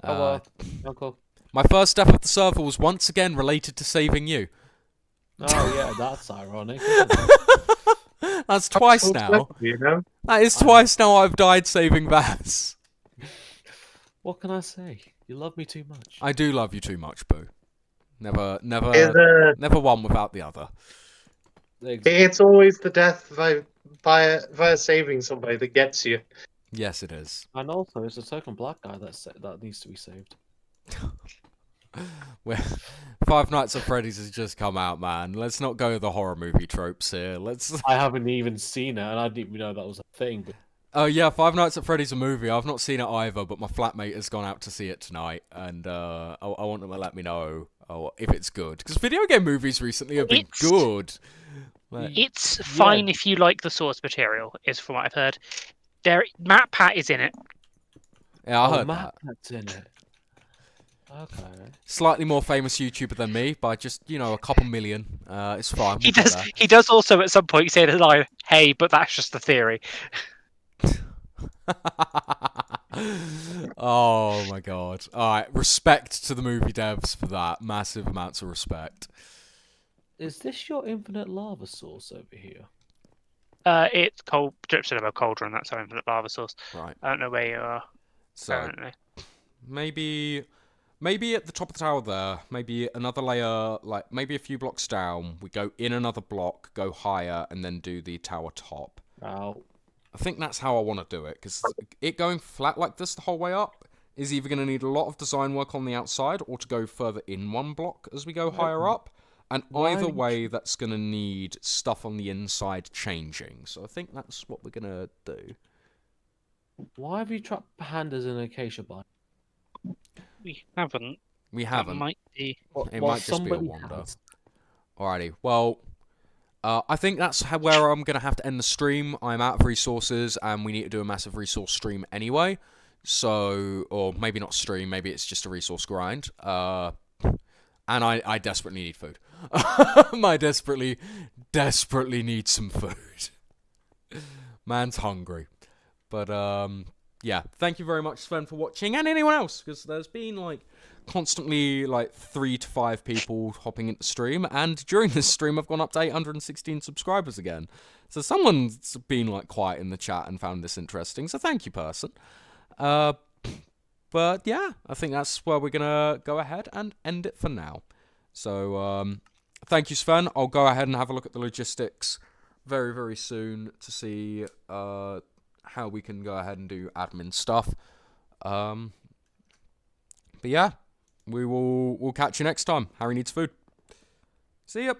Uncle. My first step of the server was once again related to saving you. Oh, yeah, that's ironic. That's twice now. You know? That is twice now I've died saving Vaz. What can I say? You love me too much. I do love you too much, Boo. Never one without the other. It's always the death via saving somebody that gets you. Yes, it is. And also, it's a token black guy that needs to be saved. Five Nights at Freddy's has just come out, man. Let's not go the horror movie tropes here. I haven't even seen it, and I didn't even know that was a thing. Oh yeah, Five Nights at Freddy's a movie. I've not seen it either, but my flatmate has gone out to see it tonight, and I want them to let me know if it's good. Because video game movies recently have been good. It's fine if you like the source material, is from what I've heard. Matt Pat is in it. Yeah, I heard Matt that. Pat's in it. Okay. Slightly more famous YouTuber than me by just, a couple million. It's fine. He does also at some point say the line, "Hey, but that's just the theory." Oh my god. Alright, respect to the movie devs for that. Massive amounts of respect. Is this your infinite lava source over here? It's cold drips in a cauldron. That's our infinite lava source. Right. I don't know where you are. So currently. Maybe at the top of the tower there, maybe another layer, like maybe a few blocks down, we go in another block, go higher, and then do the tower top. Oh. I think that's how I want to do it, because it going flat like this the whole way up is either going to need a lot of design work on the outside, or to go further in one block as we go higher up. And either way, that's going to need stuff on the inside changing. So I think that's what we're going to do. Why have you trapped pandas in acacia biome? We haven't. We haven't. It might be. It might just be a wander. Alrighty. Well, I think that's where I'm going to have to end the stream. I'm out of resources, and we need to do a massive resource stream anyway. So, or maybe not stream, maybe it's just a resource grind. And I desperately need food. I desperately need some food. Man's hungry. But, yeah. Thank you very much, Sven, for watching, and anyone else, because there's been, constantly, 3 to 5 people hopping into stream, and during this stream, I've gone up to 816 subscribers again. So someone's been, quiet in the chat and found this interesting, so thank you, person. But, yeah, I think that's where we're gonna go ahead and end it for now. So, thank you, Sven. I'll go ahead and have a look at the logistics very, very soon to see how we can go ahead and do admin stuff. But yeah, we'll catch you next time. Harry needs food. See ya.